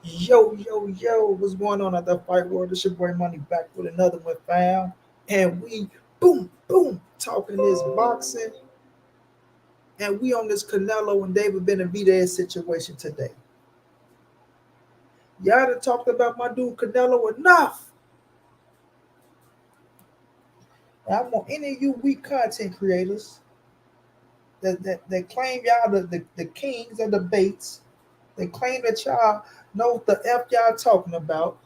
Yo, what's going on at the fight world? It's your boy Money back with another one, fam. And we, boom, talking this boxing. And we on this Canelo and David Benavidez situation today. Y'all done talked about my dude Canelo enough. And I want any of you weak content creators that claim y'all the kings of debates, that claim that y'all know what the F y'all talking about,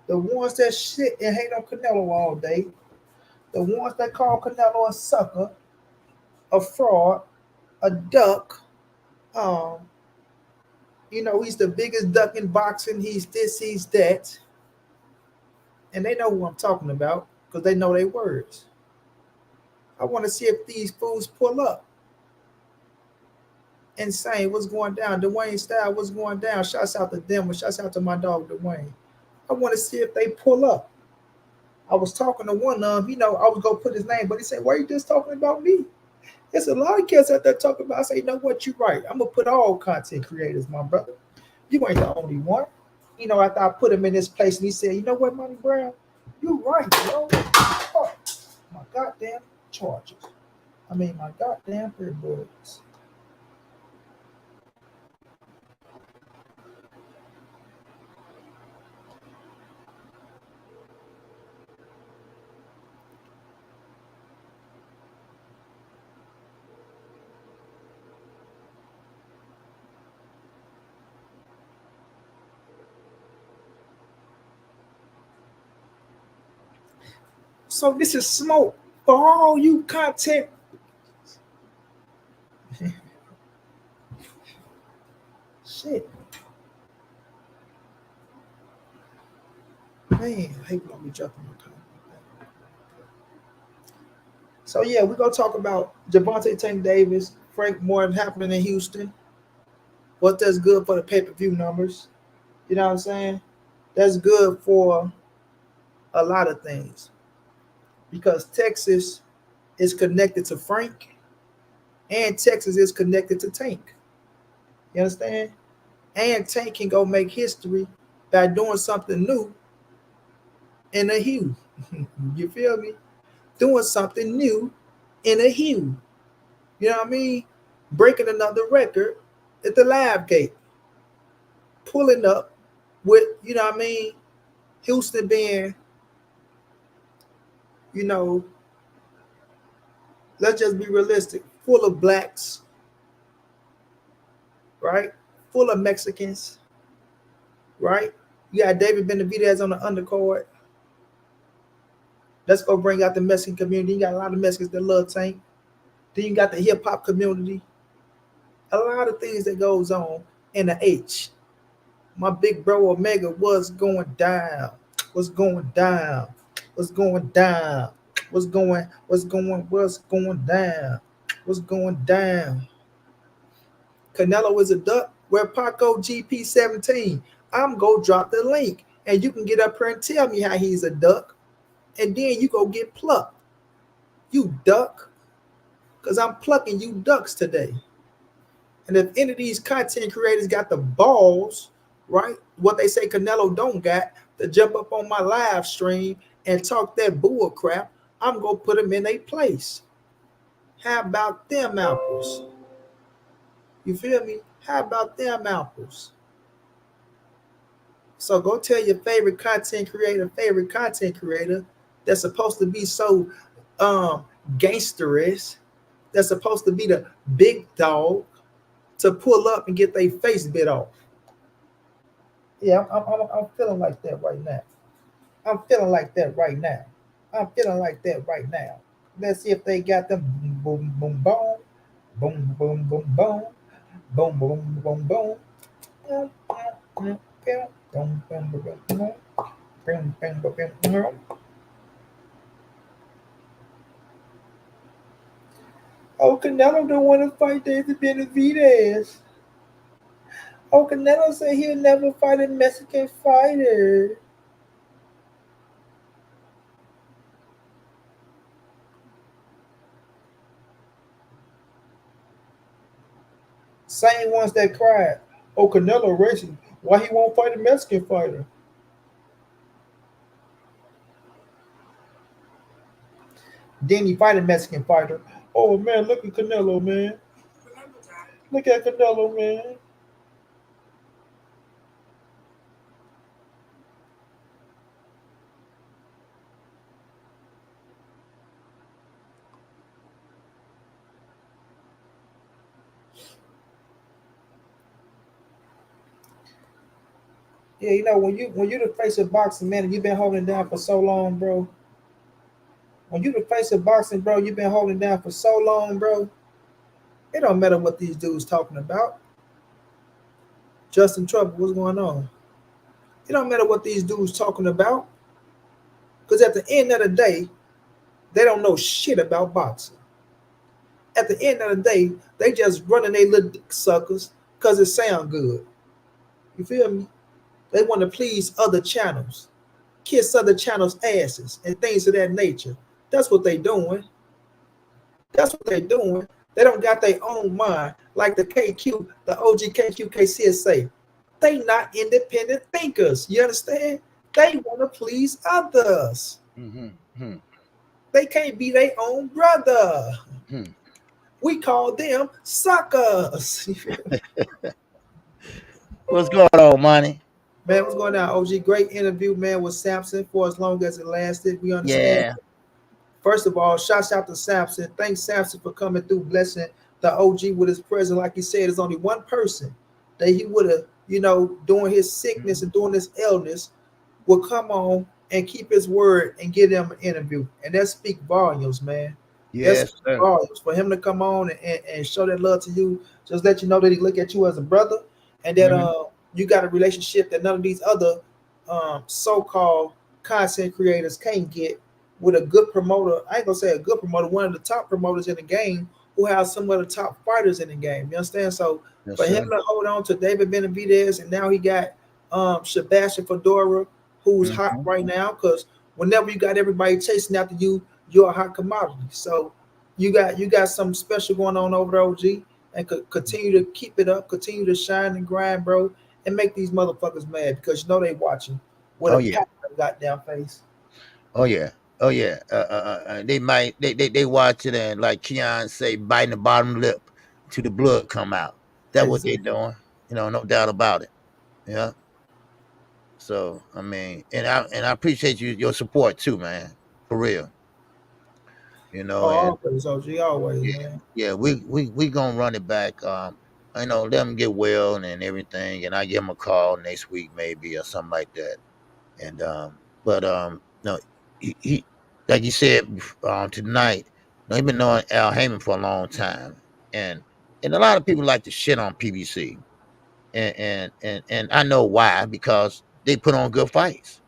the ones that shit and hate on Canelo all day, the ones that call Canelo a sucker, a fraud, a duck. Um, he's the biggest duck in boxing. He's this, he's that. And they know who I'm talking about because they know their words. I want to see if these fools pull up and say what's going down. Dwayne Style, what's going down? Shouts out to them, and shouts out to my dog Dwayne. I want to see if they pull up. I was talking to one of them, I was going to put his name, but he said, why are you just talking about me? There's a lot of kids out there talking about. I say, you know what, you're right. I'm gonna put all content creators, my brother. You ain't the only one. After I put him in this place, and he said, you know what, Money Brown, you right, bro. Oh, my goddamn charges. My goddamn earbuds. So this is smoke for all you content. Shit, man, I hate when we jumping on content. So yeah, we're gonna talk about Javante Tank Davis, Frank Morton happening in Houston. What that's good for the pay-per-view numbers. You know what I'm saying? That's good for a lot of things because Texas is connected to Frank and Texas is connected to Tank. You understand? And Tank can go make history by doing something new in a hue. You feel me? Doing something new in a hue. You know what I mean? Breaking another record at the live gate. Pulling up with, Houston being, you know, let's just be realistic, full of blacks, right? Full of Mexicans, right? You got David Benavidez on the undercard. Let's go bring out the Mexican community. You got a lot of Mexicans that love Tank. Then you got the hip hop community. A lot of things that goes on in the H. My big bro Omega was going down. What's going down? What's going down? What's going down? What's going down? Canelo is a duck. Where Paco GP17. I'm going to drop the link. And you can get up here and tell me how he's a duck. And then you go get plucked. You duck. Because I'm plucking you ducks today. And if any of these content creators got the balls, right, what they say Canelo don't got, to jump up on my live stream and talk that bull crap, I'm going to put them in a place. How about them apples? You feel me? How about them apples? So go tell your favorite content creator that's supposed to be so gangsterish, that's supposed to be the big dog, to pull up and get their face bit off. Yeah, I'm feeling like that right now. I'm feeling like that right now. I'm feeling like that right now. Let's see if they got them boom, boom, boom, boom, boom, boom, boom, boom, boom, boom, boom. Oh, Canelo don't want to fight David Benavidez. Oh, Canelo said he'll never fight a Mexican fighter. Same ones that cried, oh, Canelo racing. Why he won't fight a Mexican fighter? Then he fight a Mexican fighter. Oh man, look at Canelo, man. Look at Canelo, man. Yeah, you know when you the face of boxing, man, and you've been holding down for so long, bro. When you the face of boxing, bro, you've been holding down for so long, bro. It don't matter what these dudes talking about. Justin Trouble, what's going on? It don't matter what these dudes talking about, because at the end of the day, they don't know shit about boxing. At the end of the day, they just running their little dick suckers because it sound good. You feel me? They want to please other channels, kiss other channels' asses, and things of that nature. That's what they doing. That's what they doing. They don't got their own mind, like the KQ, the OG KQKC say. They not independent thinkers. You understand? They want to please others. Mm-hmm. They can't be their own brother. Mm-hmm. We call them suckers. What's going on, Money? Man, what's going on, OG? Great interview, man, with Samson for as long as it lasted. We understand. Yeah. First of all, shouts out to Samson. Thanks, Samson, for coming through, blessing the OG with his presence. Like he said, there's only one person that he would have, during his sickness and during his illness, will come on and keep his word and give him an interview. And that speak volumes, man. Yes, sir. Volumes. For him to come on and show that love to you, just let you know that he look at you as a brother, and that you got a relationship that none of these other so-called content creators can't get with a good promoter. I ain't gonna say a good promoter, one of the top promoters in the game who has some of the top fighters in the game. You understand? So Yes, for him to hold on to David Benavidez, and now he got Sebastian Fedora, who's hot right now, because whenever you got everybody chasing after you, you're a hot commodity. So you got something special going on over there, OG, and continue to keep it up, continue to shine and grind, bro, and make these motherfuckers mad, because you know they watching with a pat on their goddamn face. Oh yeah. Oh yeah. They watch it and, like Keon say, biting the bottom lip till the blood come out. That's what they doing. No doubt about it. Yeah. So I mean, and I appreciate your support too, man. For real. And Always, OG, always, yeah, man. yeah, we gonna run it back. Let them get well and everything, and I give him a call next week maybe or something like that. And but no, he like you said tonight. He's been knowing Al Heyman for a long time, and a lot of people like to shit on PBC, and I know why, because they put on good fights,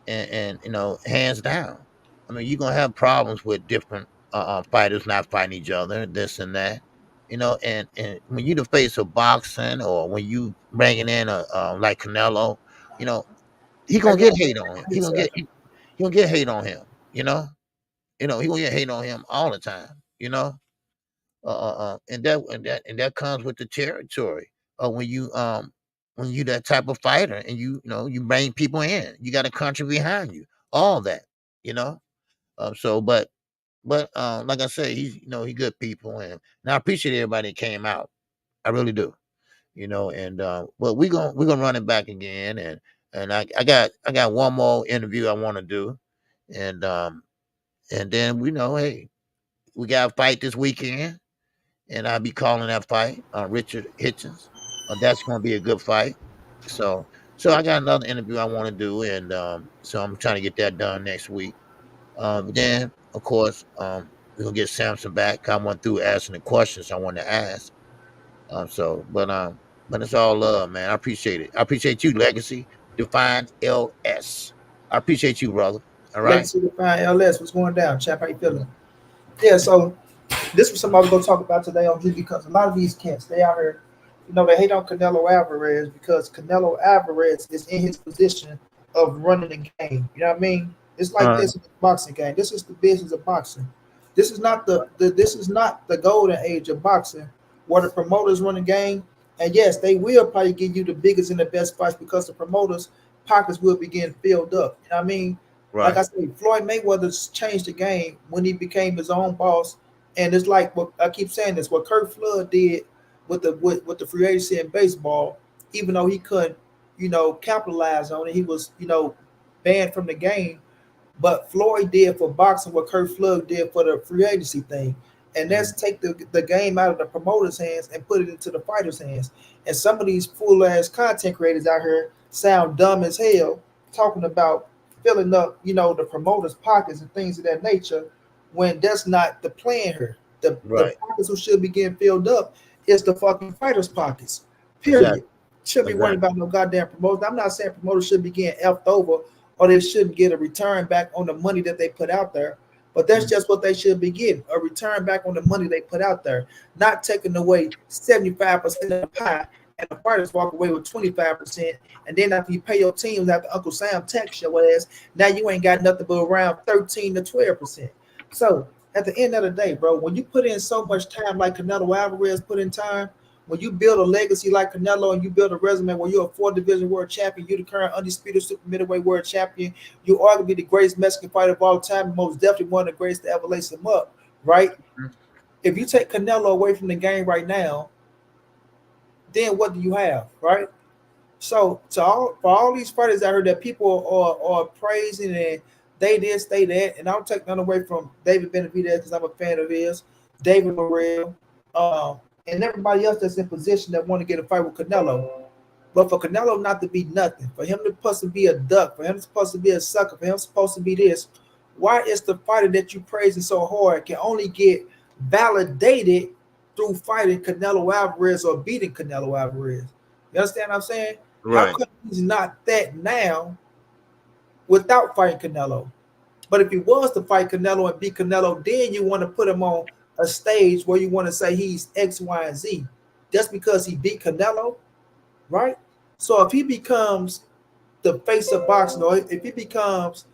and hands down. I mean, you're gonna have problems with different fighters not fighting each other, this and that. And when you the face of boxing, or when you bringing in a like Canelo, you know, he gonna get hate on him. He gonna get hate on him. He gonna get hate on him all the time. And that comes with the territory. When you that type of fighter, and you bring people in, you got a country behind you, all that. You know. But like I said, he good people, and I appreciate everybody that came out. I really do. And but we gonna run it back again, and I got one more interview I want to do, and then hey, we got a fight this weekend, and I'll be calling that fight, Richard Hitchens. That's gonna be a good fight. So I got another interview I want to do, and so I'm trying to get that done next week. Then of course we're gonna get Samson back. I went through asking the questions I want to ask. But it's all love, man. I appreciate it. I appreciate you, Legacy Defined LS. I appreciate you, brother. All right. Legacy Define LS, what's going down, chap? How you feeling? Yeah, so this was something I was gonna talk about today, OG, because a lot of these cats, they out here, they hate on Canelo Alvarez because Canelo Alvarez is in his position of running the game. You know what I mean? It's like this in the boxing game. This is the business of boxing. This is not the golden age of boxing where the promoters run the game And yes, they will probably give you the biggest and the best fights because the promoters' pockets will begin filled up. You know what I mean? Like Right. I said, Floyd Mayweather's changed the game when he became his own boss. And it's like what I keep saying this, what Kurt Flood did with the free agency in baseball, even though he couldn't, capitalize on it, he was, banned from the game. But Floyd did for boxing what Kurt Flood did for the free agency thing. And Mm-hmm. that's take the game out of the promoters' hands and put it into the fighters' hands. And some of these fool ass content creators out here sound dumb as hell talking about filling up, the promoters' pockets and things of that nature when that's not the plan here. The Right. pockets who should be getting filled up is the fucking fighters' pockets. Period. Exactly. Shouldn't be worrying Exactly. about no goddamn promoters. I'm not saying promoters should be getting effed over or they shouldn't get a return back on the money that they put out there. But that's Mm-hmm. just what they should be getting, a return back on the money they put out there, not taking away 75% of the pie and the fighters walk away with 25%. And then after you pay your teams, after Uncle Sam text your ass, now you ain't got nothing but around 13 to 12%. So at the end of the day, bro, when you put in so much time like Canelo Alvarez put in time, when you build a legacy like Canelo and you build a resume where you're a 4 division world champion, you're the current undisputed super middleweight world champion, you're arguably the greatest Mexican fighter of all time, most definitely one of the greatest to ever lace him up, right? If you take Canelo away from the game right now, then what do you have, right? So for all these fighters out here that people are praising and they this, they that, and I'll take none away from David Benavidez because I'm a fan of his, David Morrell, and everybody else that's in position that want to get a fight with Canelo. But for Canelo not to be nothing, for him to supposed to be a duck, for him supposed to be a sucker, for him supposed to be this, why is the fighter that you praising so hard can only get validated through fighting Canelo Alvarez or beating Canelo Alvarez? You understand what I'm saying? How Right. come he's not that now without fighting Canelo? But if he was to fight Canelo and beat Canelo, then you want to put him on a stage where you want to say he's X, Y, and Z. Just because he beat Canelo, right? So if he becomes the face of boxing, or if he becomes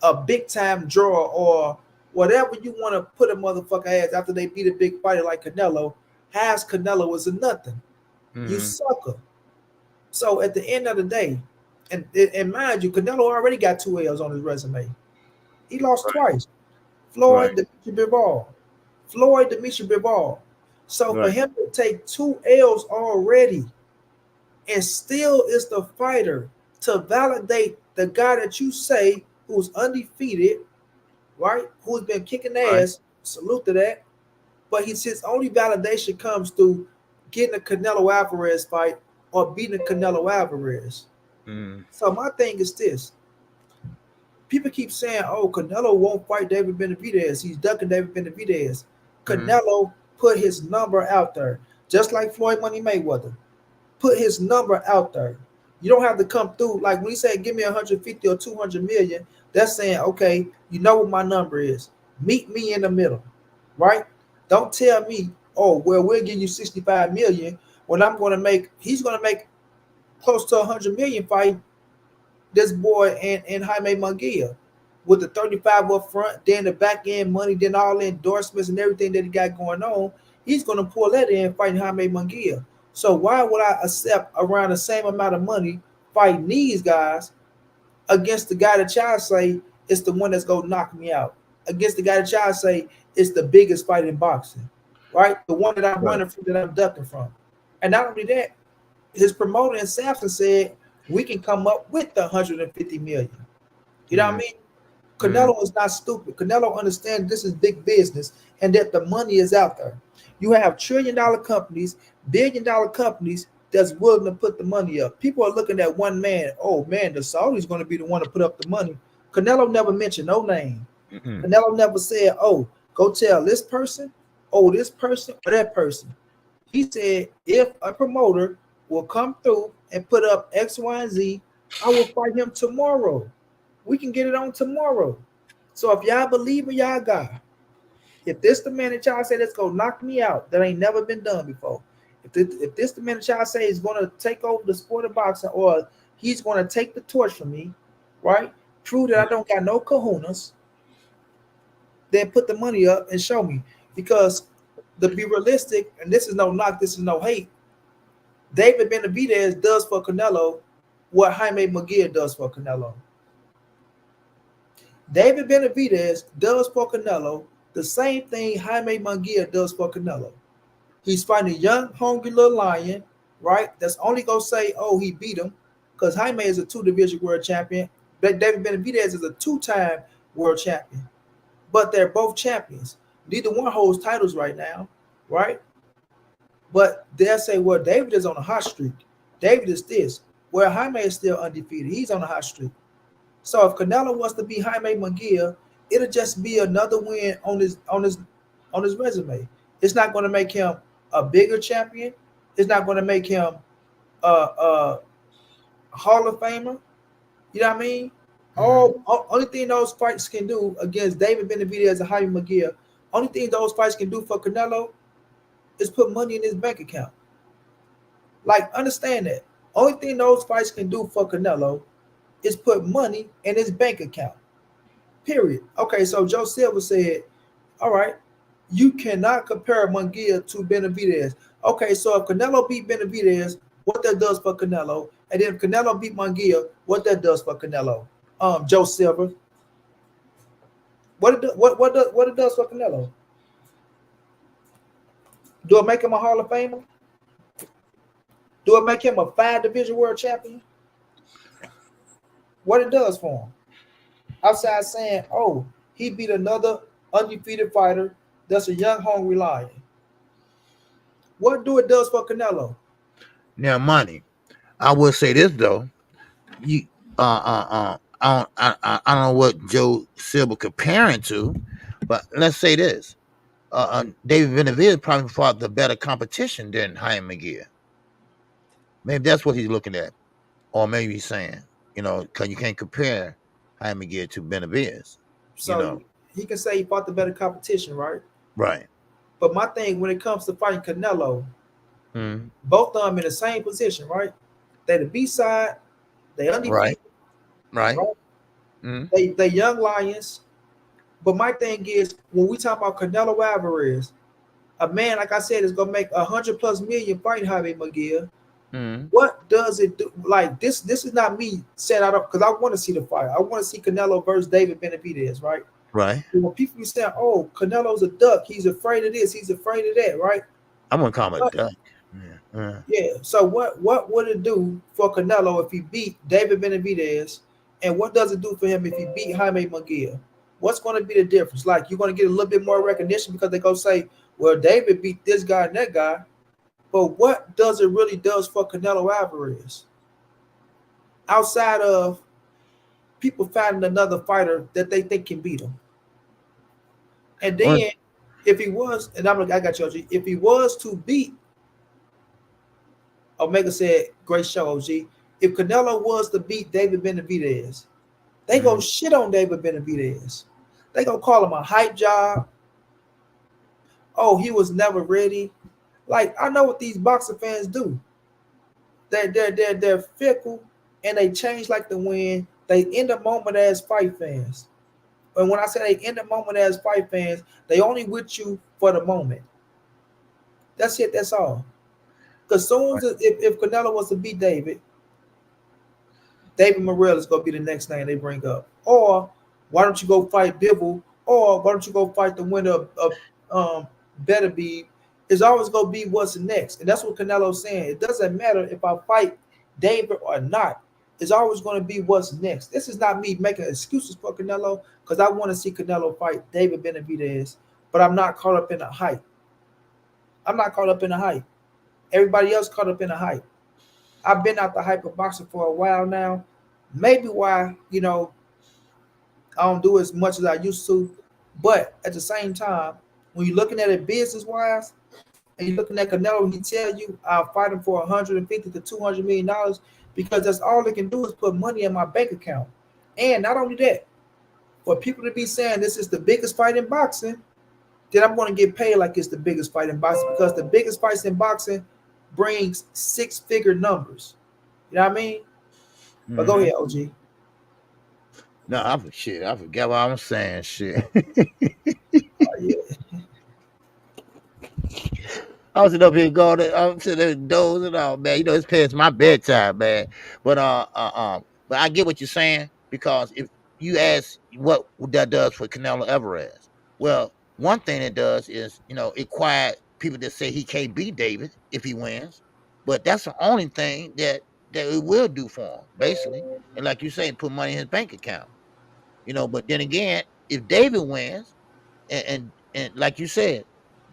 a big time draw, or whatever you want to put a motherfucker as after they beat a big fighter like Canelo, has Canelo is a nothing. You Mm-hmm. sucker. So at the end of the day, and mind you, Canelo already got 2 L's on his resume. He lost Right. twice. Floyd, Right. Demetri Bivol. Floyd, Demetri Bivol. So for Right. him to take 2 L's already and still is the fighter to validate the guy that you say who's undefeated, right? Who's been kicking Right. ass. Salute to that. But his only validation comes through getting a Canelo Alvarez fight or beating Canelo Alvarez. Mm-hmm. So my thing is this: people keep saying, "Oh, Canelo won't fight David Benavidez. He's ducking David Benavidez." Mm-hmm. Canelo put his number out there, just like Floyd Money Mayweather. Put his number out there. You don't have to come through like when he said, "Give me 150 or 200 million." That's saying, "Okay, you know what my number is. Meet me in the middle, right? Don't tell me, oh, well, we'll give you 65 million when I'm going to make. He's going to make close to 100 million fighting this boy and Jaime Munguia with the 35 up front, then the back end money, then all the endorsements and everything that he got going on. He's going to pull that in fighting Jaime Munguia. So why would I accept around the same amount of money fighting these guys against the guy that y'all say is the one that's going to knock me out? Against the guy that y'all say is the biggest fight in boxing, right? The one that I'm Right. running from, that I'm ducking from. And not only that, his promoter in Samson said we can come up with the 150 million. You know what I Mm-hmm. mean? Mm-hmm. Canelo is not stupid. Canelo understands this is big business and that the money is out there. You have $1 trillion companies, $1 billion companies that's willing to put the money up. People are looking at one man. Oh man, the Saudi's going to be the one to put up the money. Canelo never mentioned no name. Mm-hmm. Canelo never said, "Oh, go tell this person, oh this person, or that person." He said, "If a promoter will come through and put up X, Y, and Z, I will fight him tomorrow. We can get it on tomorrow." So if y'all believe in y'all guy, if this the man that y'all say that's gonna knock me out, that ain't never been done before. If this the man that y'all say is gonna take over the sport of boxing, or he's gonna take the torch from me, right? Prove that I don't got no kahunas, then put the money up and show me. Because to be realistic, and this is no knock, this is no hate. David Benavidez does for Canelo what Jaime Munguia does for Canelo. David Benavidez does for Canelo the same thing Jaime Munguia does for Canelo. He's fighting a young, hungry little lion, right? That's only gonna say, "Oh, he beat him," because Jaime is a two-division world champion. But David Benavidez is a two-time world champion. But they're both champions. Neither one holds titles right now, right? But they'll say, "Well, David is on a hot streak. David is this." Well, Jaime is still undefeated. He's on a hot streak. So if Canelo wants to beat Jaime Munguia, it'll just be another win on his resume. It's not going to make him a bigger champion. It's not going to make him a Hall of Famer. You know what I mean? Only thing those fights can do against David Benavidez and Jaime Munguia, only thing those fights can do for Canelo is put money in his bank account. Like, understand that. Only thing those fights can do for Canelo is put money in his bank account. Period. Okay, so Joe Silva said, all right, you cannot compare Munguia to Benavidez. Okay, so if Canelo beat Benavidez, what that does for Canelo, and then if Canelo beat Munguia, what that does for Canelo. Joe Silva. What it does for Canelo? Do it make him a Hall of Famer? Do it make him a 5-division world champion? What it does for him? Outside saying, oh, he beat another undefeated fighter that's a young, hungry lion. What do it does for Canelo? Now, money. I will say this though. You I don't know what Joe Silva comparing to, but let's say this. David Benavidez probably fought the better competition than Jaime Munguia. Maybe that's what he's looking at. Or maybe he's saying, because you can't compare Jaime Munguia to Benavidez. So he can say he fought the better competition, right? Right. But my thing, when it comes to fighting Canelo, both of them in the same position, right? They the B side, they undefeated. Right. They young lions. But my thing is, when we talk about Canelo Alvarez, a man, like I said, is gonna make 100+ million fighting Jaime Munguia. What does it do? Like this is not me saying I don't, because I want to see the fight. I want to see Canelo versus David Benavidez, right? Right. When people be saying, "Oh, Canelo's a duck. He's afraid of this. He's afraid of that," right? I'm gonna call him a duck. Yeah. So what would it do for Canelo if he beat David Benavidez, and what does it do for him if he beat Jaime Munguia? What's going to be the difference? Like, you're going to get a little bit more recognition because they go say, "Well, David beat this guy and that guy," but what does it really does for Canelo Alvarez outside of people finding another fighter that they think can beat him? And then if he was, and I got you, OG, if he was to beat, Omega said, great show, OG. If Canelo was to beat David Benavidez, they go shit on David Benavidez. They gonna call him a hype job. Oh, he was never ready. Like, I know what these boxing fans do. They're fickle and they change like the wind. They end the moment as fight fans. And when I say they end the moment as fight fans, they only with you for the moment. That's it. That's all. Because soon as if Canelo was to beat David Morrell is going to be the next name they bring up. Or why don't you go fight Bivol? Or why don't you go fight the winner of Benavidez? It's always going to be what's next. And that's what Canelo's saying. It doesn't matter if I fight David or not. It's always going to be what's next. This is not me making excuses for Canelo, because I want to see Canelo fight David Benavidez, but I'm not caught up in the hype. Everybody else caught up in the hype. I've been out the hype of boxing for a while now. Maybe why, I don't do as much as I used to. But at the same time, when you're looking at it business-wise, and you're looking at Canelo, he tell you, I'll fight him for $150 to $200 million, because that's all they can do is put money in my bank account. And not only that, for people to be saying this is the biggest fight in boxing, then I'm going to get paid like it's the biggest fight in boxing, because the biggest fights in boxing brings 6-figure numbers. You know what I mean? But go ahead, OG. No, I forgot what I'm saying. Shit. Yeah. I'm sitting up here going. I'm sitting there dozing off, man. You know, it's past my bedtime, man. But but I get what you're saying because if you ask what that does for Canelo Alvarez, well, one thing it does is it quiet people that say he can't beat David if he wins. But that's the only thing that it will do for him, basically. And like you say, put money in his bank account. But then again, if David wins and like you said,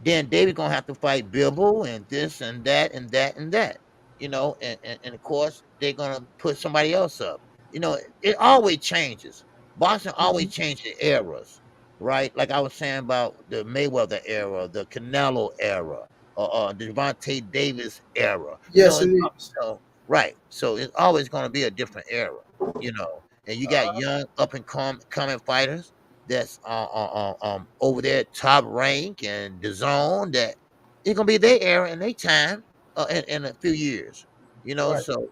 then David gonna have to fight Bibble and this and that and that and that. And of course they're gonna put somebody else up. It always changes. Boxing always changes eras, right? Like I was saying about the Mayweather era, the Canelo era, the Devontae Davis era. Yes, it is. Right. So it's always gonna be a different era. And you got young up and coming fighters that's over there top rank and the zone that it's gonna be their era and their time in a few years. Right. So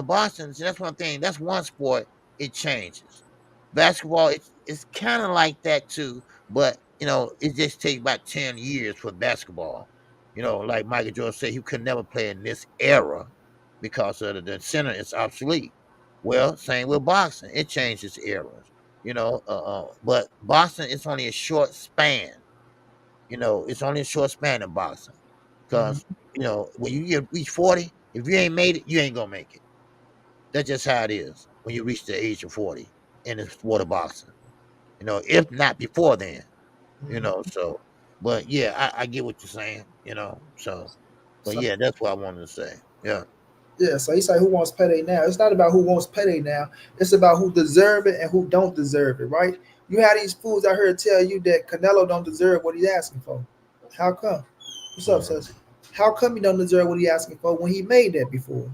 Boston's that's one thing. That's one sport. It changes. Basketball, it's kind of like that too, but it just takes about 10 years for basketball. Like Michael Jordan said, he could never play in this era because of the center is obsolete. Well, same with boxing. It changes eras, but boxing is only a short span. It's only a short span in boxing Mhm. because when you reach 40, if you ain't made it, you ain't gonna make it. That's just how it is when you reach the age of 40 in the sport of boxing. If not before then. So, but yeah, I get what you're saying. So, but So yeah, that's what I wanted to say. Yeah, yeah, so he said who wants payday now. It's not about who wants payday now. It's about who deserve it and who don't deserve it, right? You have these fools out here tell you that Canelo don't deserve what he's asking for. How come? What's up, mm-hmm. sis? How come he don't deserve what he asking for when he made that before?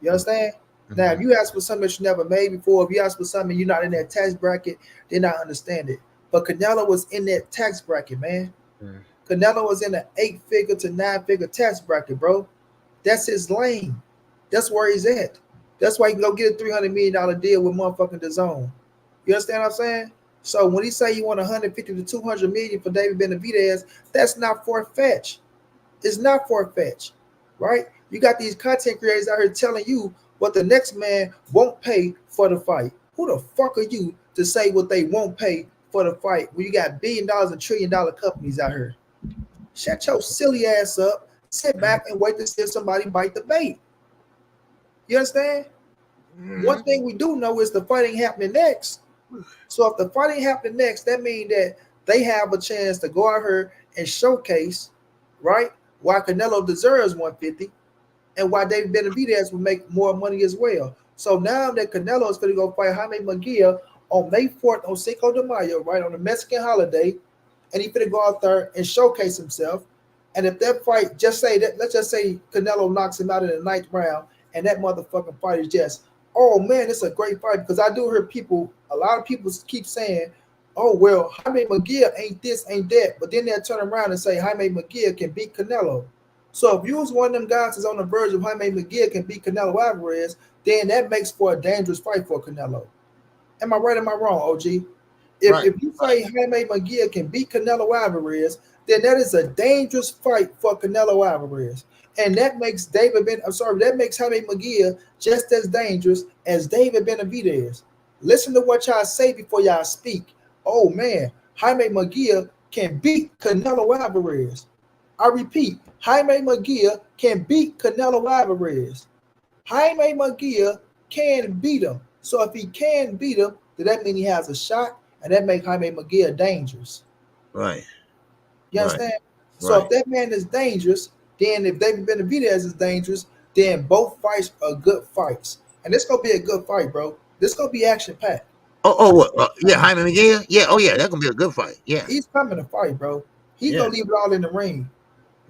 You understand? Now, if Mm-hmm. you ask for something that you never made before, if you ask for something you're not in that tax bracket, then I understand it. But Canelo was in that tax bracket, man. Mm-hmm. Canelo was in an 8 figure to 9 figure tax bracket, bro. That's his lane. That's where he's at. That's why he can go get a $300 million deal with motherfucking the zone. You understand what I'm saying? So when he say he want 150 to 200 million for David Benavidez, that's not far fetched. It's not far fetched, right? You got these content creators out here telling you what the next man won't pay for the fight. Who the fuck are you to say what they won't pay for the fight when you got $1 billion and $1 trillion companies out here? Shut your silly ass up. Sit back and wait to see if somebody bite the bait. You understand? One thing we do know is the fighting happening next. So if the fighting happening next, that means that they have a chance to go out here and showcase, right, why Canelo deserves 150 and why David Benavidez would make more money as well. So now that Canelo is going to go fight Jaime Munguia on May 4th on Cinco de Mayo, right, on the Mexican holiday, and he's going to go out there and showcase himself. And if that fight, just say that, let's just say Canelo knocks him out in the ninth round, and that motherfucking fight is just, oh man, it's a great fight. Because I do hear people, a lot of people keep saying, oh well, Jaime Munguia ain't this, ain't that, but then they'll turn around and say Jaime Munguia can beat Canelo. So if you was one of them guys that's on the verge of Jaime Munguia can beat Canelo Alvarez, then that makes for a dangerous fight for Canelo. Am I right? Am I wrong, OG? If Right, if you say Jaime Munguia can beat Canelo Alvarez, then that is a dangerous fight for Canelo Alvarez. And that makes that makes Jaime Munguia just as dangerous as David Benavidez. Listen to what y'all say before y'all speak. Oh man, Jaime Munguia can beat Canelo Alvarez. I repeat, Jaime Munguia can beat Canelo Alvarez. Jaime Munguia can beat him. So if he can beat him, then that means he has a shot, and that makes Jaime Munguia dangerous. right, You right, understand? So right. if that man is dangerous, then if David Benavidez is dangerous, then both fights are good fights. And this gonna be a good fight, bro. This gonna be action packed. What? Yeah, Hyman McGill. Yeah, oh yeah, that's gonna be a good fight. Yeah, He's coming to fight, bro. He's yeah, gonna leave it all in the ring.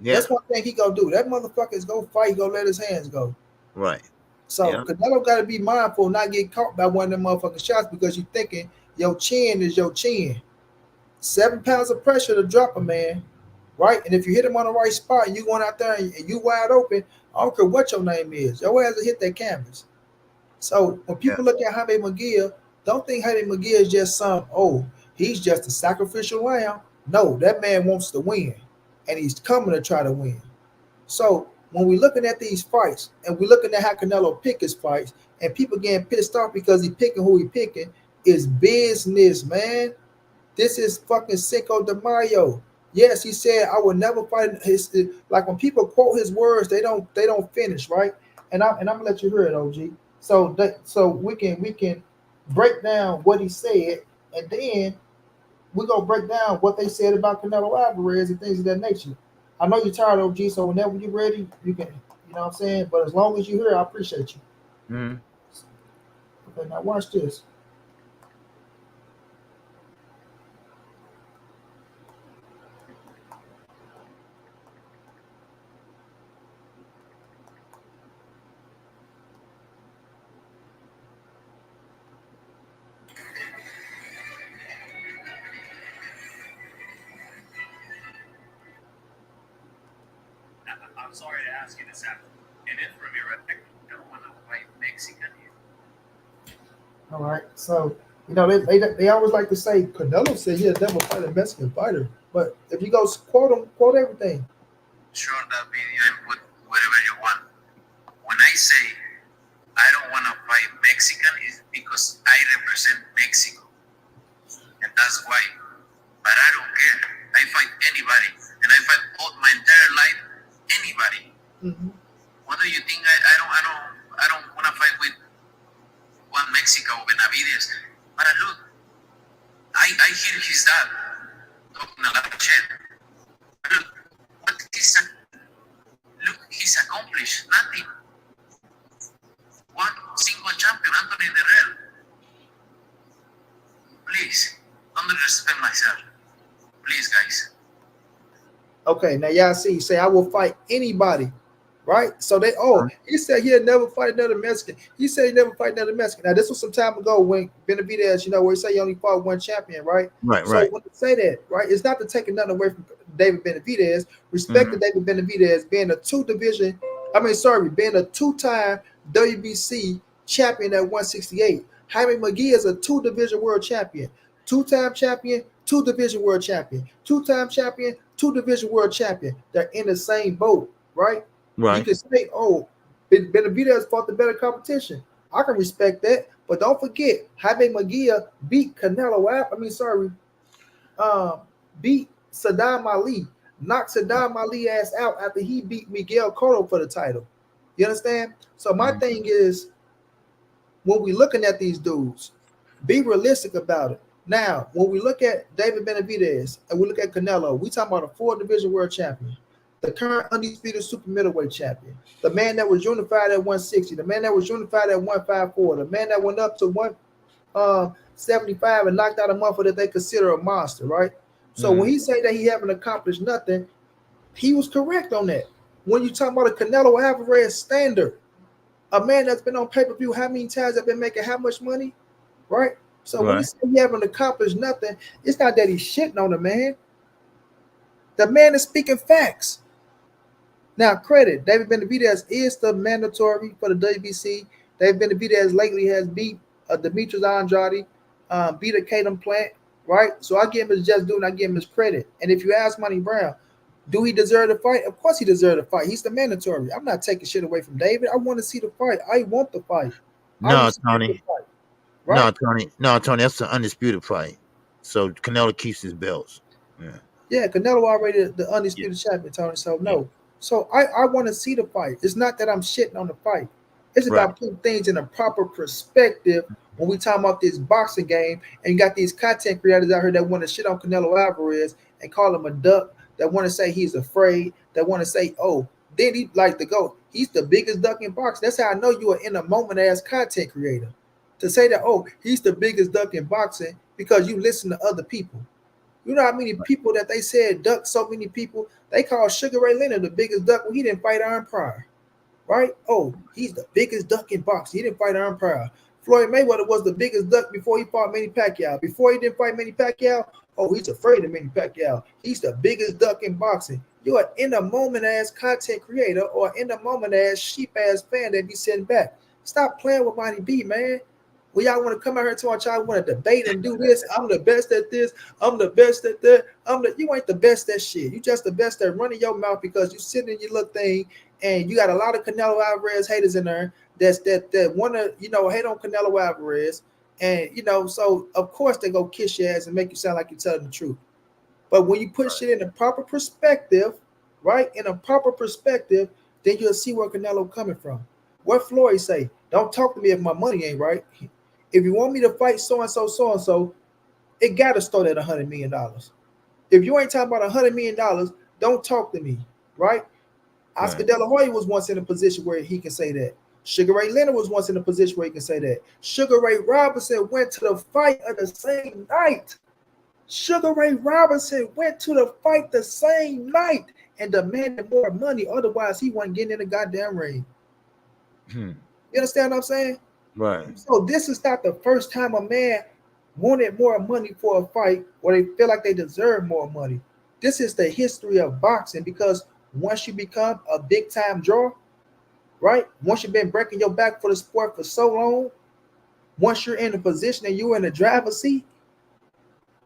yeah. That's one thing he gonna do. That motherfucker is gonna fight. He gonna let his hands go. Right. So Yeah, Canelo got to be mindful, not get caught by one of them motherfucking shots because you thinking your chin is your chin. 7 pounds of pressure to drop a man, right? And if you hit him on the right spot and you going out there and you wide open, I don't care what your name is, your ass will hit that canvas. So when yeah, people look at Jaime Munguia, don't think Jaime Munguia is just some, oh, he's just a sacrificial lamb. No, that man wants to win, and he's coming to try to win. So when we're looking at these fights and we're looking at how Canelo pick his fights, and people getting pissed off because he picking who he picking, is business, man. This is fucking Cinco de Mayo. Yes, he said I will never fight his, like when people quote his words, they don't finish, right? And I'm gonna let you hear it, OG. So we can break down what he said, and then we're gonna break down what they said about Canelo Alvarez and things of that nature. I know you're tired, OG, so whenever you're ready, you can, you know what I'm saying? But as long as you're here, I appreciate you. Mm-hmm. Okay, now watch this. I'm sorry to ask you this after. And then from your record, you don't want to fight Mexican. All right. So, they always like to say Canelo said he'll never fight a Mexican fighter. But if you go quote him, quote everything. Share that video and put whatever you want. When I say I don't want to fight Mexican, it's because I represent Mexico. And that's why. But I don't care. I fight anybody. And I fight all my entire life anybody. Mm-hmm. What do you think? I don't want to fight with one Mexico, Benavidez. But look, I hear his dad talking a lot of shit. Look, what he's accomplished nothing. One single champion, Anthony Derrell. Please, don't disrespect myself. Please, guys. Okay, now y'all see, say I will fight anybody, right? So he said he'll never fight another Mexican. He said he never fight another Mexican. Now this was some time ago when Benavidez, where he said he only fought one champion, right? Right, so right. when they say that, right, it's not to take nothing away from David Benavidez. Respect to David Benavidez being being a two-time WBC champion at 168. Jaime McGee is a two-division world champion, two-time champion, two-division world champion, two-time champion, two-division world champion. They're in the same boat, right? Right. You can say, oh, Benavidez fought the better competition. I can respect that, but don't forget, Jaime McGee beat beat Saddam Ali, knocked Saddam Ali ass out after he beat Miguel Cotto for the title. You understand? So my thing is, when we looking at these dudes, be realistic about it. Now, when we look at David Benavidez and we look at Canelo, we talking about a 4-division world champion, the current undisputed super middleweight champion, the man that was unified at 160, the man that was unified at 154, the man that went up to 175 and knocked out a motherfucker that they consider a monster, right? So when he say that he haven't accomplished nothing, he was correct on that. When you talk about a Canelo Alvarez standard, a man that's been on pay-per-view how many times, have been making how much money, right? So when he say he haven't accomplished nothing, it's not that he's shitting on the man. The man is speaking facts. Now, credit, David Benavidez is the mandatory for the WBC. David Benavidez lately has beat Demetrius Andrade, beat a Caden Plant, right? So I give him his just due and I give him his credit. And if you ask Money Brown, do he deserve to fight? Of course he deserves to fight. He's the mandatory. I'm not taking shit away from David. I want to see the fight. I want the fight. No, Tony. Fight, right? No, Tony. That's an undisputed fight. So Canelo keeps his belts. Yeah, Canelo already the undisputed champion, Tony. So no. Yeah. So I want to see the fight. It's not that I'm shitting on the fight. It's about putting things in a proper perspective when we talk about this boxing game, and you got these content creators out here that want to shit on Canelo Alvarez and call him a duck, that want to say he's afraid, that want to say, oh, then he like to go. He's the biggest duck in boxing. That's how I know you are in a moment ass content creator. To say that, oh, he's the biggest duck in boxing because you listen to other people. You know how many people that they said duck, so many people, they call Sugar Ray Leonard the biggest duck when he didn't fight Aaron Pryor, right? Oh, he's the biggest duck in boxing. He didn't fight Aaron Pryor. Floyd Mayweather was the biggest duck before he fought Manny Pacquiao. Before he didn't fight Manny Pacquiao, oh, he's afraid of Manny Pacquiao. He's the biggest duck in boxing. You're an in the moment ass content creator or in the moment ass sheep ass fan that be sitting back. Stop playing with Monty B, man. Well, y'all want to come out here and talk, y'all want to debate and do this. I'm the best at this. I'm the best at that. You ain't the best at shit. You just the best at running your mouth because you sitting in your little thing and you got a lot of Canelo Alvarez haters in there that want to, hate on Canelo Alvarez. And, so of course they go kiss your ass and make you sound like you're telling the truth. But when you put shit in a proper perspective, right? In a proper perspective, then you'll see where Canelo coming from. What Floyd say? Don't talk to me if my money ain't right. If you want me to fight so-and-so, it got to start at $100 million. If you ain't talking about $100 million, don't talk to me, right? Oscar De La Hoya was once in a position where he can say that. Sugar Ray Leonard was once in a position where he can say that. Sugar Ray Robinson went to the fight of the same night. Sugar Ray Robinson went to the fight the same night and demanded more money. Otherwise, he wasn't getting in the goddamn ring. You understand what I'm saying? Right. So this is not the first time a man wanted more money for a fight or they feel like they deserve more money. This is the history of boxing because once you become a big time draw, right? Once you've been breaking your back for the sport for so long, once you're in a position and you're in the driver's seat,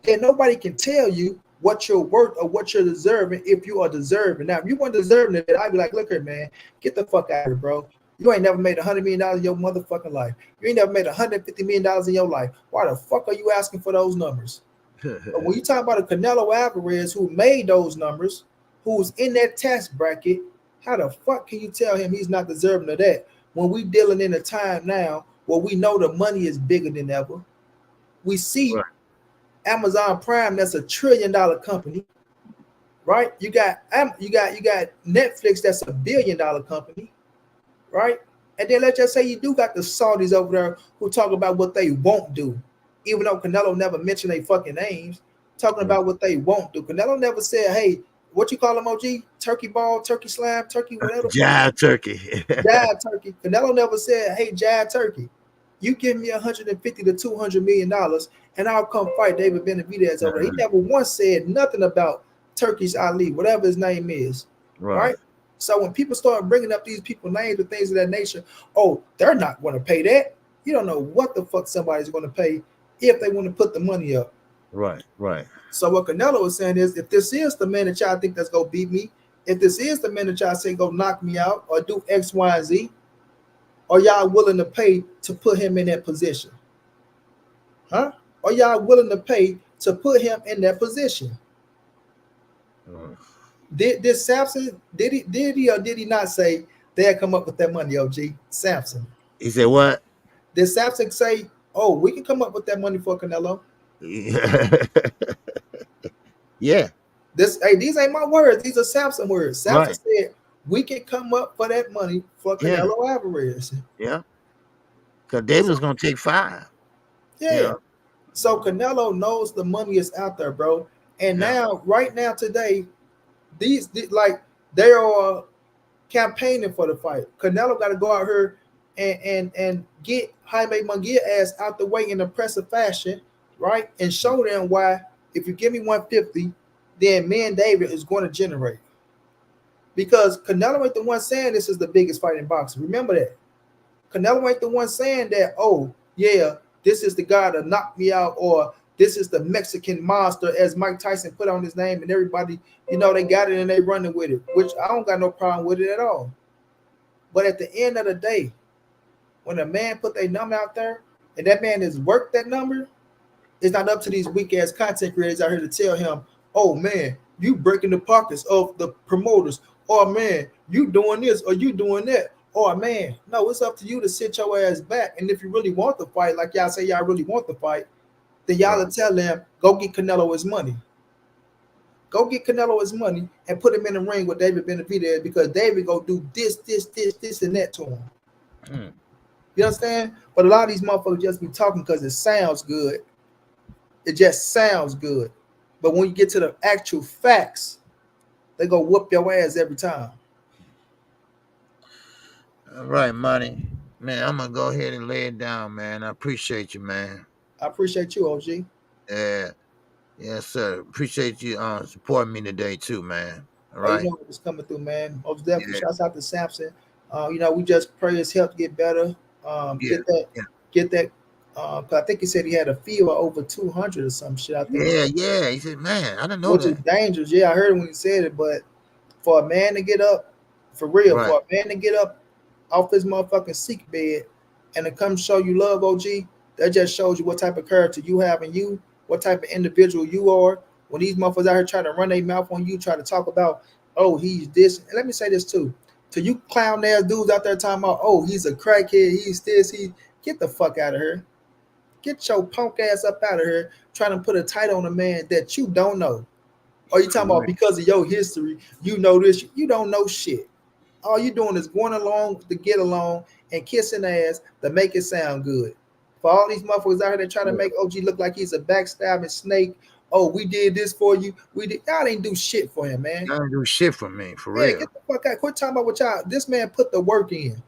then nobody can tell you what you're worth or what you're deserving if you are deserving. Now, if you weren't deserving it, I'd be like, look here, man, get the fuck out of here, bro. You ain't never made $100 million in your motherfucking life. You ain't never made $150 million in your life. Why the fuck are you asking for those numbers? But when you talk about a Canelo Alvarez who made those numbers, who's in that tax bracket, how the fuck can you tell him he's not deserving of that? When we dealing in a time now where we know the money is bigger than ever. We see Amazon Prime, that's $1 trillion company, right? You got Netflix, that's $1 billion company, right? And then let's just say you do got the Saudis over there who talk about what they won't do, even though Canelo never mentioned their fucking names, talking about what they won't do. Canelo never said, hey, what you call them, OG? Turkey ball, turkey slam, turkey whatever. Jive turkey. Jive turkey. Canelo never said, hey, jive turkey. You give me $150 to $200 million and I'll come fight David Benavidez over there. He never once said nothing about Turkish Ali, whatever his name is. Right? So when people start bringing up these people's names and things of that nature, oh, they're not going to pay that. You don't know what the fuck somebody's going to pay if they want to put the money up. Right. So what Canelo is saying is, if this is the man that y'all think that's going to beat me, if this is the man that y'all say go knock me out or do X, Y, and Z, are y'all willing to pay to put him in that position? Huh? Are y'all willing to pay to put him in that position? Did Sampson, did he or did he not say they had come up with that money, OG? Sampson. He said what? Did Sampson say, oh, we can come up with that money for Canelo? Yeah. These ain't my words. These are Sampson words. Sampson said, we can come up for that money for Canelo Alvarez. Yeah. Because David's going to take 5. Yeah. So Canelo knows the money is out there, bro. And now, right now, today, they are campaigning for the fight. Canelo got to go out here and get Jaime Munguia ass out the way in impressive fashion, right? And show them why, if you give me 150, then me and David is going to generate. Because Canelo ain't the one saying this is the biggest fight in boxing. Remember that. Canelo ain't the one saying that, oh, yeah, this is the guy that knocked me out, or this is the Mexican monster, as Mike Tyson put on his name, and everybody, they got it and they running with it, which I don't got no problem with it at all. But at the end of the day, when a man put their number out there and that man has worked that number, it's not up to these weak-ass content creators out here to tell him, oh, man, you breaking the pockets of the promoters. Or, man, you doing this or you doing that. Or, man, no, it's up to you to sit your ass back. And if you really want the fight, like y'all say y'all really want the fight, then y'all will tell them, go get Canelo his money. Go get Canelo his money and put him in the ring with David Benavidez, because David go do this, and that to him. You understand? But a lot of these motherfuckers just be talking because it sounds good. It just sounds good. But when you get to the actual facts, they go whoop your ass every time. All right, Money. Man, I'm going to go ahead and lay it down, man. I appreciate you, man. I appreciate you, OG. Yeah. Yes, sir. Appreciate you supporting me today, too, man. All right. You know what's coming through, man. Most definitely. Yeah. Shouts out to Sampson. We just pray his health get better. Get that 'Cause I think he said he had a fever over 200 or some shit. I think, Yeah. He said, man, I didn't know which is that. dangerous. Yeah, I heard it when he said it, but for a man to get up, for real, Right. for a man to get up off his motherfucking sick bed and to come show you love, OG, that just shows you what type of character you have in you, what type of individual you are. When these motherfuckers out here trying to run their mouth on you, try to talk about, oh, he's this. And let me say this too. To you clown ass dudes out there talking about, oh, he's a crackhead, he's this, get the fuck out of here. Get your punk ass up out of here trying to put a title on a man that you don't know. Or you talking about Correct. because of your history, you know this, you don't know shit. All you doing is going along to get along and kissing ass to make it sound good. For all these motherfuckers out here that try to make OG look like he's a backstabbing snake. Oh, we did this for you. We did. Y'all didn't do shit for him, man. Y'all didn't do shit for me, for Yeah, real. get the fuck out. Quit talking about what y'all. This man put the work in.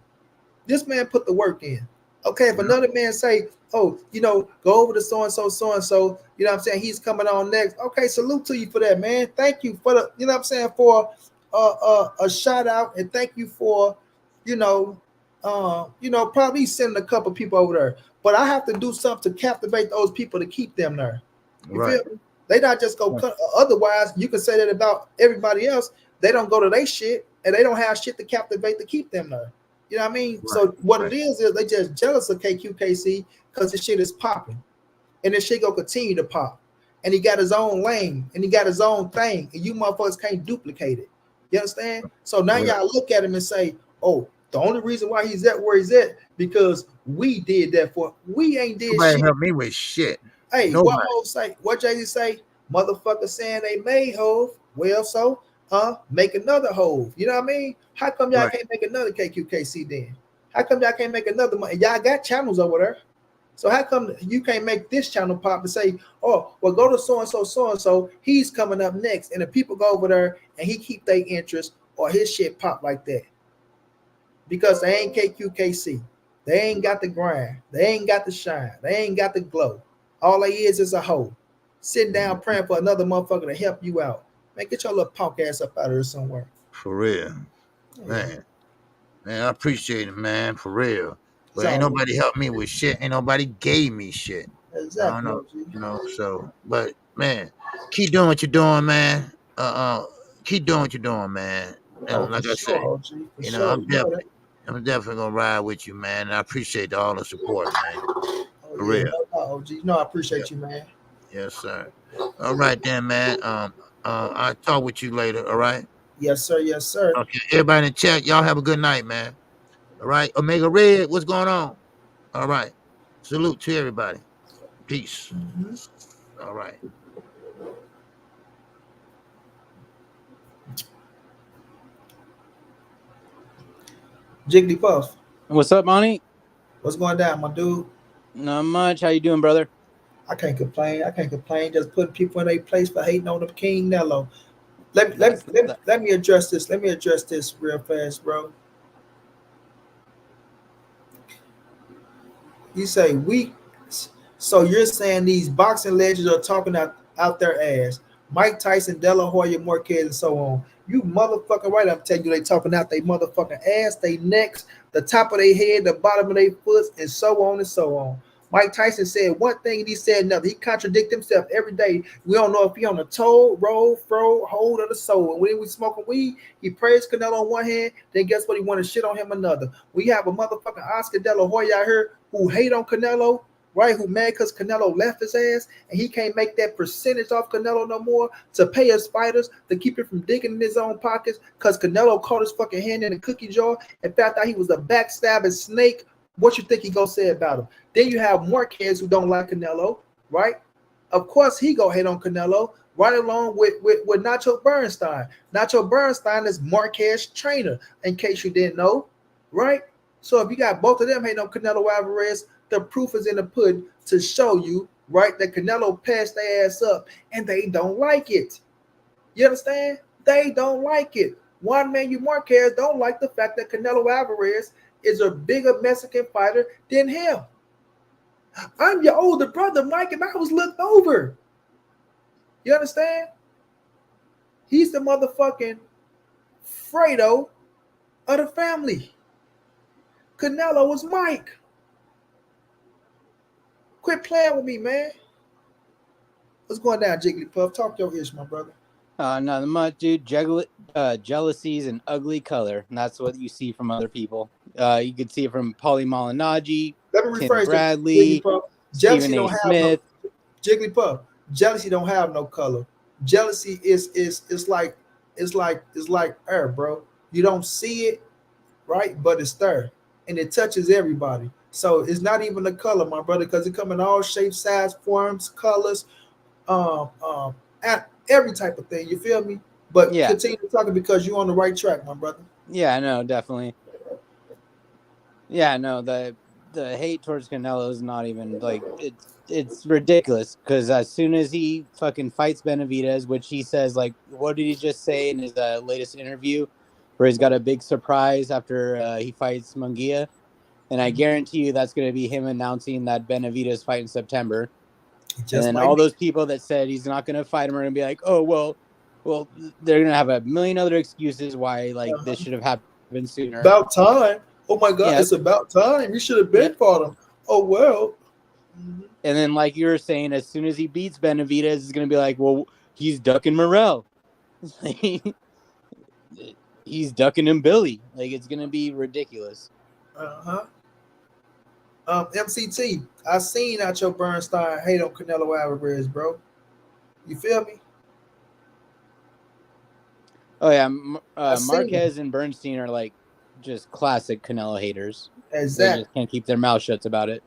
This man put the work in. Okay, if Yeah. another man say, oh, go over to so and so, you know what I'm saying? He's coming on next. Okay, salute to you for that, man. Thank you for the, you know what I'm saying, for a shout out, and thank you for, probably sending a couple people over there. But I have to do something to captivate those people to keep them there. You Right. feel me? They not just go cut. Otherwise, you can say that about everybody else. They don't go to their shit, and they don't have shit to captivate to keep them there. You know what I mean? Right. So what Right. it is they just jealous of KQKC because this shit is popping, and this shit gonna continue to pop. And he got his own lane, and he got his own thing, and you motherfuckers can't duplicate it. You understand? So now Right. y'all look at him and say, "Oh, the only reason why he's at where he's at because we did that for. We ain't did Nobody shit." helped me with shit. Hey, what Nobody. Hov say? What Jay-Z say? Motherfucker saying they made Hov. Well, so make another Hov. You know what I mean? How come y'all Right. can't make another KQKC then? How come y'all can't make another money? Y'all got channels over there. So how come you can't make this channel pop and say, oh, well, go to so and so, he's coming up next, and the people go over there and he keep their interest or his shit pop like that because they ain't KQKC. They ain't got the grind. They ain't got the shine. They ain't got the glow. All they is a hoe. Sitting down praying for another motherfucker to help you out. Man, get your little punk ass up out of here somewhere. For real. Yeah, Man, I appreciate it, man, for real. it's But ain't all nobody helped me with shit. Ain't nobody gave me shit. I don't exactly, know, OG. so but man, keep doing what you're doing, man. Keep doing what you're doing, man. Oh, And for like I sure, say, OG. For sure. I'm You know that. definitely gonna ride with you, man. And I appreciate all the support, man. Oh For yeah, real. no doubt, OG. You know I Yeah. appreciate you, man. Yes, sir. All right then, man. I'll talk with you later, all right? Yes, sir. Yes, sir. Okay. Everybody in the chat, y'all have a good night, man. All right. Omega Red, what's going on? All right. Salute to everybody. Peace. Mm-hmm. All right. Jiggly Puff. What's up, Monty? What's going down, my dude? Not much. How you doing, brother? I can't complain. I can't complain. Just putting people in their place for hating on the King Nello. That's that. Let me address this. Let me address this real fast, bro. You say we. So you're saying these boxing legends are talking out their ass. Mike Tyson, De La Hoya, Marquez, and so on. You motherfucking right. I'm telling you, they talking out they motherfucking ass, they necks, the top of their head, the bottom of their foot, and so on and so on. Mike Tyson said one thing and he said another. He contradicts himself every day. We don't know if he on the toe, roll, fro, hold, or the soul. And when he was smoking weed, he praised Canelo on one hand, then guess what? He wanted to shit on him another. We have a motherfucking Oscar De La Hoya out here who hate on Canelo, right? Who mad because Canelo left his ass and he can't make that percentage off Canelo no more to pay his fighters to keep it from digging in his own pockets because Canelo caught his fucking hand in a cookie jar and found out he was a backstabbing snake. What you think he gonna say about him? Then you have Marquez who don't like Canelo, right? Of course he go hate on Canelo, right along with Nacho Bernstein. Nacho Bernstein is Marquez's trainer, in case you didn't know, right? So if you got both of them hating on Canelo Alvarez, the proof is in the pudding to show you, right, that Canelo passed their ass up and they don't like it. You understand? They don't like it. Juan Manuel Marquez don't like the fact that Canelo Alvarez is a bigger Mexican fighter than him. I'm your older brother, Mike, and I was looked over. You understand? He's the motherfucking Fredo of the family. Canelo was Mike. Quit playing with me, man. What's going down, Jigglypuff? Talk your ish, my brother. Nothing much, dude. Jealousies and ugly color. And that's what you see from other people. You could see it from Paulie Malignaggi, Let me Tim rephrase it, Bradley, Jigglypuff. Stephen Jealousy A. don't have no Smith. Jigglypuff. Jealousy don't have no color. Jealousy is it's like air, bro. You don't see it, right? But it's there, and it touches everybody. So it's not even the color, my brother, because it come in all shapes, size, forms, colors, at every type of thing. You feel me? But Yeah. continue talking because you're on the right track, my brother. Yeah, I know, definitely. Yeah, no, the hate towards Canelo is not even like it's ridiculous because as soon as he fucking fights Benavidez, which he says like, what did he just say in his latest interview, where he's got a big surprise after he fights Munguia, and I guarantee you that's going to be him announcing that Benavidez fight in September, and then all those people that said he's not going to fight him are going to be like, oh well, they're going to have a million other excuses why like this should have happened sooner. About time. Oh my God, Yeah. it's about time. You should have been fought him. Oh well. And then, like you were saying, as soon as he beats Benavidez, it's going to be like, well, he's ducking Morrell. He's ducking him Billy. Like, it's going to be ridiculous. MCT, I seen out your Bernstein hate on Canelo Alvarez, bro. You feel me? Oh, yeah. Marquez and Bernstein are like just classic Canelo haters. Exactly. They just can't keep their mouth shut about it.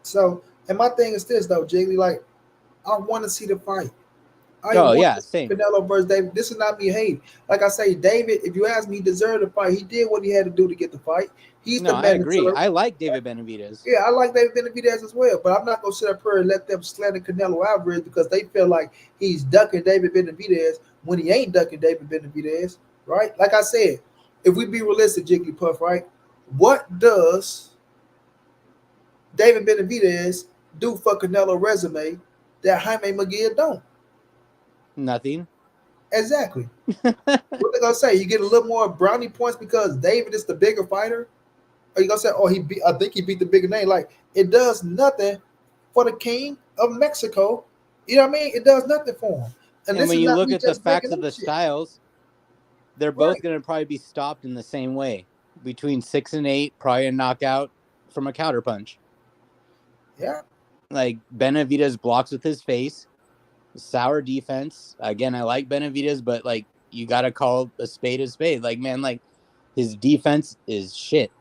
So, and my thing is this, though, Jiggly, like, I want to see the fight. Same. Canelo versus David. This is not me hate. Like I say, David, if you ask me, he deserved the fight. He did what he had to do to get the fight. I agree. I like David Benavidez. Yeah, I like David Benavidez as well. But I'm not going to sit up here and let them slander Canelo Alvarez because they feel like he's ducking David Benavidez when he ain't ducking David Benavidez, right? Like I said, if we be realistic, Jigglypuff, right? What does David Benavidez do for Canelo resume that Jaime Munguia don't? Nothing. Exactly. What they gonna say? You get a little more brownie points because David is the bigger fighter? Or you gonna say, oh, I think he beat the bigger name? Like, it does nothing for the king of Mexico. You know what I mean? It does nothing for him. And when you look at the facts of the styles, they're both going to probably be stopped in the same way. Between 6 and 8, probably a knockout from a counter punch. Yeah. Like, Benavidez blocks with his face. Sour defense. Again, I like Benavidez, but, like, you got to call a spade a spade. Like, man, like, his defense is shit.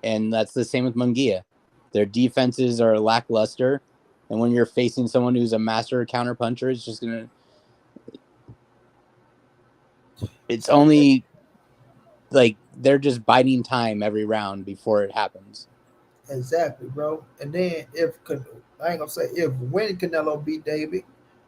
And that's the same with Munguia. Their defenses are lackluster. And when you're facing someone who's a master counter puncher, it's just going to... It's only like they're just biding time every round before it happens. Exactly, bro. And then when Canelo beat David,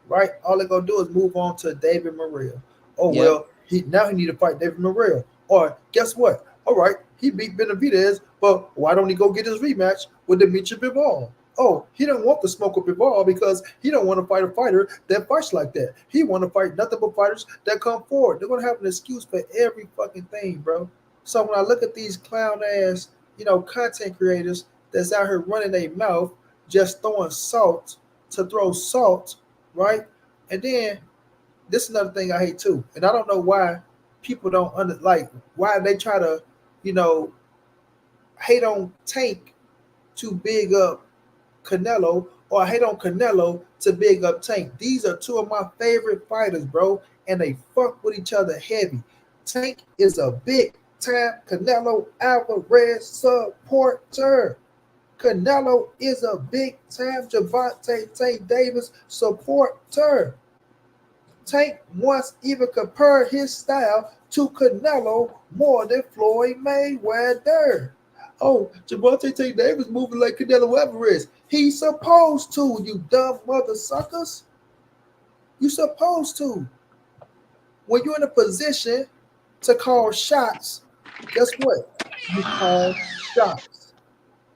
right? All they're gonna do is move on to David Morrell. Oh yep. Well, he need to fight David Morrell. Or guess what? All right, he beat Benavidez, but why don't he go get his rematch with Dimitri Bivol? Oh, he don't want to smoke with Bivol because he don't want to fight a fighter that fights like that. He want to fight nothing but fighters that come forward. They're gonna have an excuse for every fucking thing, bro. So when I look at these clown ass, content creators that's out here running their mouth, just throwing salt to throw salt, right? And then this is another thing I hate too, and I don't know why people don't why they try to, hate on Tank to big up Canelo, or I hate on Canelo to big up Tank. These are two of my favorite fighters, bro, and they fuck with each other heavy. Tank is a big time Canelo Alvarez supporter. Canelo is a big time Gervonta Tank Davis supporter. Tank once even compared his style to Canelo more than Floyd Mayweather. Oh, Gervonta Tank Davis moving like Canelo Alvarez. He's supposed to, you dumb mother suckers. You supposed to. When you're in a position to call shots, guess what? You call shots.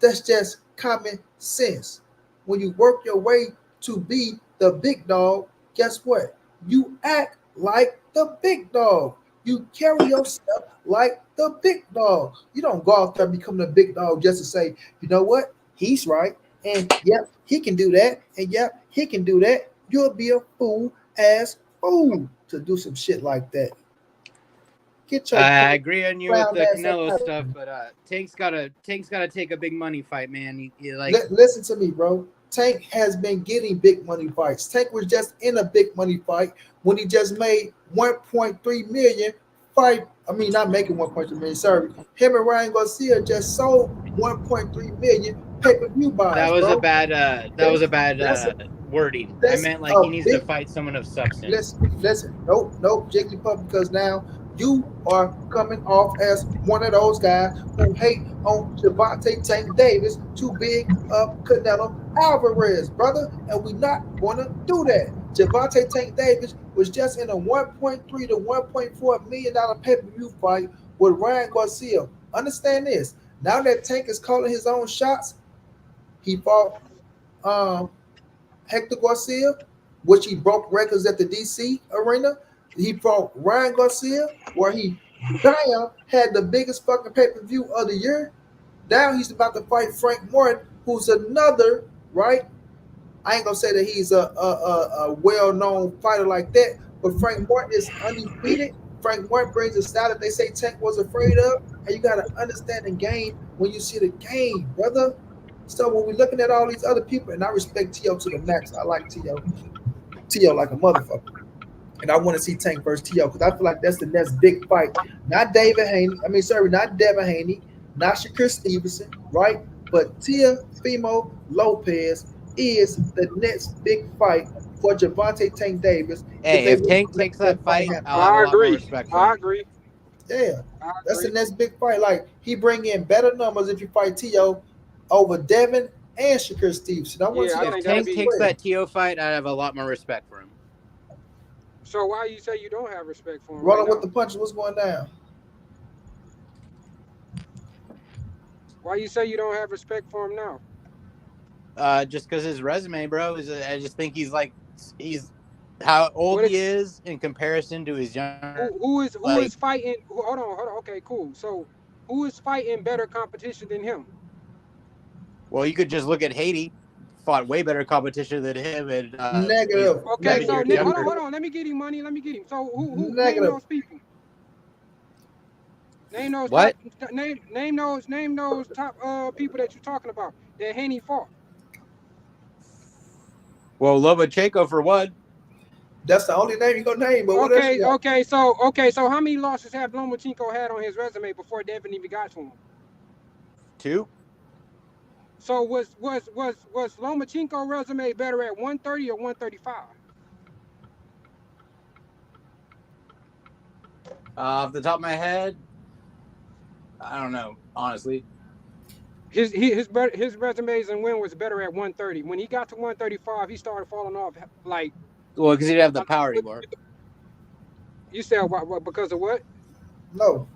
That's just common sense. When you work your way to be the big dog, guess what? You act like the big dog. You carry yourself like the big dog. You don't go out there and become the big dog just to say, you know what? He's right. And yep, he can do that. And yep, he can do that. You'll be a fool to do some shit like that. Get your I agree on you with brown the ass up Canelo out of stuff, here. but Tank's gotta take a big money fight, man. Like Listen to me, bro. Tank has been getting big money fights. Tank was just in a big money fight when he just made 1.3 million fight. I mean, not making 1.3 million. Sorry, him and Ryan Garcia just sold 1.3 million pay-per-view buys, that was a bro. bad Okay, that's a wording. I that's meant like a he needs to big fight someone of substance. listen. Nope, Jigglypuff, because now you are coming off as one of those guys who hate on Javante Tank Davis to big up Canelo Alvarez, brother, and we not gonna do that. Javante Tank Davis was just in a 1.3 to 1.4 million dollar pay-per-view fight with Ryan Garcia. Understand this. Now that Tank is calling his own shots, he fought um Hector Garcia, which he broke records at the DC arena. He fought Ryan Garcia, where he bam had the biggest fucking pay per view of the year. Now he's about to fight Frank Morton, who's another right. I ain't gonna say that he's a well known fighter like that, but Frank Morton is undefeated. Frank Morton brings a style that they say Tank was afraid of, and you gotta understand the game when you see the game, brother. So when we're looking at all these other people, and I respect T.O. to the max, I like T.O. like a motherfucker. And I want to see Tank versus T.O. because I feel like that's the next big fight. Not David Haney. I mean, sorry, not Devin Haney, not Shakur Stevenson, right? But Tia Fimo Lopez is the next big fight for Javante Tank Davis if Hey, they if really Tank make takes that that fight fight, happen. I'll have a I lot more agree. respect for I him. agree. Yeah, I that's the agree. next big fight. Like he bring in better numbers if you fight T.O. over Devin and Shakur Stevenson. I want to Yeah, see I those If think that'll guys Tank be. takes play. that TO fight, I'd have a lot more respect for him. So why you say you don't have respect for him right Rolling with now? the punches. What's going down? Why you say you don't have respect for him now? Just because his resume, bro, I just think he's how old What he is is in comparison to his younger. who Like, is fighting? Hold on. Okay, cool. So who is fighting better competition than him? well, you could just look at Haiti, fought way better competition than him, and he's Negative, Okay, 7 so years negative, younger. hold on. Let me get him money. Let me get him. So who name negative. those people? Name those top. What? Name those top people that you're talking about that Haney fought. Well, Lomachenko for one, That's the only name you gonna name. But what else you got? Okay. So how many losses have Lomachenko had on his resume before Devin even got to him? two. So was Lomachenko resume better at 130 or 135? Off the top of my head, I don't know, honestly. His resumes and win was better at 130. When he got to 135, he started falling off. Like Well, because he didn't have the power anymore. you said, what because of what? No.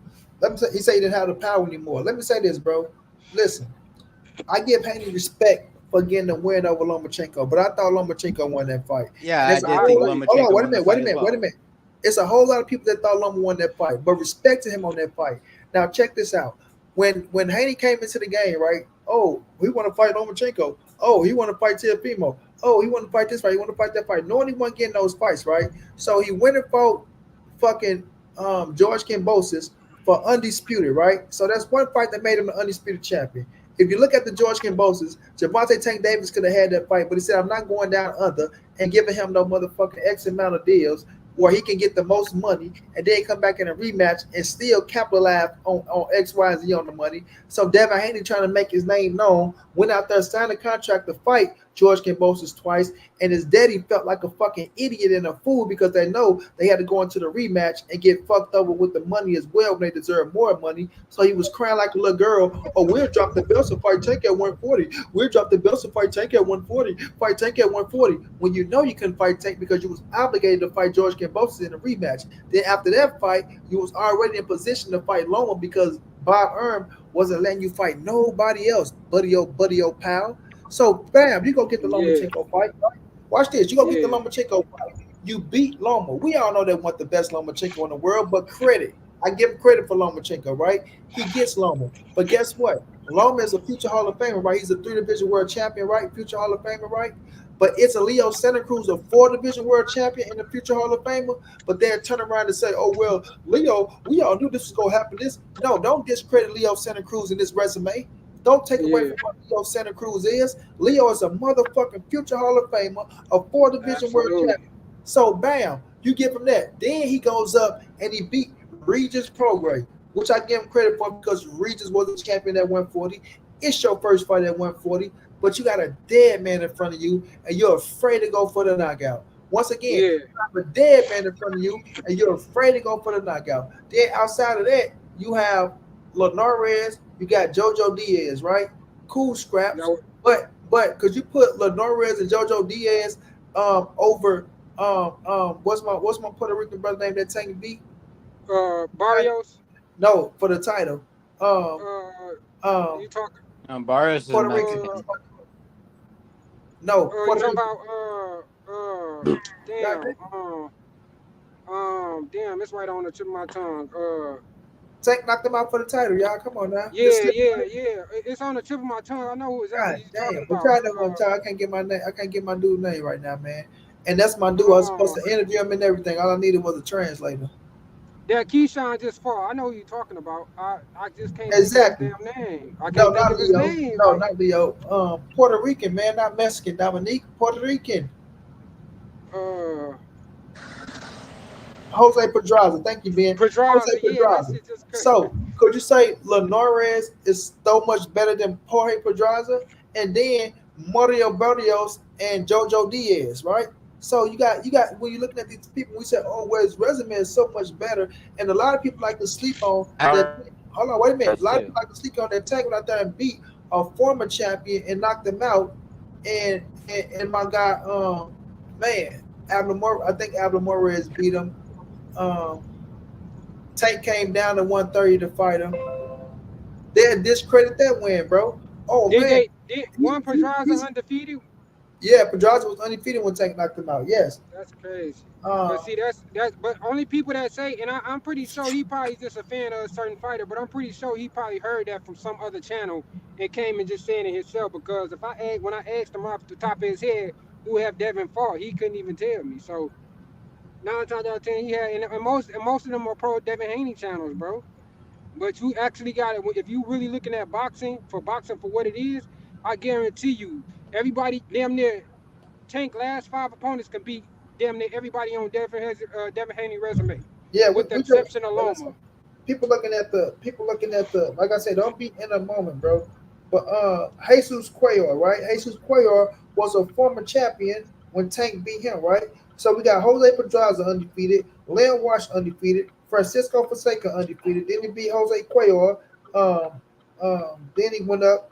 Let me say he say he didn't have the power anymore. Let me say this, bro. Listen, I give Haney respect for getting the win over Lomachenko, but I thought Lomachenko won that fight. Yeah, And I it's a did I whole think lot. agree. Hold on, Lomachenko won the fight as wait a well. minute. It's a whole lot of people that thought Loma won that fight, but respect to him on that fight. Now check this out. When Haney came into the game, right? Oh, we want to fight Lomachenko. Oh, he want to fight Teofimo. Oh, he want to fight this fight. He want to fight that fight. Knowing he wasn't getting those fights, right? So he went and fought fucking George Kambosos for undisputed, right? So that's one fight that made him the undisputed champion. If you look at the George Kambosos, Javante Tank Davis could have had that fight, but he said, I'm not going down under and giving him no motherfucking X amount of deals where he can get the most money and then come back in a rematch and still capitalize on X, Y, and Z on the money. So Devin Haney trying to make his name known, went out there, signed a contract to fight George Kambosos twice, and his daddy felt like a fucking idiot and a fool because they know they had to go into the rematch and get fucked over with the money as well when they deserve more money. So he was crying like a little girl, oh, we'll drop the belts and fight Tank at 140. We'll drop the belts and fight Tank at 140. Fight Tank at 140. When you know you couldn't fight Tank because you was obligated to fight George Kambosos in a rematch. Then after that fight, you was already in position to fight Loma because Bob Erm wasn't letting you fight nobody else, buddy, oh pal. So, bam, you go get the Yeah, Lomachenko fight. Watch this. You go get the yeah. Lomachenko fight. You beat Loma. We all know they want the best Lomachenko in the world, but credit. I give him credit for Lomachenko, right? He gets Loma. But guess what? Loma is a future Hall of Famer, right? He's a 3-division world champion, right? Future Hall of Famer, right? But it's a Leo Santa Cruz, a 4-division world champion and a future Hall of Famer. But they're turn around and say, oh, well, Leo, we all knew this was going to happen. No, don't discredit Leo Santa Cruz in this resume. Don't take away Yeah, from what Leo Santa Cruz is. Leo is a motherfucking future Hall of Famer, a 4-division world absolutely. champion. So, bam, you give him that. Then he goes up and he beat Regis Prograis, which I give him credit for because Regis was a champion at 140. It's your first fight at 140, but you got a dead man in front of you and you're afraid to go for the knockout. Once again, Yeah. you have a dead man in front of you and you're afraid to go for the knockout. Then outside of that, you have Linares, you got JoJo Diaz, right? Cool scraps, No, but because you put Linares and JoJo Diaz over what's my Puerto Rican brother name that Tank beat? Barrios. No, for the title. You Um, talking? Barrios is Puerto Rican. Uh, Mexican. No, you Puerto talking Rican. about damn, it's right on the tip of my tongue. Tank knocked them out for the title, y'all. Come on now. Just Yeah, slip yeah, yeah. It's on the tip of my tongue. I know who exactly God you're talking damn. We about. tried that one time. I can't get my name. I can't get my dude's name right now, man. And that's my dude. I was supposed Uh, to interview him and everything. All I needed was a translator. that Keyshawn just fought. I know who you're talking about. I just can't think of his Exactly. damn name. I No, can't think not of his Leo. name. No, Like, not Leo. Puerto Rican, man, not Mexican. Dominique, Puerto Rican. uh, Jose Pedraza. Thank you, Ben. Jose Pedraza. Yeah, that Pedraza. shit just crazy. So, could you say Linares is so much better than Jorge Pedraza? And then Mario Barrios and JoJo Diaz, right? So you got when you're looking at these people, we say, oh, well, his resume is so much better. And a lot of people like to sleep on that. Hold on, wait a minute. A lot of Too. people like to sleep on that Tank went out there and beat a former champion and knocked them out. And my guy, man, I think Abdul Morez beat him. Um, Tank came down to 130 to fight him. They discredit that win, bro. Oh Did man, they did one Pedraza undefeated? yeah, Pedraza was undefeated when Tank knocked him out. Yes. That's crazy. But Uh, see, that's but only people that say, and I'm pretty sure he probably just a fan of a certain fighter, but I'm pretty sure he probably heard that from some other channel and came and just saying it himself. Because if when I asked him off the top of his head who have Devin fought, he couldn't even tell me. So 9 times out of 10, he had, and most of them are pro Devin Haney channels, bro. But you actually got it. If you really looking at boxing for what it is, I guarantee you, everybody damn near Tank last 5 opponents can beat damn near everybody on Devin Haney resume, yeah, with the we just exception of like I said, Loma. people looking at the like I said, don't be in a moment, bro. But Jesus Cuellar, right? Jesus Cuellar was a former champion when Tank beat him, right? So we got Jose Pedraza undefeated, Leon Wash undefeated, Francisco Fonseca undefeated. Then he beat Jose Cuellar. Then he went up.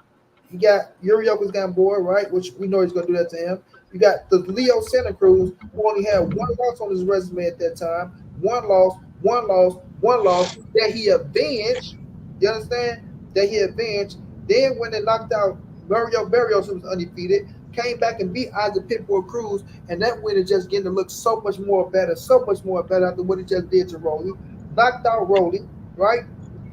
You got Yurioka's got bored, right? Which we know he's gonna do that to him. You got the Leo Santa Cruz, who only had one loss on his resume at that time. One loss, one loss, one loss that he avenged. You understand? That he avenged. Then when they knocked out Mario Barrios, who was undefeated, came back and beat Isaac Pitbull Cruz, and that win is just getting to look so much more better after what he just did to Rolly. Knocked out Rolly, right?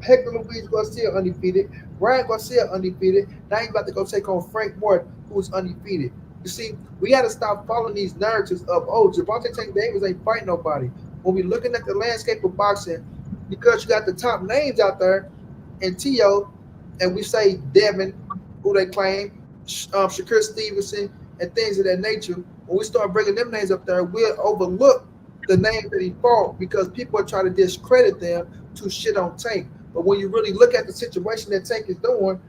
Hector Luis Garcia undefeated. Ryan Garcia undefeated. Now he's about to go take on Frank Morton, who's undefeated. You see, we got to stop following these narratives of, oh, Gervonta Tank Davis ain't fighting nobody. When we're looking at the landscape of boxing, because you got the top names out there, and T.O., and we say Devin, who they claim, Shakur Stevenson, and things of that nature, when we start bringing them names up there, we'll overlook the name that he fought because people are trying to discredit them to shit on Tank. But when you really look at the situation that Tank is doing,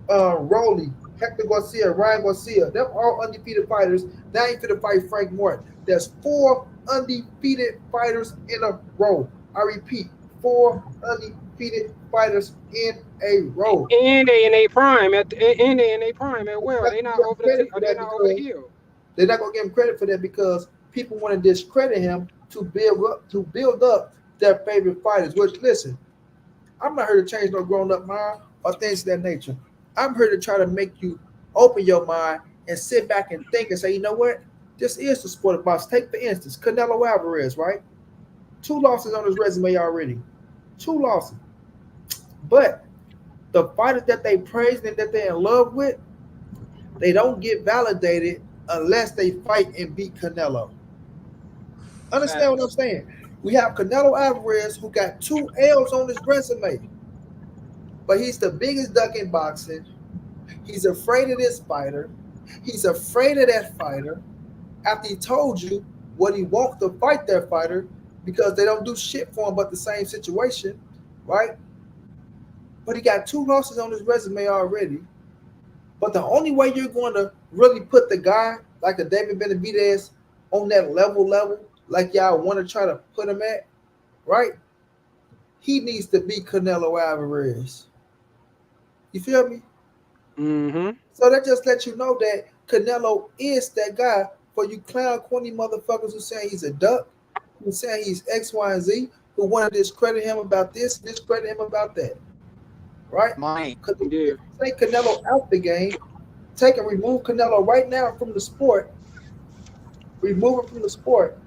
Rolly, Hector Garcia, Ryan Garcia, them all undefeated fighters. Now you finna fight Frank Morton. There's 4 undefeated fighters in a row. I repeat, 4 undefeated fighters in a row. And they in a prime and they in a prime as well. They not over the they not over the Because hill. they're not gonna give him credit for that because people want to discredit him to build up their favorite fighters. Which listen, I'm not here to change no grown up mind or things of that nature. I'm here to try to make you open your mind and sit back and think and say, you know what? This is the sport of boxing. Take for instance, Canelo Alvarez, right? 2 losses on his resume already. 2 losses. But the fighters that they praise and that they're in love with, they don't get validated unless they fight and beat Canelo. Understand what I'm Facts. saying? We have Canelo Alvarez who got 2 L's on his resume, but he's the biggest duck in boxing. He's afraid of this fighter. He's afraid of that fighter. After he told you what he wants to fight that fighter because they don't do shit for him but the same situation, right? But he got 2 losses on his resume already. But the only way you're going to really put the guy like a David Benavidez on that level, like y'all want to try to put him at, right? He needs to be Canelo Alvarez. You feel me? Mm-hmm. So that just lets you know that Canelo is that guy for you clown corny motherfuckers who saying he's a duck, who saying he's X, Y, and Z, who want to discredit him about this, discredit him about that, right? Mike. Because if Yeah. you take Canelo out the game, take and remove Canelo right now from the sport, remove him from the sport,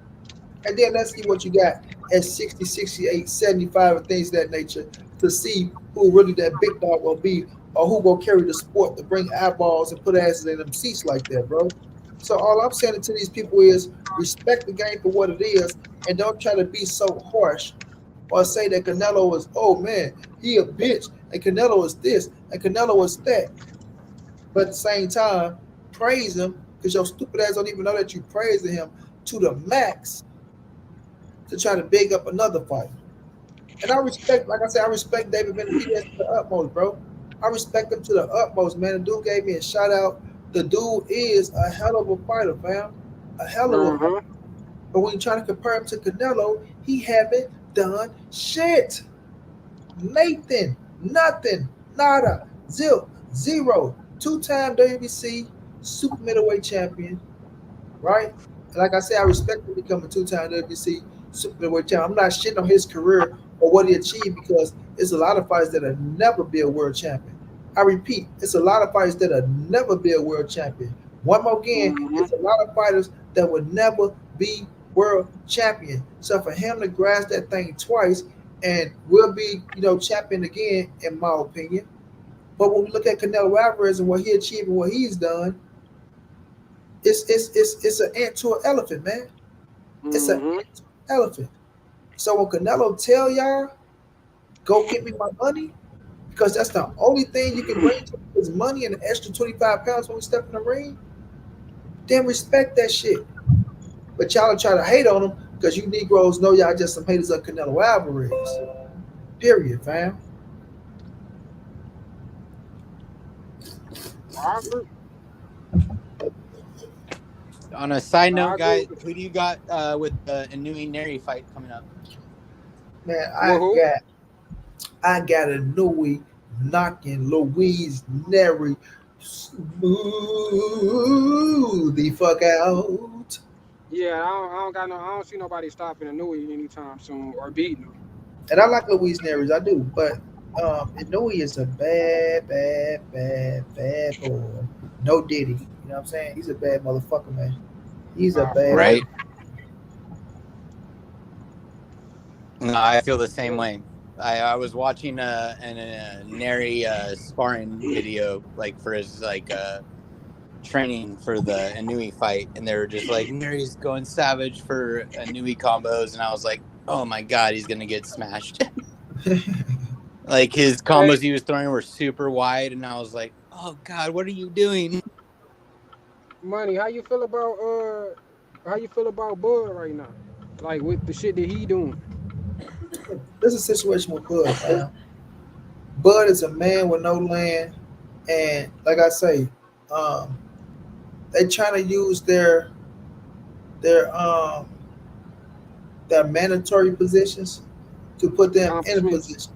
and then let's see what you got at 60, 68, 75, and things of that nature to see who really that big dog will be or who will carry the sport to bring eyeballs and put asses in them seats like that, bro. So all I'm saying to these people is respect the game for what it is and don't try to be so harsh or say that Canelo is, oh man, he a bitch, and Canelo is this, and Canelo is that. But at the same time, praise him because your stupid ass don't even know that you praising him to the max to try to big up another fight. And I respect, like I said, I respect David Benavidez to the utmost, bro. I respect him to the utmost, man. The dude gave me a shout out. The dude is a hell of a fighter, fam. A hell of a fighter. Uh-huh. But when you try to compare him to Canelo, he haven't done shit. Nathan, nothing, nada, zero. 2-time WBC super middleweight champion, right? Like I said, I respect him becoming a 2-time WBC super middleweight champion. I'm not shitting on his career or what he achieved because it's a lot of fighters that'll never be a world champion. I repeat, it's a lot of fighters that'll never be a world champion. One more again, Mm-hmm. it's a lot of fighters that will never be world champion. So for him to grasp that thing twice and will be, champion again, in my opinion. But when we look at Canelo Alvarez and what he achieved and what he's done, it's an ant to an elephant, man. It's an Mm-hmm. ant to an elephant. So when Canelo tell y'all, go get me my money, because that's the only thing you can bring to him is money and an extra 25 pounds when we step in the ring, then respect that shit. But y'all try to hate on him because you Negroes know y'all just some haters of Canelo Alvarez. Period, fam. I agree. On a side I note, agree guys, with who do you got with the Inui Neri fight coming up? Man, Well, who? I got a Nui knocking Louise Neri smooth the fuck out. Yeah, I don't see nobody stopping a Nui anytime soon or beating him. And I like Louise Neris, I do, but Nui is a bad boy. No Diddy. You know what I'm saying? He's a bad motherfucker, man. He's a Nah, for bad real. Right? No, I feel the same way. I was watching a Neri sparring video like for his training for the Inui fight, and they were just like Neri's going savage for Inui combos, and I was like, oh my god, he's gonna get smashed. Like his Hey, combos he was throwing were super wide, and I was like, oh god, what are you doing? Money, how you feel about Bud right now? Like with the shit that he doing. There's a situation with Bud, fam. Bud is a man with no land, and like I say, um, they trying to use their um their mandatory positions to put them in a Accomplishments. position.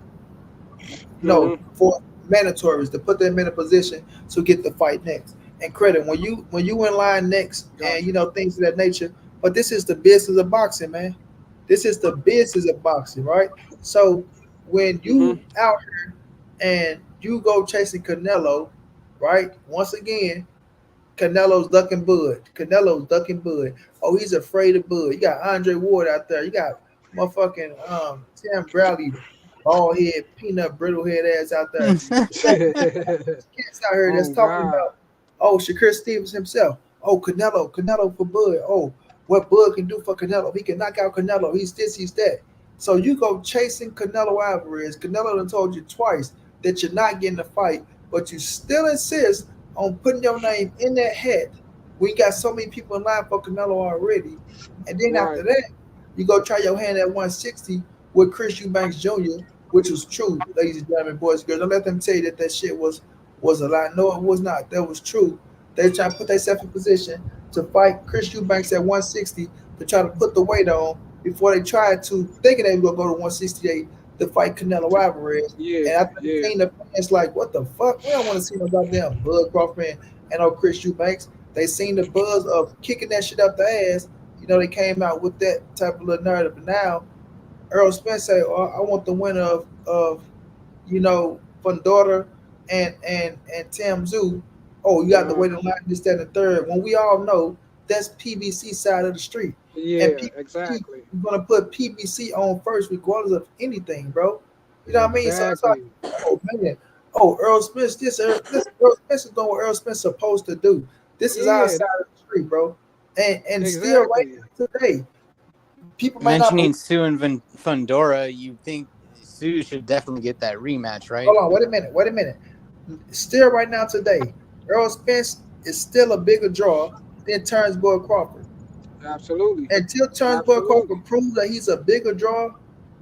No, Mm-hmm. for mandatories to put them in a position to get the fight next. And credit when you in line next, and Gotcha. things of that nature. But this is the business of boxing, man. This is the business of boxing, right? So when Mm-hmm. you out and you go chasing Canelo, right? Once again, Canelo's ducking Bud. Canelo's ducking Bud. Oh, he's afraid of Bud. You got Andre Ward out there. You got motherfucking Tim Bradley bald head, peanut brittle head ass out there. Cats out here that's Oh talking God. about, oh, Shakur Stevens himself. Oh, Canelo for Bud. Oh, what Bud can do for Canelo. He can knock out Canelo. He's this, he's that. So you go chasing Canelo Alvarez. Canelo done told you twice that you're not getting a fight, but you still insist on putting your name in that hat. We got so many people in line for Canelo already. And then after Right. that, you go try your hand at 160 with Chris Eubanks Jr., which was true, ladies and gentlemen, boys and girls. Don't let them tell you that that shit was a lie. No, it was not. That was true. They try to put themselves in position to fight Chris Eubanks at 160 to try to put the weight on before they tried to thinking they were gonna go to 168 to fight Canelo Alvarez. Yeah. And after they Yeah. seen the fans like, what the fuck? We don't want to see no goddamn Bud Crawford and no Chris Eubanks. They seen the buzz of kicking that shit up the ass. You know, they came out with that type of little narrative. But now Earl Spence say, oh, I want the winner of Fundora and Tim Zoo. Oh, you got to Uh-huh. wait in line this, that, and the third. When we all know that's PBC side of the street. And Yeah. PBC, Exactly. you're gonna put PBC on first regardless of anything, bro. You know what I mean? So it's like, Exactly. oh man, oh Earl Spence, this Earl Spence is doing what Earl Spence supposed to do. This is our Yeah. side of the street, bro. And still right Exactly. now today, people may not believe. Mentioning Sue and Fundora, you think Sue should definitely get that rematch, right? Hold on, wait a minute. Still right now today, Earl Spence is still a bigger draw than Terrence Crawford. Absolutely. Until Terrence Absolutely. Crawford proves that he's a bigger draw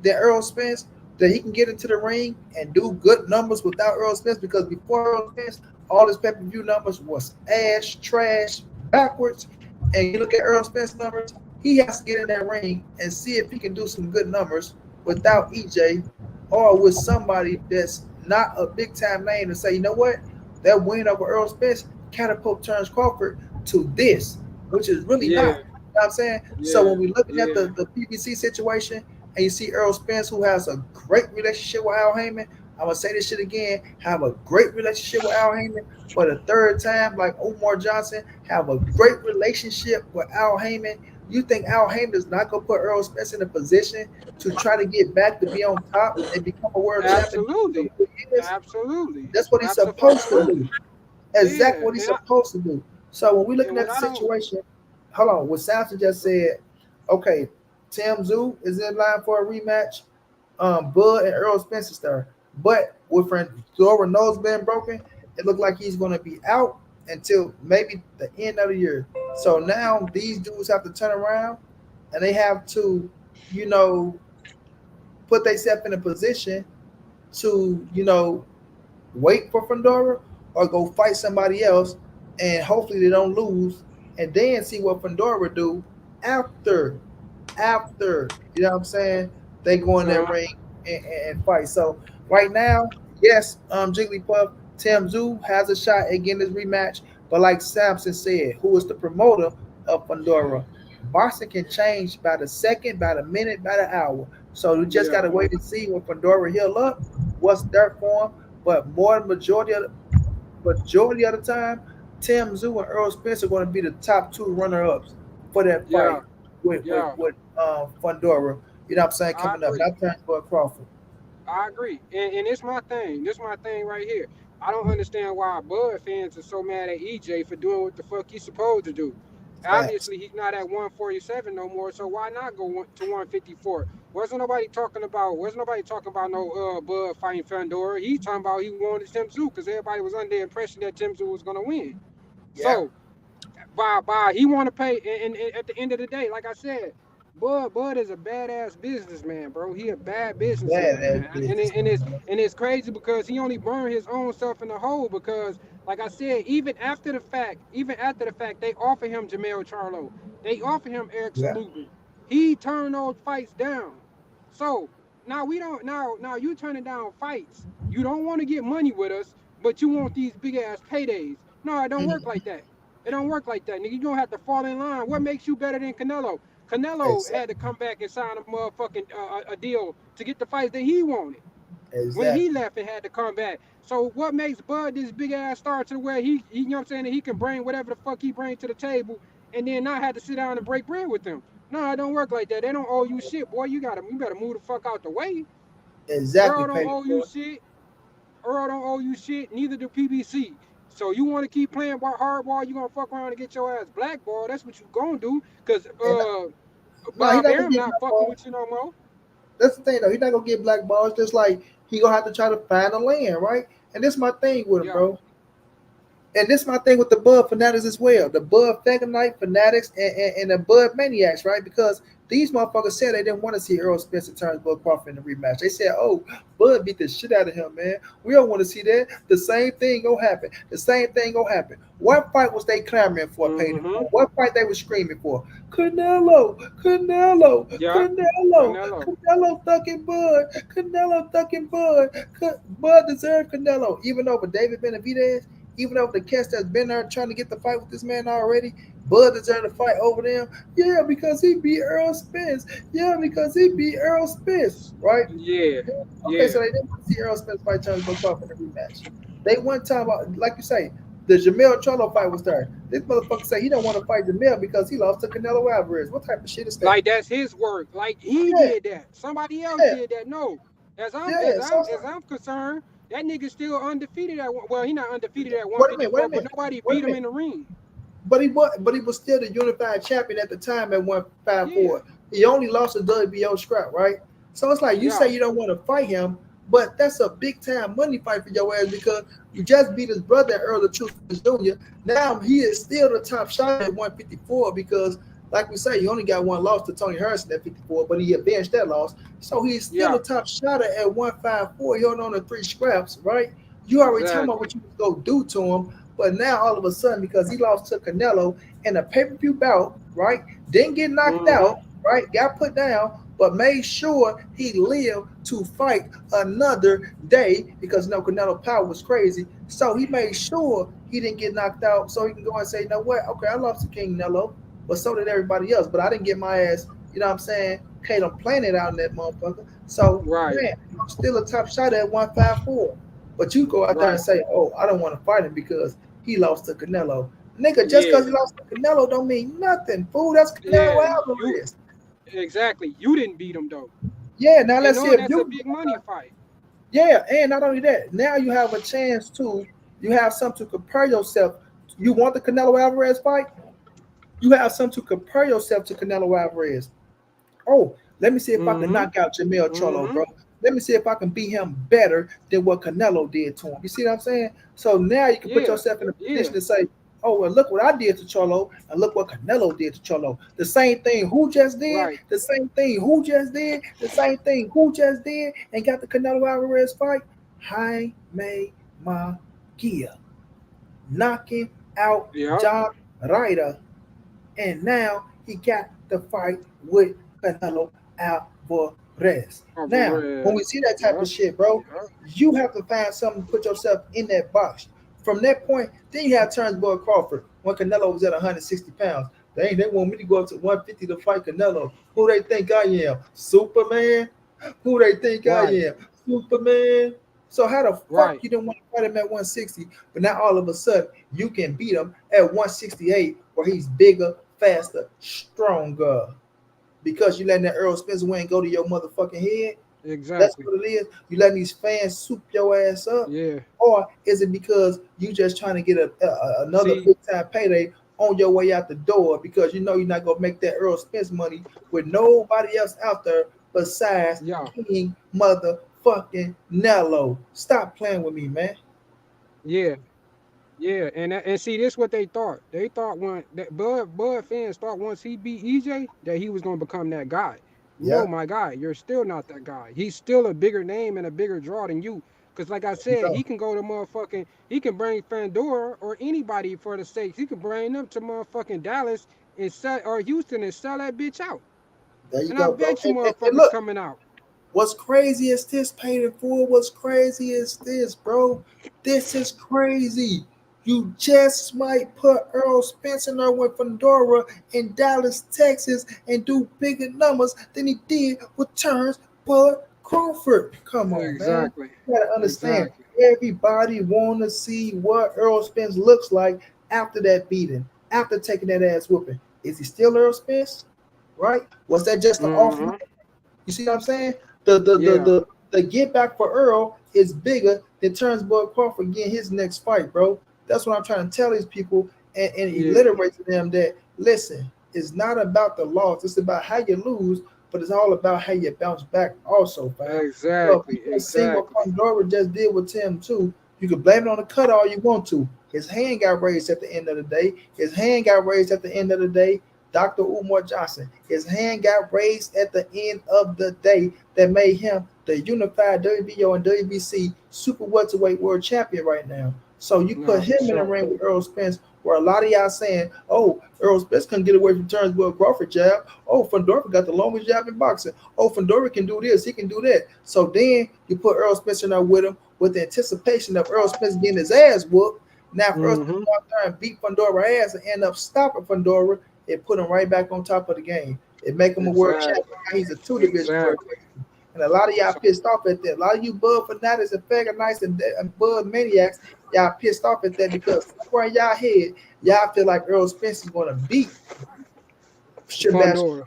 than Earl Spence, that he can get into the ring and do good numbers without Earl Spence. Because before Earl Spence, all his pay-per-view numbers was ash, trash, backwards. And you look at Earl Spence numbers, he has to get in that ring and see if he can do some good numbers without EJ or with somebody that's not a big time name to say, you know what, that win over Earl Spence catapult Terrence Crawford to this, which is really not. Yeah. You know what I'm saying? So Yeah. when we're looking at Yeah. the PBC situation and you see Earl Spence, who has a great relationship with Al Heyman, I'm gonna say this shit again, have a great relationship with Al Heyman for the third time, like Omar Johnson, have a great relationship with Al Heyman. You think Al Heyman is not gonna put Earl Spence in a position to try to get back to be on top and become a world champion? Absolutely. Is? Absolutely. That's what he's supposed to do. Absolutely. Exactly Yeah. what he's supposed to do. So when we're And looking what at the I don't. situation, hold on, what Samson just said, okay, Tim Zoo is in line for a rematch. Bud and Earl Spence is there. But with Dora nose being broken, it looked like he's going to be out until maybe the end of the year. So now these dudes have to turn around and they have to, you know, put themselves in a position to, wait for Fundora or go fight somebody else and hopefully they don't lose and then see what Fundora do after you know what I'm saying, they go in that Uh-huh. ring and fight. So right now, yes, Jigglypuff, Tim Zoo has a shot at getting this rematch, but like Samson said, who is the promoter of Pandora, boxing can change by the second, by the minute, by the hour. So we just Yeah. gotta wait and see when Pandora heal up, what's their form. But more majority of the time, Tim Zoo and Earl Spence are going to be the top two runner ups for that fight Yeah. with with Yeah. with Fundora. You know what I'm saying? I Coming up, agree. not Terrence Crawford. I agree. And it's my thing. This my thing right here. I don't understand why Bud fans are so mad at EJ for doing what the fuck he's supposed to do. Facts. Obviously, he's not at 147 no more, so why not go to 154? Wasn't nobody talking about no Bud fighting Fandora. He talking about he wanted Tim Zoo because everybody was under the impression that Tim Zoo was gonna win. Yeah. So by he want to pay and at the end of the day, like I said, Bud is a badass businessman, bro. He a bad Bad businessman, ass man. And business. it's crazy because he only burned his own self in the hole because like I said, even after the fact, they offer him Jamel Charlo. They offer him Eric Yeah. Saluga. He turned those fights down. So now we don't now you turning down fights. You don't want to get money with us, but you want these big ass paydays. No, it don't work Mhm. like that. It don't work like that, nigga. You don't have to fall in line. What makes you better than Canelo? Canelo had to Exactly. come back and sign a motherfucking a deal to get the fights that he wanted. When he Exactly. left, it had to come back. So what makes Bud this big ass star to where he you know what I'm saying, that he can bring whatever the fuck he brings to the table and then not have to sit down and break bread with them? No, it don't work like that. They don't owe you shit, boy. You better move the fuck out the way. Exactly, Earl don't Patty. owe you shit. Earl don't owe you shit. Neither do PBC. So you want to keep playing hardball? You gonna fuck around and get your ass blackball? That's what you gonna do. Cause And no, he's Bob not gonna Arum get not fucking blackballed. with you no more. That's the thing though. He's not gonna get blackballed. It's just like he gonna have to try to find a lane, right? And this is my thing with him, Yeah. bro. And this is my thing with the Bud fanatics as well. The Bud Fagonite fanatics and the Bud maniacs, right? Because these motherfuckers said they didn't want to see Earl Spencer turn Bud Crawford in the rematch. They said, "Oh, Bud beat the shit out of him, man. We don't want to see that. The same thing gonna happen. The same thing gonna happen." What fight was they clamoring for, Payton? Mm-hmm. What fight they were screaming for? Canelo, Canelo, Yeah. Canelo, Canelo. Canelo thucking Bud, Canelo thucking Bud. Bud deserved Canelo, even over David Benavidez. Even over the cats that's been there trying to get the fight with this man already, Bud deserved to fight over them. Yeah, because he beat Earl Spence. Yeah, because he beat Earl Spence, right? Yeah. Okay, Yeah. so they didn't want to see Earl Spence fight Charles Booker in the rematch. They one time, like you say, the Jamel Charlo fight was there. This motherfucker say he don't want to fight Jamel because he lost to Canelo Alvarez. What type of shit is that? Like that's his work. Like he Yeah, did that. Somebody else yeah, did that. No. As I'm as yeah. I'm So as I'm concerned, that nigga still undefeated at well, he not undefeated at wait a minute, wait a 154, but minute, nobody wait a beat him minute. in the ring. But he was still the unified champion at the time at Yeah. 154. He only lost to WBO scrap, right? So it's like you Yeah. say you don't want to fight him, but that's a big time money fight for your ass because you just beat his brother Earl the Truth Jr. Now he is still the top shot at 154 because, like we say, he only got one loss to Tony Harrison at 54, but he avenged that loss. So he's still Yeah. the top shot at 154. He holding on to 3 scraps, right? You already told him Exactly. what you was gonna do to him, but now all of a sudden, because he lost to Canelo in a pay-per-view bout, right? Didn't get knocked Mm-hmm. out, right? Got put down, but made sure he lived to fight another day because Canelo power was crazy. So he made sure he didn't get knocked out, so he can go and say, you know what? Okay, I lost to King Nello, but so did everybody else. But I didn't get my ass, you know what I'm saying? Kate, I'm playing it out in that motherfucker. So Right. man, I'm still a top shot at 154. But you go out there and Right. say, "Oh, I don't want to fight him because he lost to Canelo." Nigga, just Yeah. because he lost to Canelo don't mean nothing. Fool, that's Yeah. Canelo You Alvarez. exactly. You didn't beat him though. Yeah, now And let's see knowing if that's a you. big money fight. Yeah, and not only that, now you have a chance to. You have something to compare yourself. You want the Canelo Alvarez fight? You have something to compare yourself to Canelo Alvarez. Oh, let me see if I can Mm-hmm. knock out Jamel Cholo, Mm-hmm. bro. Let me see if I can beat him better than what Canelo did to him. You see what I'm saying? So now you can put Yeah. yourself in a Yeah. position to say, oh, well, look what I did to Cholo, and look what Canelo did to Cholo. The same thing who just did, Right. the same thing who just did, the same thing who just did, and got the Canelo Alvarez fight. Jaime Magia knocking out Yeah. John Ryder, and now he got the fight with Canelo Alvarez. Now, when we Alvarez. see that type Yeah. of shit, bro, Yeah. you have to find something to put yourself in that box. From that point, then you have Turnbull Crawford when Canelo was at 160 pounds. They want me to go up to 150 to fight Canelo. Who they think I am? Superman? Who they think I Right. am? Superman? So how the fuck Right. you didn't want to fight him at 160, but now all of a sudden you can beat him at 168 where he's bigger, faster, stronger. Because you letting that Earl Spencer win go to your motherfucking head? That's Exactly. what it is. You letting these fans soup your ass up? Yeah. Or is it because you just trying to get another See. big time payday on your way out the door because you know you're not gonna make that Earl Spence money with nobody else out there besides Yeah. King motherfucking Nello? Stop playing with me, man. Yeah. Yeah, and see, this what they thought. They thought when that Bud fans thought once he beat EJ that he was gonna become that guy. No, Yeah, my guy, you're still not that guy. He's still a bigger name and a bigger draw than you. Cause like I you said, go. he can go to motherfucking. He can bring Fandora or anybody for the sakes. He can bring them to motherfucking Dallas and sell or Houston and sell that bitch out. There you And I go, bro. bet you And motherfuckers look, coming out. what's crazy is this, painted for? What's crazy is this, bro. This is crazy. You just might put Earl Spencer there with Fedora in Dallas, Texas, and do bigger numbers than he did with Terrence Bud Crawford. Come on, man. Exactly. You gotta understand. Exactly. Everybody wanna see what Earl Spence looks like after that beating, after taking that ass whooping. Is he still Earl Spence? Right? Was that just an off Mm-hmm. night? You see what I'm saying? The the the Yeah. the the get back for Earl is bigger than Turnbull Crawford getting his next fight, bro. That's what I'm trying to tell these people and Yeah, alliterate to them that listen, it's not about the loss, it's about how you lose, but it's all about how you bounce back also, fam. So if exactly, you just see what exactly. Pandora just did with Tim too, you can blame it on the cut all you want to. His hand got raised at the end of the day. His hand got raised at the end of the day. Dr. Umar Johnson, his hand got raised at the end of the day that made him the unified WBO and WBC super welterweight world champion right now. So you put Nah, for him in the sure. ring with Earl Spence, where a lot of y'all saying, "Oh, Earl Spence couldn't get away from Turnbull Crawford jab. Oh, Fundora got the longest jab in boxing. Oh, Fundora can do this, he can do that." So then you put Earl Spence in there with him with the anticipation of Earl Spence getting his ass whooped. Now, if Earl Spence Mm-hmm. go out there and beat Fundora ass and end up stopping Fundora, it put him right back on top of the game. It make him a world champion. Exactly, Now he's a two-division world exactly. champion. And a lot of y'all So pissed off at that. A lot of you Bud fanatics and Faggot Knights and Bud maniacs, y'all pissed off at that because somewhere in y'all head, y'all feel like Earl Spence is going to beat Sebastian Fundora. Pandora.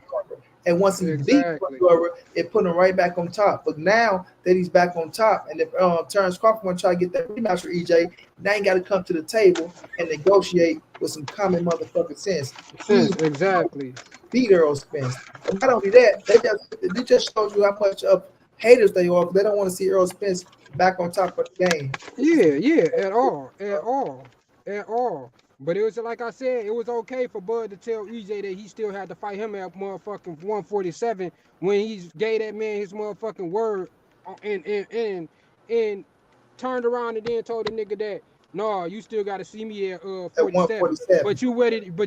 And once he beat Exactly. Pandora, it put him right back on top. But now that he's back on top, and if Terrence Crawford want to try to get that rematch for EJ, now he got to come to the table and negotiate with some common motherfucking sense. He Sense. Exactly. beat Earl Spence. And not only that, they just showed you how much of haters they are because they don't want to see Earl Spence back on top of the game. Yeah, yeah, at all, at all, at all. But it was like I said, it was okay for Bud to tell EJ that he still had to fight him at motherfucking 147 when he gave that man his motherfucking word and turned around and then told the nigga that no, you still got to see me at At 47, 147. but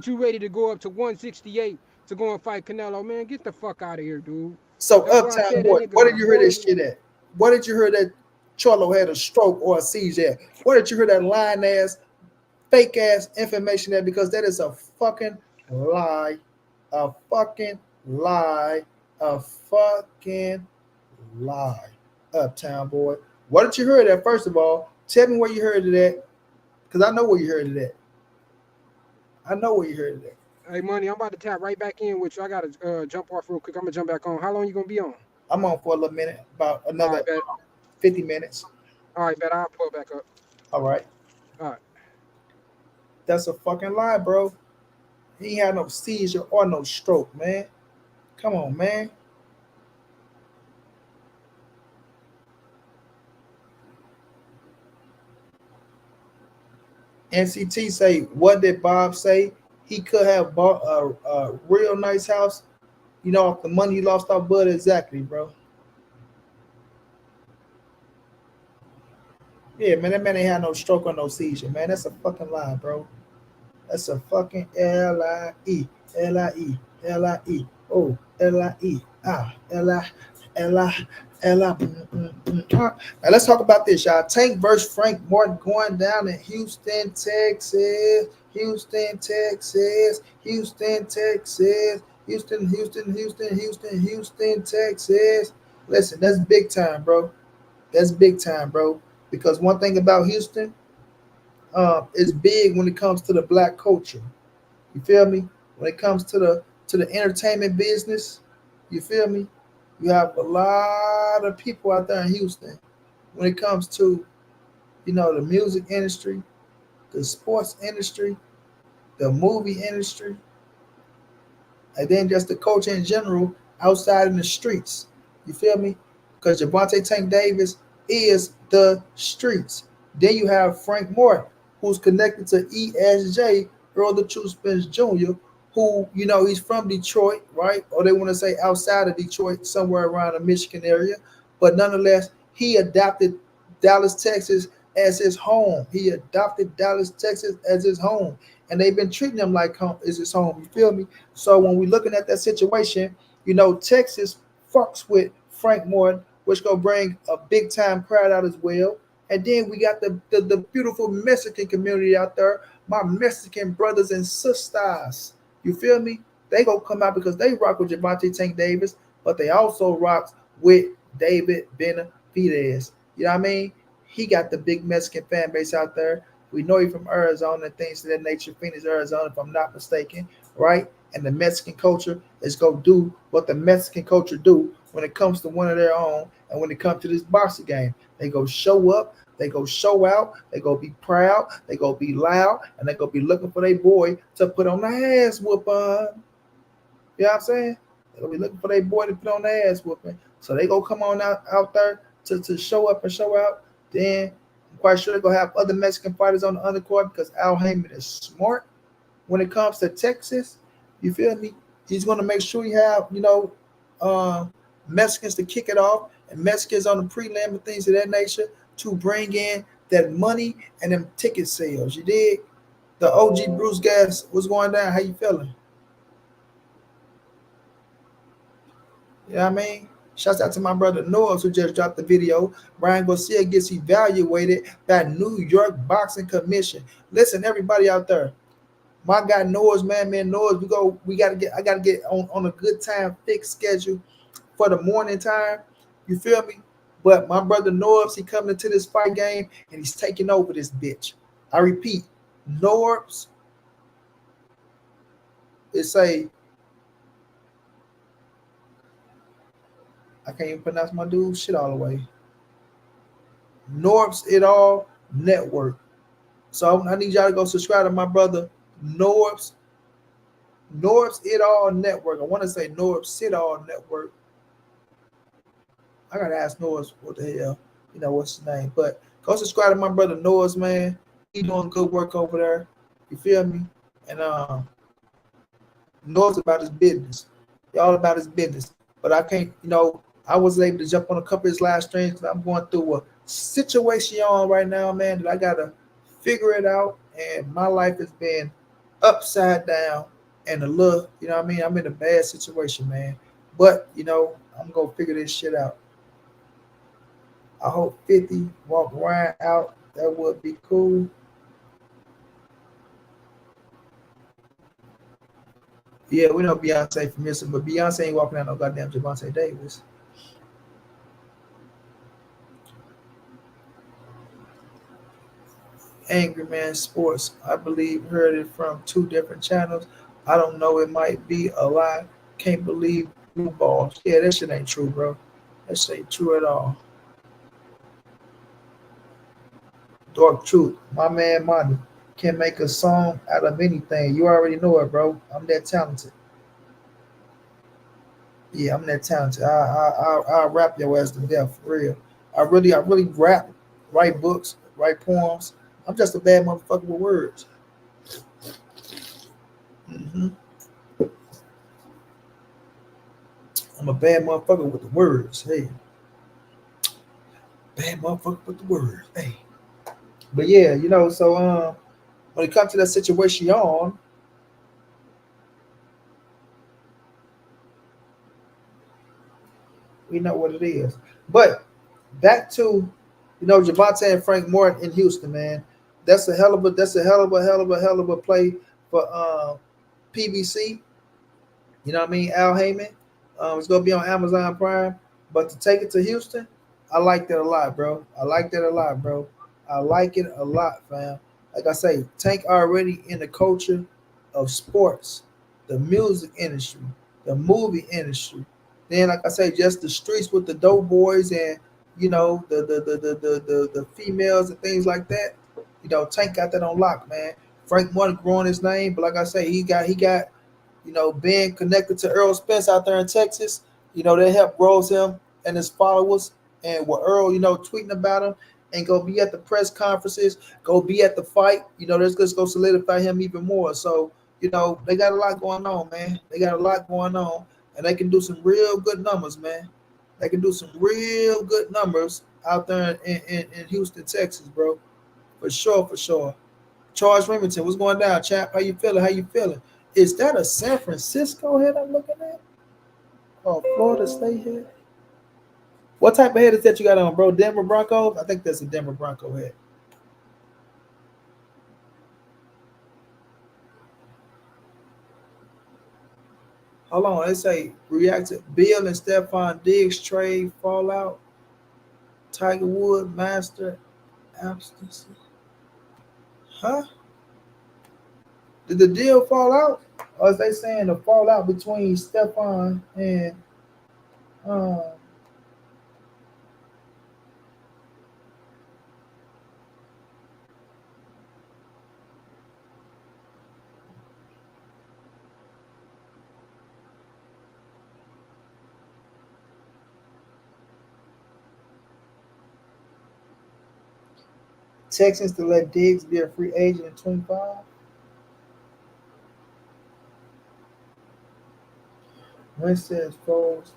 you ready to go up to 168 to go and fight Canelo, man? Get the fuck out of here, dude. So That's why I Uptown said that Boy, nigga where is a did you hear this poison. shit at? Where did you hear that Charlo had a stroke or a seizure at? Where did you hear that lying ass, fake ass information at? Because that is a fucking lie, a fucking lie, a fucking lie. Uptown Boy. Where did you hear that? First of all, tell me where you heard it at, because I know where you heard it at. I know where you heard it at. Hey, money, I'm about to tap right back in with you. I gotta jump off real quick. I'm gonna jump back on. How long you gonna be on? I'm on for a little minute, about All another right, bet. 50 minutes. All right, bet. I'll pull back up. All right. All right. That's a fucking lie, bro. He ain't had no seizure or no stroke, man. Come on, man. NCT say, what did Bob say? He could have bought a real nice house, off the money he lost off Bud. Exactly, bro. Yeah, man, that man ain't had no stroke or no seizure, man. That's a fucking lie, bro. That's a fucking lie. Lie. Lie. Oh, lie. Lie. Now let's talk about this, y'all. Tank versus Frank Morton going down in Houston, Texas. Houston, Texas. Houston, Texas. Houston, Texas. Listen, that's big time, bro. That's big time, bro. Because one thing about Houston, is big when it comes to the black culture. You feel me? When it comes to the entertainment business, you feel me? You have a lot of people out there in Houston. When it comes to the music industry, the sports industry, the movie industry, and then just the culture in general outside in the streets. You feel me? Because Javante Tank Davis is the streets. Then you have Frank Morton, who's connected to ESJ, Earl the True Spence Jr., who, he's from Detroit, right? Or they want to say outside of Detroit, somewhere around the Michigan area. But nonetheless, he adopted Dallas, Texas as his home. He adopted Dallas, Texas as his home. And they've been treating him like home is his home. You feel me? So when we're looking at that situation, Texas fucks with Frank Morton, which gonna bring a big time crowd out as well. And then we got the beautiful Mexican community out there, my Mexican brothers and sisters. You feel me? They gonna come out because they rock with Javante Tank Davis, but they also rock with David Benavidez. You know what I mean? He got the big Mexican fan base out there. We know he from Arizona and things of that nature, Phoenix, Arizona, if I'm not mistaken, right? And the Mexican culture is gonna do what the Mexican culture do when it comes to one of their own, and when it comes to this boxing game, they go show up, they go show out, they go be proud, they go be loud, and they go be looking for their boy to put on the ass whooping. You know what I'm saying? They gonna be looking for their boy to put on their ass whooping. So they gonna come on out there to show up and show out. Then I'm quite sure they're gonna have other Mexican fighters on the undercard because Al Heyman is smart when it comes to Texas. You feel me? He's gonna make sure you have, uh, Mexicans to kick it off and Mexicans on the prelim and things of that nature to bring in that money and them ticket sales. You dig? The OG Bruce Gas, what's going down? How you feeling? You know what I mean? Shouts out to my brother Noah who just dropped the video. Brian Garcia gets evaluated by New York Boxing Commission. Listen, everybody out there. My guy Noah's man Noah's. I gotta get on a good time fixed schedule for the morning time. You feel me? But my brother Norbs, he coming into this fight game and he's taking over this bitch. I repeat, Norbs is I can't even pronounce my dude's shit all the way. Norbs It All Network. So I need y'all to go subscribe to my brother Norbs It All Network. I want to say Norbs It All Network. I gotta ask Norbs what the hell, what's his name. But go subscribe to my brother Norbs, man. He doing good work over there. You feel me? And Norbs about his business. Y'all about his business. But I can't, I wasn't able to jump on a couple of his live streams because I'm going through a situation right now, man, that I gotta figure it out. And my life has been upside down and a little, I'm in a bad situation, man. But, I'm gonna figure this shit out. I hope 50 walk Ryan out. That would be cool. Yeah, we know Beyonce from missing, but Beyonce ain't walking out no goddamn Javante Davis. Angry Man Sports. I believe heard it from 2 different channels. I don't know. It might be a lie. Can't believe blue balls. Yeah, that shit ain't true, bro. That shit ain't true at all. Dark Truth. My man Monty can make a song out of anything. You already know it, bro. I'm that talented. Yeah, I'm that talented. I rap your ass to death, for real. I really rap, write books, write poems. I'm just a bad motherfucker with words. hmm I'm a bad motherfucker with the words. Hey, bad motherfucker with the words. Hey, but yeah, so when it comes to that situation you're on, we know what it is. But back to, Javante and Frank Morton in Houston, man. That's a hell of a play for PBC. You know what I mean? Al Heyman. It's gonna be on Amazon Prime. But to take it to Houston, I like that a lot, bro. I like that a lot, bro. I like it a lot, fam. Like I say, Tank already in the culture of sports, the music industry, the movie industry. Then, like I say, just the streets with the dope boys and the females and things like that. Tank got that on lock, man. Frank Martin growing his name, but like I say, he got being connected to Earl Spence out there in Texas. That helped grows him and his followers. And what Earl, tweeting about him and go be at the press conferences, go be at the fight. That's just go solidify him even more. So they got a lot going on, man. They got a lot going on, and they can do some real good numbers, man. They can do some real good numbers out there in Houston, Texas, bro. For sure, for sure. Charles Remington, what's going down, champ? How you feeling? How you feeling? Is that a San Francisco head I'm looking at? Oh, Florida State head? What type of head is that you got on, bro? Denver Broncos? I think that's a Denver Bronco head. Hold on, they say reacted Bill and Stephon Diggs trade fallout. Tiger Wood master abstinence. Huh? Did the deal fall out? Or is they saying the fallout between Stephon and Um, Texans to let Diggs be a free agent in 25. Winston Foles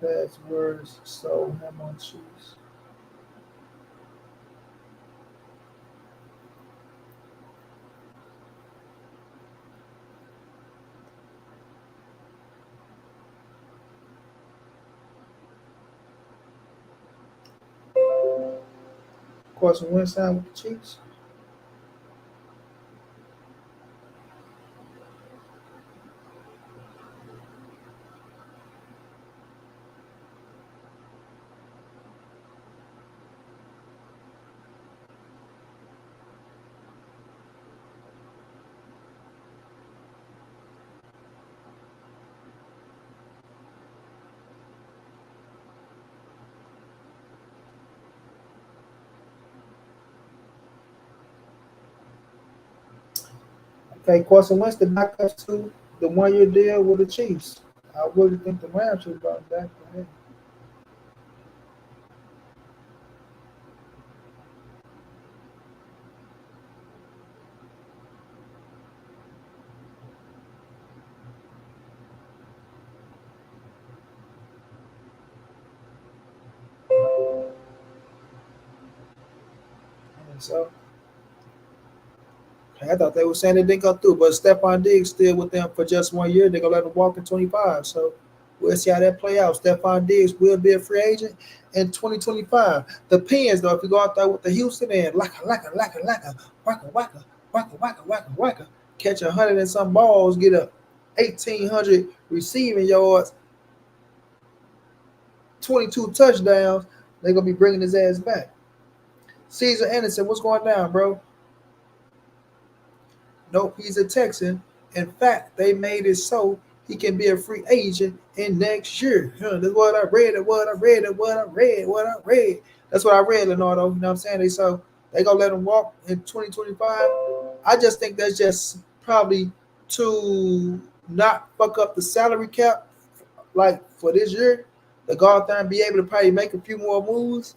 past words sold him on Chiefs. Carson Wentz signed with the Chiefs. Okay, Carson Wentz did not come to the 1 year deal with the Chiefs. I really think the Rams should have brought him back. But hey. And so I thought they were saying it didn't go through, but Stephon Diggs still with them for just 1 year. They're gonna let him walk in 25. So we'll see how that play out. Stephon Diggs will be a free agent in 2025. Depends though if you go out there with the Houston and wacka, catch 100 and some balls, get a 1,800 receiving yards, 22 touchdowns, they're gonna be bringing his ass back. Caesar Anderson, what's going down, bro? Nope, he's a Texan. In fact, they made it so he can be a free agent in next year. That's what I read. That's what I read, Leonardo. You know what I'm saying? They gonna let him walk in 2025. I just think that's just probably to not fuck up the salary cap, like for this year. To go out there and be able to probably make a few more moves.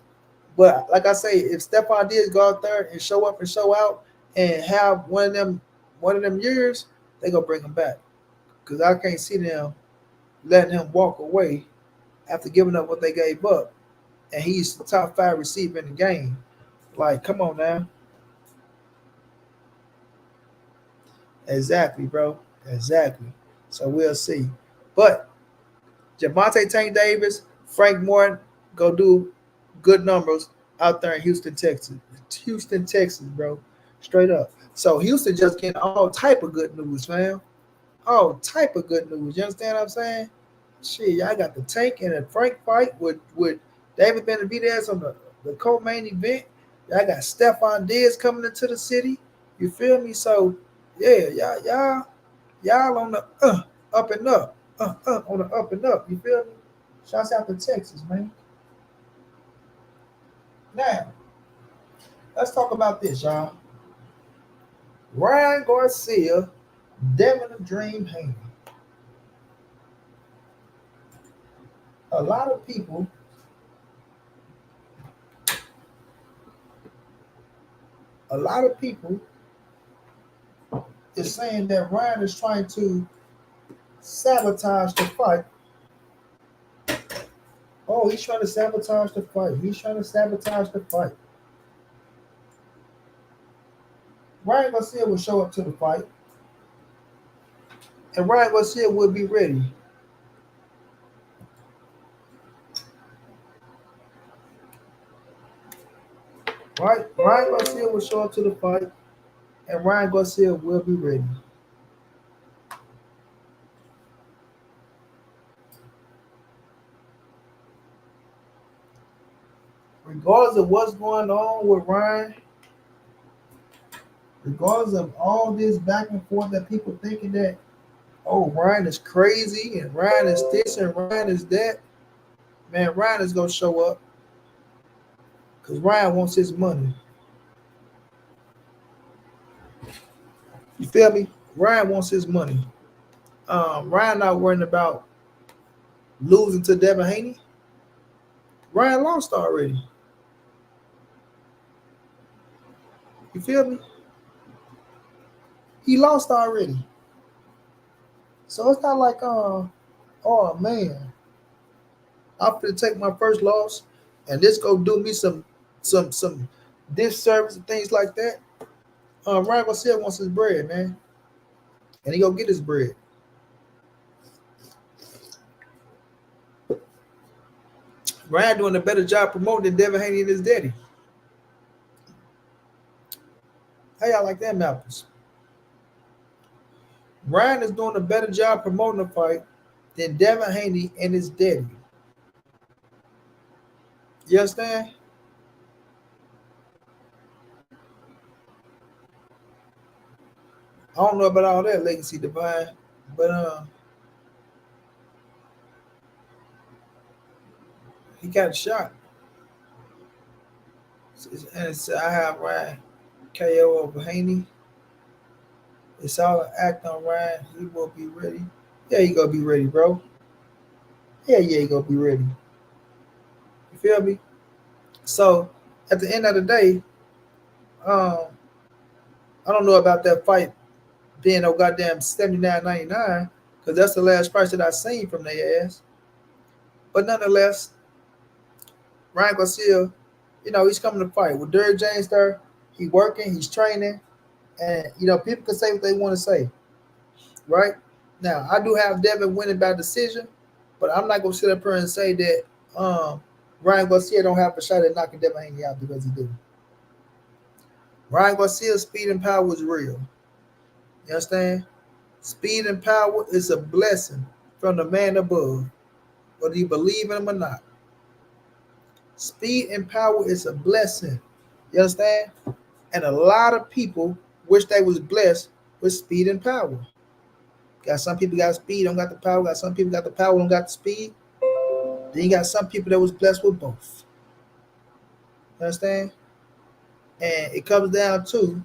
But like I say, if Stephon Diggs go out there and show up and show out and have one of them years, they gonna bring him back. Cause I can't see them letting him walk away after giving up what they gave up. And he's the top 5 receiver in the game. Like, come on now. Exactly, bro. Exactly. So we'll see. But Javonte Tank Davis, Frank Morton, go do good numbers out there in Houston, Texas. Houston, Texas, bro. Straight up. So Houston just getting all type of good news, fam. All type of good news. You understand what I'm saying? Shit, y'all got the Tank and the Frank fight with David Benavidez on the co-main event. Y'all got Stephon Diggs coming into the city. You feel me? So yeah, y'all on the up and up, on the up and up. You feel me? Shouts out to Texas, man. Now let's talk about this, y'all. Ryan Garcia, Devin the Dream Haney. A lot of people is saying that Ryan is trying to sabotage the fight. Oh, he's trying to sabotage the fight. He's trying to sabotage the fight. Ryan Garcia will show up to the fight, and Ryan Garcia will be ready. Right? Ryan Garcia will show up to the fight, and Ryan Garcia will be ready. Regardless of what's going on with Ryan, regardless of all this back and forth that people thinking that, oh, Ryan is crazy and Ryan is this and Ryan is that. Man, Ryan is gonna show up because Ryan wants his money. You feel me? Ryan wants his money. Ryan not worrying about losing to Devin Haney. Ryan lost already. You feel me? He lost already. So it's not like, oh man, I'm gonna take my first loss and this go do me some disservice and things like that. Ryan Garcia wants his bread, man, and he gonna get his bread. Ryan doing a better job promoting than Devin Haney and his daddy. How y'all like them apples? Ryan is doing a better job promoting the fight than Devin Haney and his daddy. You understand? I don't know about all that legacy divine, but he got a shot. And I have Ryan KO over Haney. It's all an act on Ryan. He will be ready. Yeah, he gonna be ready, bro. Yeah, he gonna be ready. You feel me? So at the end of the day, I don't know about that fight being no goddamn $79.99 because that's the last price that I seen from their ass. But nonetheless, Ryan Garcia, he's coming to fight with Derrick James there. He working, he's training, and people can say what they want to say, right? Now I do have Devin winning by decision, but I'm not gonna sit up here and say that Ryan Garcia don't have a shot at knocking Devin Haney out because he do. Ryan Garcia's speed and power is real. You understand? Speed and power is a blessing from the man above, whether you believe in him or not. Speed and power is a blessing. You understand? And a lot of people wish they was blessed with speed and power. Got some people got speed, don't got the power. Got some people got the power, don't got the speed. Then you got some people that was blessed with both. You understand? And it comes down to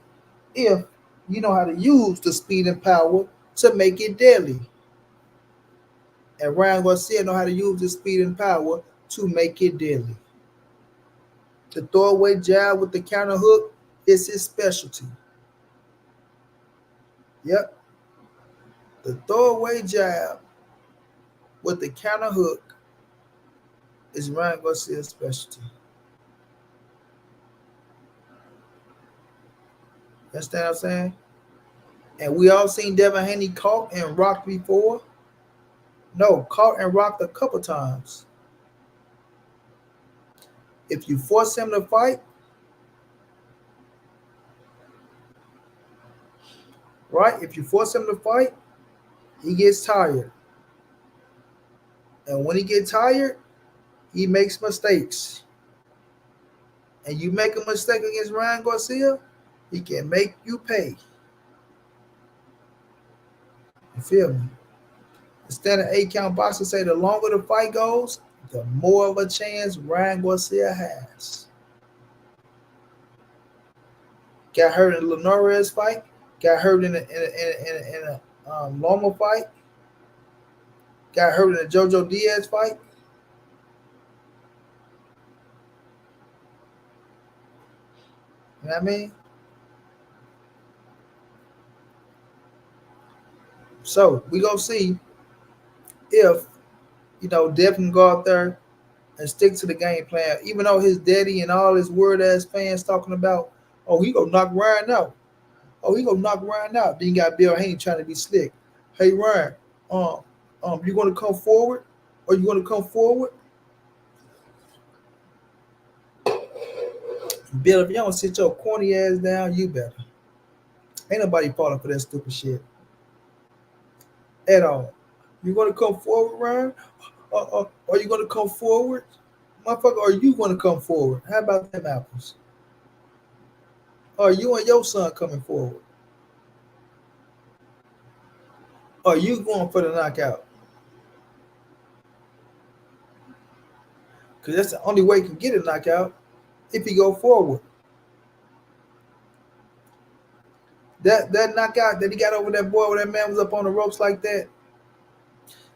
if you know how to use the speed and power to make it deadly. And Ryan Garcia know how to use his speed and power to make it deadly. The throwaway jab with the counter hook is his specialty. Yep. The throwaway jab with the counter hook is Ryan Garcia's specialty. You understand what I'm saying? And we all seen Devin Haney caught and rocked before. No, caught and rocked a couple times. If you force him to fight, right? If you force him to fight, he gets tired. And when he gets tired, he makes mistakes. And you make a mistake against Ryan Garcia, he can make you pay. You feel me? The standard 8-count boxers say the longer the fight goes, the more of a chance Ryan Garcia has. Got hurt in the Linares fight. Got hurt in a Loma fight. Got hurt in the Jojo Diaz fight. You know what I mean? So we gonna see if Dev can go out there and stick to the game plan, even though his daddy and all his word ass fans talking about, oh, he gonna knock Ryan out. Oh, he gonna knock Ryan out. Then you got Bill Haney trying to be slick. Hey Ryan, you gonna come forward? Or you gonna come forward? Bill, if you don't sit your corny ass down, you better. Ain't nobody falling for that stupid shit at all. You gonna come forward, Ryan? Are you gonna come forward? Motherfucker, are you gonna come forward? How about them apples? Are you and your son coming forward? Are you going for the knockout? because that's the only way he can get a knockout if he go forward. That knockout that he got over that boy, where that man was up on the ropes like that,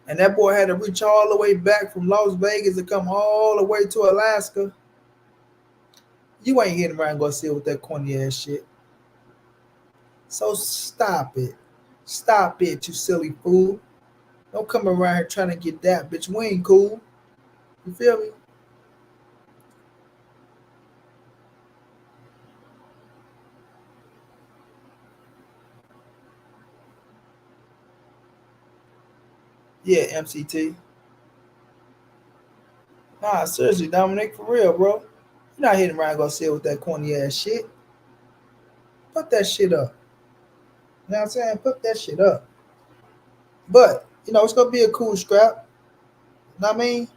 and that boy had to reach all the way back from Las Vegas to come all the way to Alaska. You ain't hitting Ryan Garcia with that corny ass shit. So stop it. Stop it, you silly fool. Don't come around here trying to get that, bitch. We ain't cool. You feel me? Yeah, MCT. Nah, seriously, Dominic, for real, bro. You're not hitting Ryan Garcia with that corny ass shit. Put that shit up. You know what I'm saying? Put that shit up. But, it's going to be a cool scrap. You know what I mean?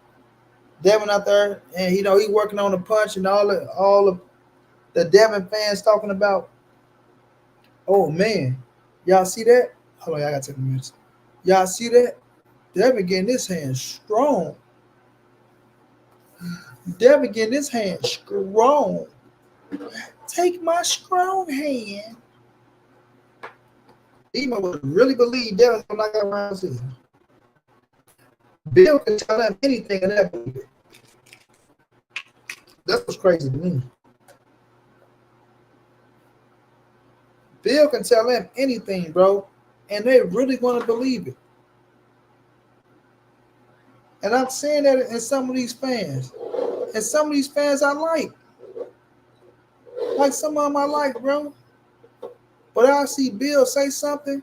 Devin out there, and, he working on the punch, and all of the Devin fans talking about, oh, man, y'all see that? Hold on, I got to take a minute. Y'all see that? Devin getting his hand strong. Devin getting his hand strong. Take my strong hand. Demon would really believe Devin's gonna knock out Ryan Garcia. Bill can tell him anything and that believe it. That's what's crazy to me. Bill can tell him anything, bro, and they really gonna believe it. And I'm saying that in some of these fans. And some of these fans I like. Like some of them I like, bro. But I see Bill say something,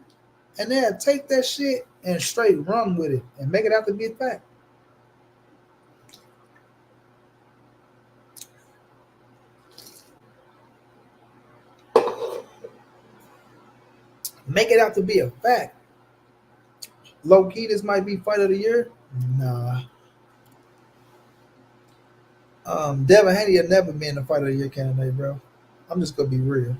and they'll take that shit and straight run with it and make it out to be a fact. Make it out to be a fact. Low key, this might be fight of the year. Nah. Devin Haney had never been the fight of the year candidate, bro. I'm just gonna be real.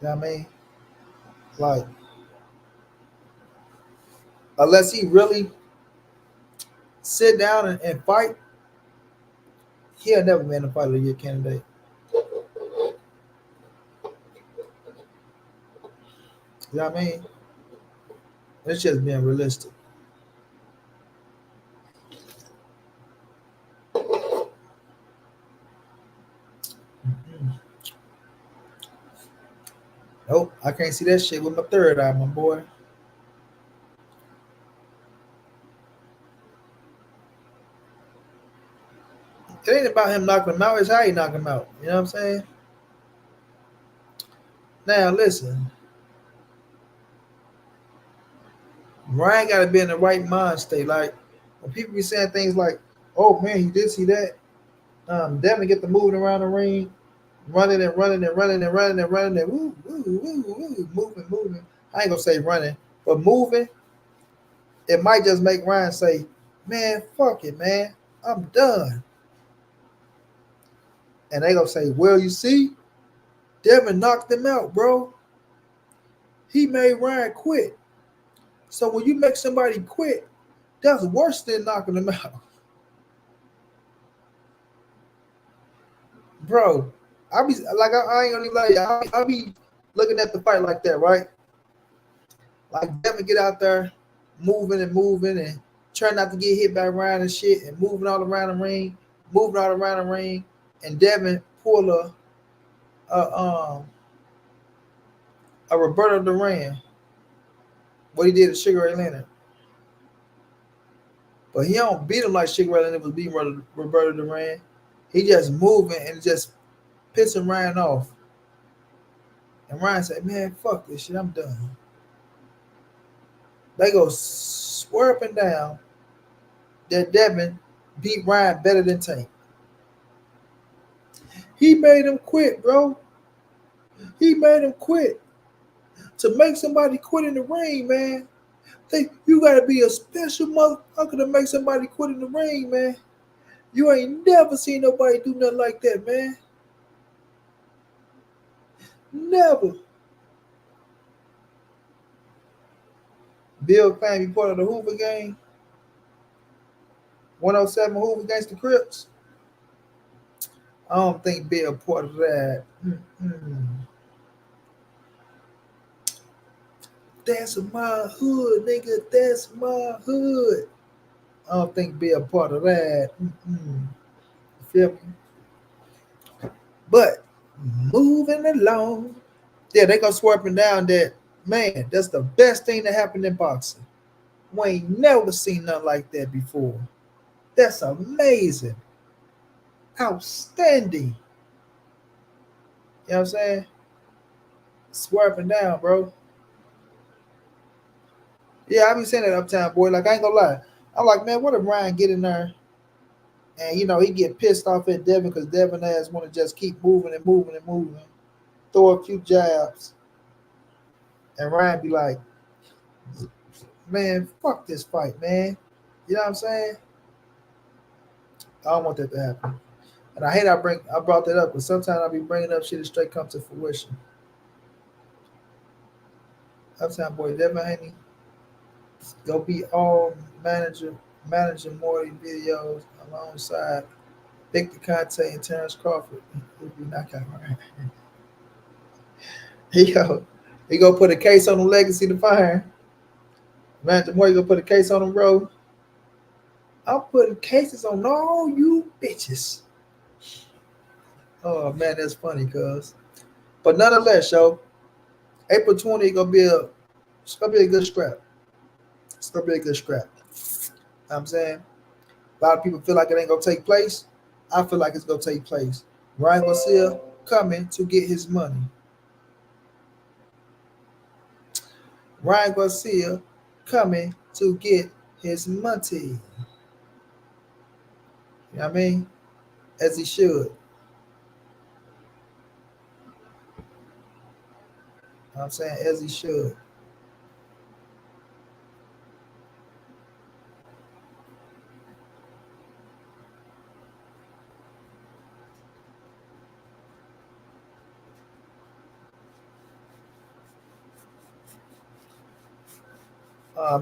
You know what I mean? Like, unless he really sit down and fight, he'll never been the fight of the year candidate. You know what I mean? It's just being realistic. Nope, I can't see that shit with my third eye, my boy. It ain't about him knocking him out, it's how he knock him out. You know what I'm saying? Now, listen. Ryan got to be in the right mind state. Like, when people be saying things like, oh, man, he did see that. Devin get the moving around the ring, running and running and running and running and running and woo, woo, woo, woo, moving. I ain't going to say running, but moving. It might just make Ryan say, man, fuck it, man. I'm done. And they going to say, well, you see, Devin knocked him out, bro. He made Ryan quit. So when you make somebody quit, that's worse than knocking them out. Bro, I be like, I ain't gonna lie, I be looking at the fight like that, right? Like Devin get out there, moving and trying not to get hit by Ryan and shit, and moving all around the ring, and Devin pull a Roberto Duran, what he did to Sugar Ray Leonard. But he don't beat him like Sugar Ray Leonard was beating Roberto Duran. He just moving and just pissing Ryan off. And Ryan said, man, fuck this shit, I'm done. They go swear up and down that Devin beat Ryan better than Tank. He made him quit, bro. He made him quit. To make somebody quit in the ring, man, you gotta be a special motherfucker to make somebody quit in the ring, man. You ain't never seen nobody do nothing like that, man. Never. Bill claimed he part of the Hoover gang. 107 Hoover against the Crips. I don't think be a part of that. Mm-mm. That's my hood, nigga. That's my hood. I don't think be a part of that. Mm-mm. You feel me? But moving along. Yeah, they go swerving down that. Man, that's the best thing that happened in boxing. We ain't never seen nothing like that before. That's amazing. Outstanding. You know what I'm saying? Swerving down, bro. Yeah, I be saying that uptown boy. Like I ain't gonna lie. I'm like, man, what if Ryan get in there and he get pissed off at Devin because Devin ass want to just keep moving and moving and moving, throw a few jabs, and Ryan be like, man, fuck this fight, man. You know what I'm saying? I don't want that to happen. And I hate I brought that up, but sometimes I be bringing up shit that straight come to fruition. Uptown boy Devin Haney go be all managing Morty videos alongside Victor Conte and Terrence Crawford. He'll be knockout right. He go put a case on the legacy to fire. Manager Morty go put a case on him, bro. I'm putting cases on all you bitches. Oh man, that's funny, cuz. But nonetheless, yo, April 20th it's gonna be a good scrap. It's gonna be a good scrap. You know what I'm saying? A lot of people feel like it ain't gonna take place. I feel like it's gonna take place. Ryan Garcia coming to get his money. Ryan Garcia coming to get his money. You know what I mean? As he should. You know what I'm saying? As he should.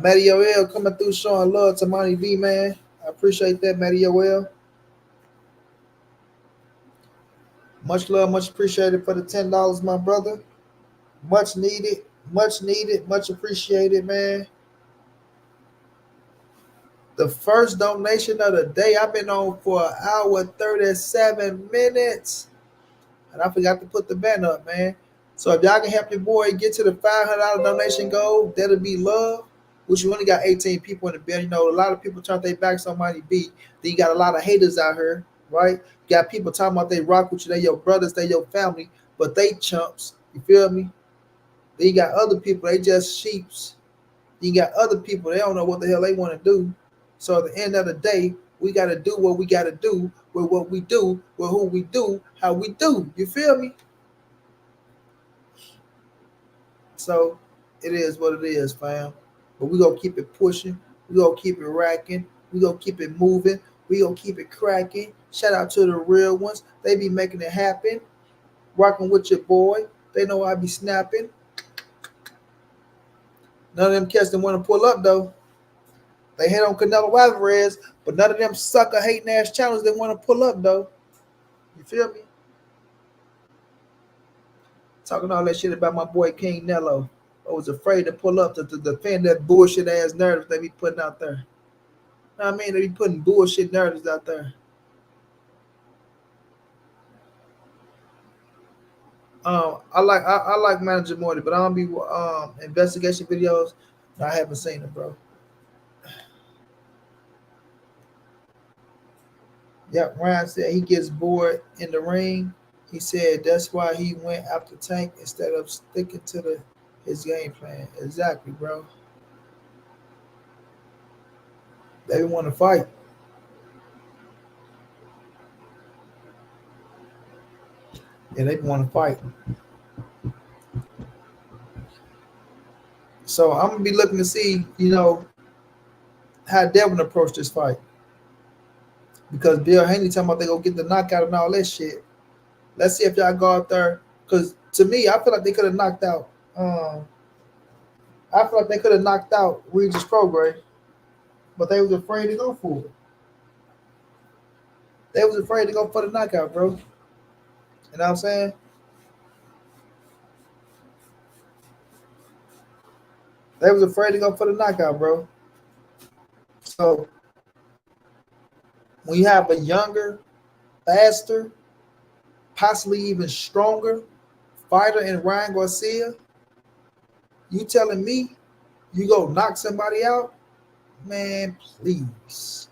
Matty OL coming through showing love to Monty V, man. I appreciate that, Matty OL. Much love, much appreciated for the $10, my brother. Much needed, much appreciated, man. The first donation of the day. I've been on for an hour 37 minutes. And I forgot to put the banner up, man. So if y'all can help your boy get to the $500 donation goal, that'll be love. Which you only got 18 people in the bed. A lot of people turn their backs on Mighty B. Then you got a lot of haters out here, right? You got people talking about they rock with you, they your brothers, they your family, but they chumps. You feel me? Then you got other people, they just sheeps. You got other people, they don't know what the hell they want to do. So at the end of the day, we got to do what we got to do with what we do, with who we do, how we do. You feel me? So it is what it is, fam. But we going to keep it pushing. We going to keep it racking. We going to keep it moving. We going to keep it cracking. Shout out to the real ones. They be making it happen. Rocking with your boy. They know I be snapping. None of them cats that want to pull up, though. They hit on Canelo Alvarez, but none of them sucker hating ass challenge they want to pull up, though. You feel me? Talking all that shit about my boy King Nello. I was afraid to pull up to defend that bullshit ass narrative they be putting out there. You know what I mean? They be putting bullshit narratives out there. I like Manager Morty, but I don't be investigation videos. I haven't seen it, bro. Yep, Ryan said he gets bored in the ring. He said that's why he went after Tank instead of sticking to his game plan. Exactly, bro. They want to fight. Yeah, they want to fight. So I'm gonna be looking to see, how Devin approached this fight. Because Bill Haney talking about they gonna get the knockout and all that shit. Let's see if y'all go out there. Because to me, I feel like they could have knocked out. I feel like they could have knocked out Regis Prograis, but they was afraid to go for it. They was afraid to go for the knockout, bro. You know what I'm saying? They was afraid to go for the knockout, bro. So when you have a younger, faster, possibly even stronger fighter in Ryan Garcia, you telling me you go knock somebody out? Man, please.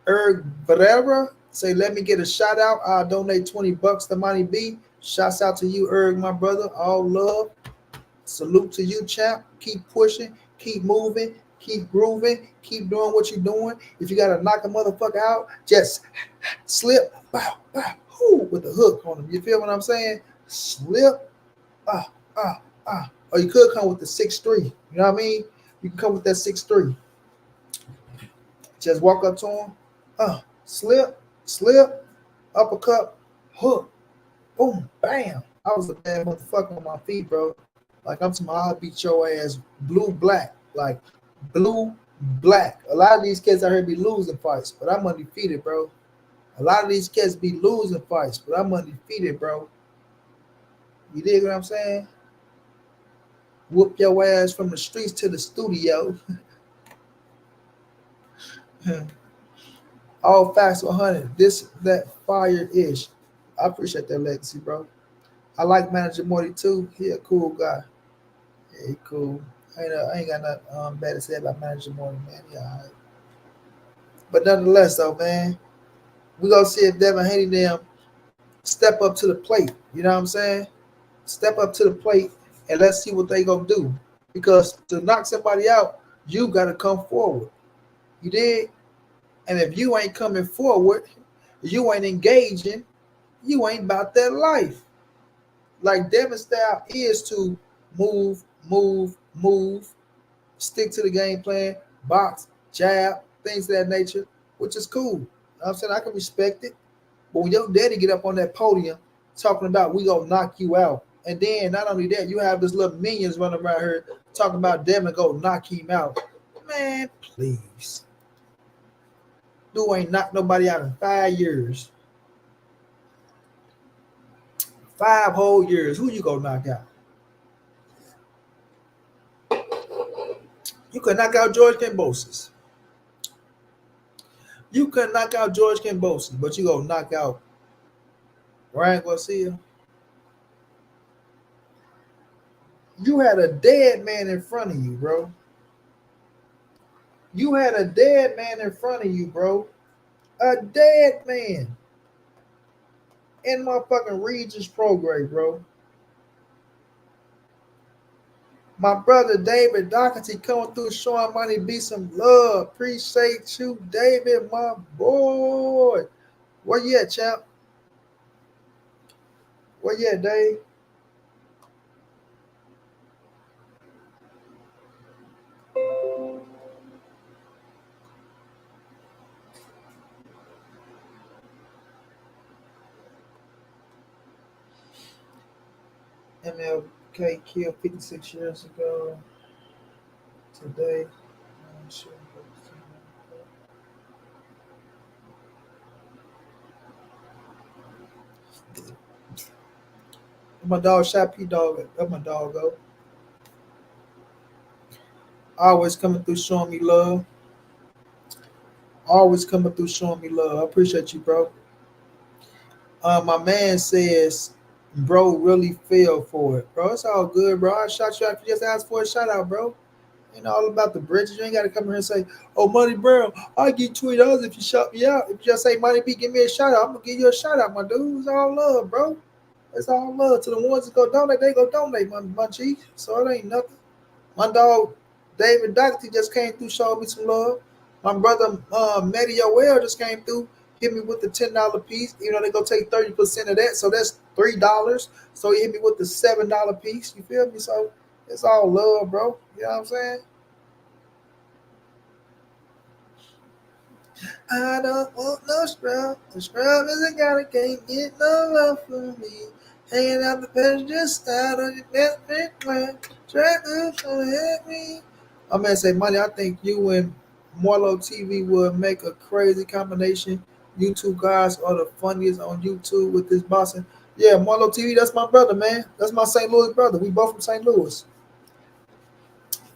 Barrera say, let me get a shout out. I'll donate $20 to Monty B. Shouts out to you, my brother. All love. Salute to you, champ. Keep pushing, keep moving, keep grooving, keep doing what you're doing. If you gotta knock a motherfucker out, just slip, bow, bow, with the hook on him. You feel what I'm saying? Slip, Or you could come with the 6'3". You know what I mean? You can come with that 6'3". Just walk up to him, slip, uppercut, hook, boom, bam. I was a bad motherfucker on my feet, bro. Like I'm talking, I'll beat your ass blue black, like blue black. A lot of these kids out here be losing fights, but I'm undefeated, bro. A lot of these kids be losing fights, but I'm undefeated, bro. You dig what I'm saying? Whoop your ass from the streets to the studio. All facts 100. This, that, fired-ish. I appreciate that legacy, bro. I like Manager Morty too. He a cool guy. Yeah, he cool. I ain't got nothing bad to say about Manager Morty, man. Yeah, all right. But nonetheless, though, man, we gonna see if Devin Haney them step up to the plate. You know what I'm saying? Step up to the plate and let's see what they gonna do. Because to knock somebody out, you gotta come forward. You did? And if you ain't coming forward, you ain't engaging, you ain't about that life. Like Devin's style is to move, stick to the game plan, box, jab, things of that nature, which is cool. You know what I'm saying? I can respect it. But when your daddy get up on that podium talking about we gonna knock you out, and then not only that, you have this little minions running around here talking about Devin go knock him out. Man, please. Dude ain't knocked nobody out in 5 years. 5 whole years. Who you gonna knock out? You could knock out George Kambosos. You could knock out George Kambosos, but you gonna knock out Ryan Garcia. You had a dead man in front of you, bro. You had a dead man in front of you, bro. A dead man. In my fucking Regis program, bro. My brother David Doherty coming through showing Money B some love. Appreciate you, David, my boy. Where you at, champ? Where you at, Dave? MLK killed 56 years ago. Today, I'm sure. My dog, Shot P Dog. That's my dog, go. Always coming through showing me love. Always coming through showing me love. I appreciate you, bro. My man says, bro, really fell for it, bro. It's all good, bro. I shot you out. You just asked for a shout out, bro. Ain't all about the bridges. You ain't got to come here and say, oh, Money Brown, I'll give you $20 if you shout me out. If you just say, Money B, give me a shout out, I'm going to give you a shout out, my dude. It's all love, bro. It's all love. To the ones that go donate, they go donate, my G. So it ain't nothing. My dog, David Doherty, just came through, showing me some love. My brother, Matty Yoel, just came through, hit me with the $10 piece. You know, they go take 30% of that. So that's $3. So he hit me with the $7 piece. You feel me? So it's all love, bro. You know what I'm saying? I don't want no scrub. The scrub is a guy that can't get no love from me. Hanging out the passenger side on your best friend. Try to hit me. My man say, Money, I think you and Marlo TV would make a crazy combination. YouTube guys are the funniest on YouTube with this boxing. Yeah, Marlo TV, that's my brother, man. That's my St. Louis brother. We both from St. Louis.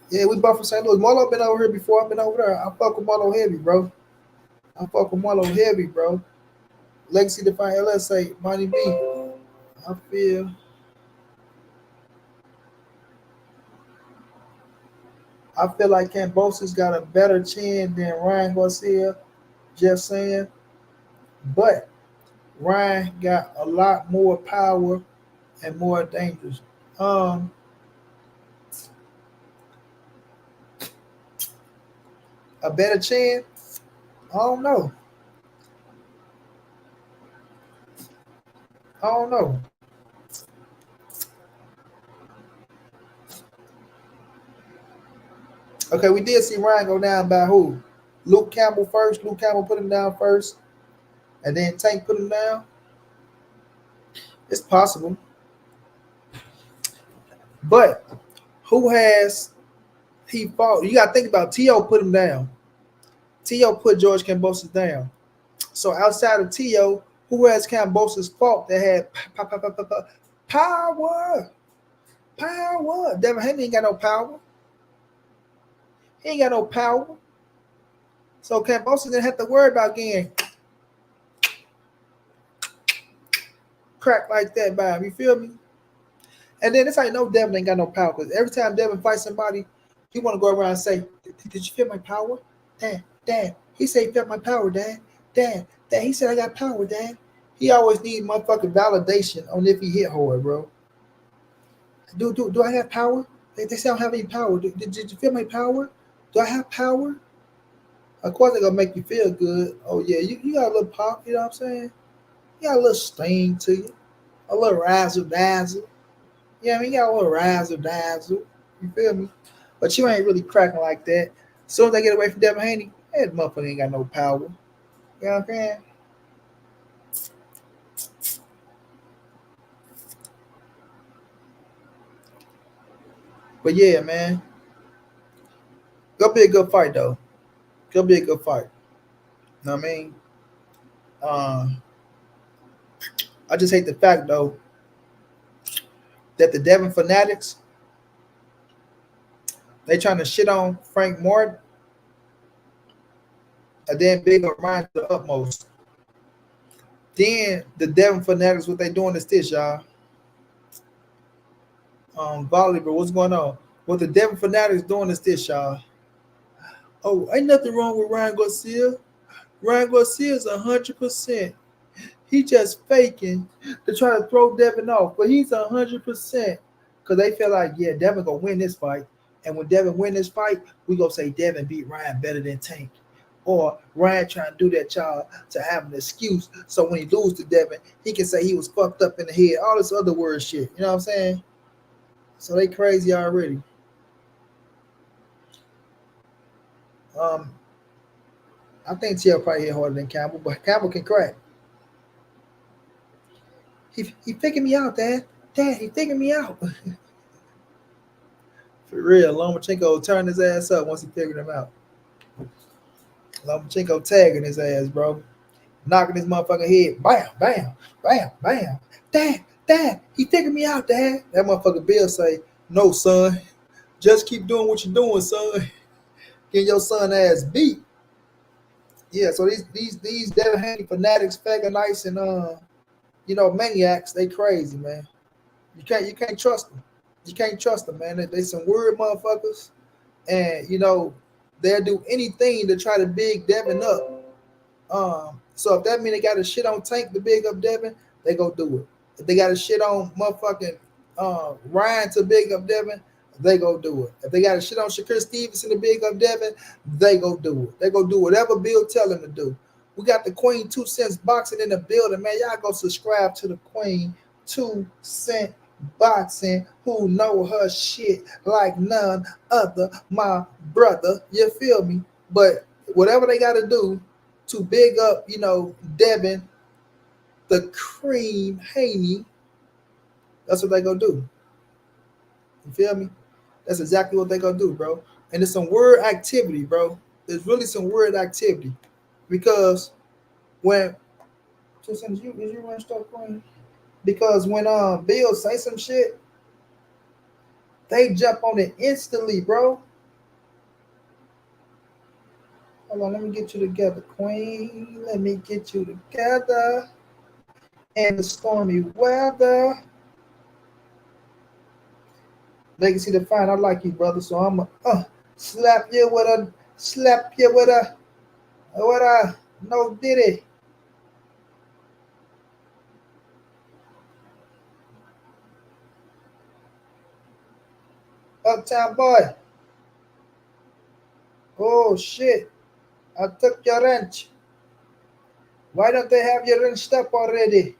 Yeah, we both from St. Louis. Marlo been over here before. I've been over there. I fuck with Marlo heavy, bro. I fuck with Marlo heavy, bro. Legacy Define LSA, Money B. I feel I feel like Cambosis got a better chin than Ryan Garcia. Just saying. But Ryan got a lot more power and more dangerous. Um, a better chin? I don't know. I don't know. Okay, we did see Ryan go down by who? Luke Campbell first. Luke Campbell put him down first, and then Tank put him down. It's possible. But who has he fought? You got to think about T.O. put him down. T.O. put George Kambosos down. So outside of T.O., who has Kambosos fought that had power? Power. Devin Haney ain't got no power. He ain't got no power. So Kambosos didn't have to worry about getting cracked like that by him. You feel me? And then it's like, no, Devin ain't got no power. Because every time Devin fights somebody, he want to go around and say, did you feel my power? Dad. He said he felt my power, Dad. Dad. He said I got power, Dad. He always need motherfucking validation on if he hit hard, bro. Do I have power? They say I don't have any power. Did you feel my power? Do I have power? Of course, they're going to make you feel good. Oh, yeah, you got a little pop, you know what I'm saying? You got a little sting to you. A little razzle-dazzle. Yeah, I mean, you got a little razzle-dazzle. You feel me? But you ain't really cracking like that. As soon as they get away from Devin Haney, that motherfucker ain't got no power. You know what I'm saying? But yeah, man. Gonna be a good fight, though. Gonna be a good fight. You know what I mean? I just hate the fact, though, that the Devin fanatics, they trying to shit on Frank Martin and then big up Ryan to the utmost. Then the Devin fanatics, what they doing is this, y'all. Volleyball, what's going on? What the Devin fanatics doing is this, y'all. Oh, ain't nothing wrong with Ryan Garcia. Ryan Garcia is 100%. He just faking to try to throw Devin off, but he's 100% because they feel like, yeah, Devin gonna win this fight, and when Devin win this fight, we gonna say Devin beat Ryan better than Tank, or Ryan trying to do that, y'all, to have an excuse so when he lose to Devin, he can say he was fucked up in the head, all this other word shit. You know what I'm saying? So they crazy already. I think TL probably hit harder than Campbell, but Campbell can crack. He figured me out, Dad. Dad, he figured me out. For real, Lomachenko will turn his ass up once he figured him out. Lomachenko tagging his ass, bro. Knocking his motherfucking head. Bam, bam, bam, bam. Dad, he figured me out, Dad. That motherfucker Bill say, no, son. Just keep doing what you're doing, son. Getting your son ass beat. Yeah, so these Devin Haney fanatics, Fagonites, and maniacs, they crazy, man. You can't trust them. You can't trust them, man. They some weird motherfuckers, and they'll do anything to try to big Devin up. So if that mean they got to shit on Tank to big up Devin, they go do it. If they got to shit on motherfucking Ryan to big up Devin, they go do it. If they got to shit on Shakur Stevenson to big up Devin, they go do it. They go do whatever Bill tell them to do. We got the Queen 2 Cents Boxing in the building, man. Y'all go subscribe to the Queen 2 Cent Boxing, who know her shit like none other, my brother. You feel me? But whatever they got to do to big up, Devin, the Cream Haney, that's what they gonna do. You feel me? That's exactly what they gonna do, bro. And it's some weird activity, bro. There's really some weird activity because when you run stop playing? Because when Bill say some shit, they jump on it instantly, bro. Hold on, let me get you together, Queen. Let me get you together. And the stormy weather. Legacy to find. I like you, brother. So I'm slap you with a no diddy. Uptown boy. Oh shit. I took your wrench. Why don't they have you wrenched up already?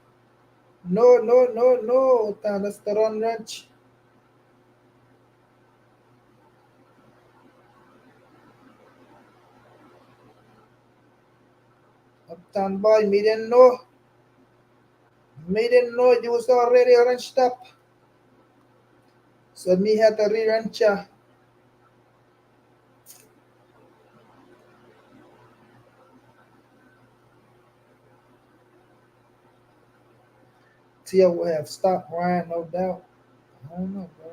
No, no, no, no. That's the run wrench. Uptown boy, me didn't know. Me didn't know you was already wrenched up. So me had to re-wrench ya. Tia will have stopped Ryan, no doubt. I don't know, bro.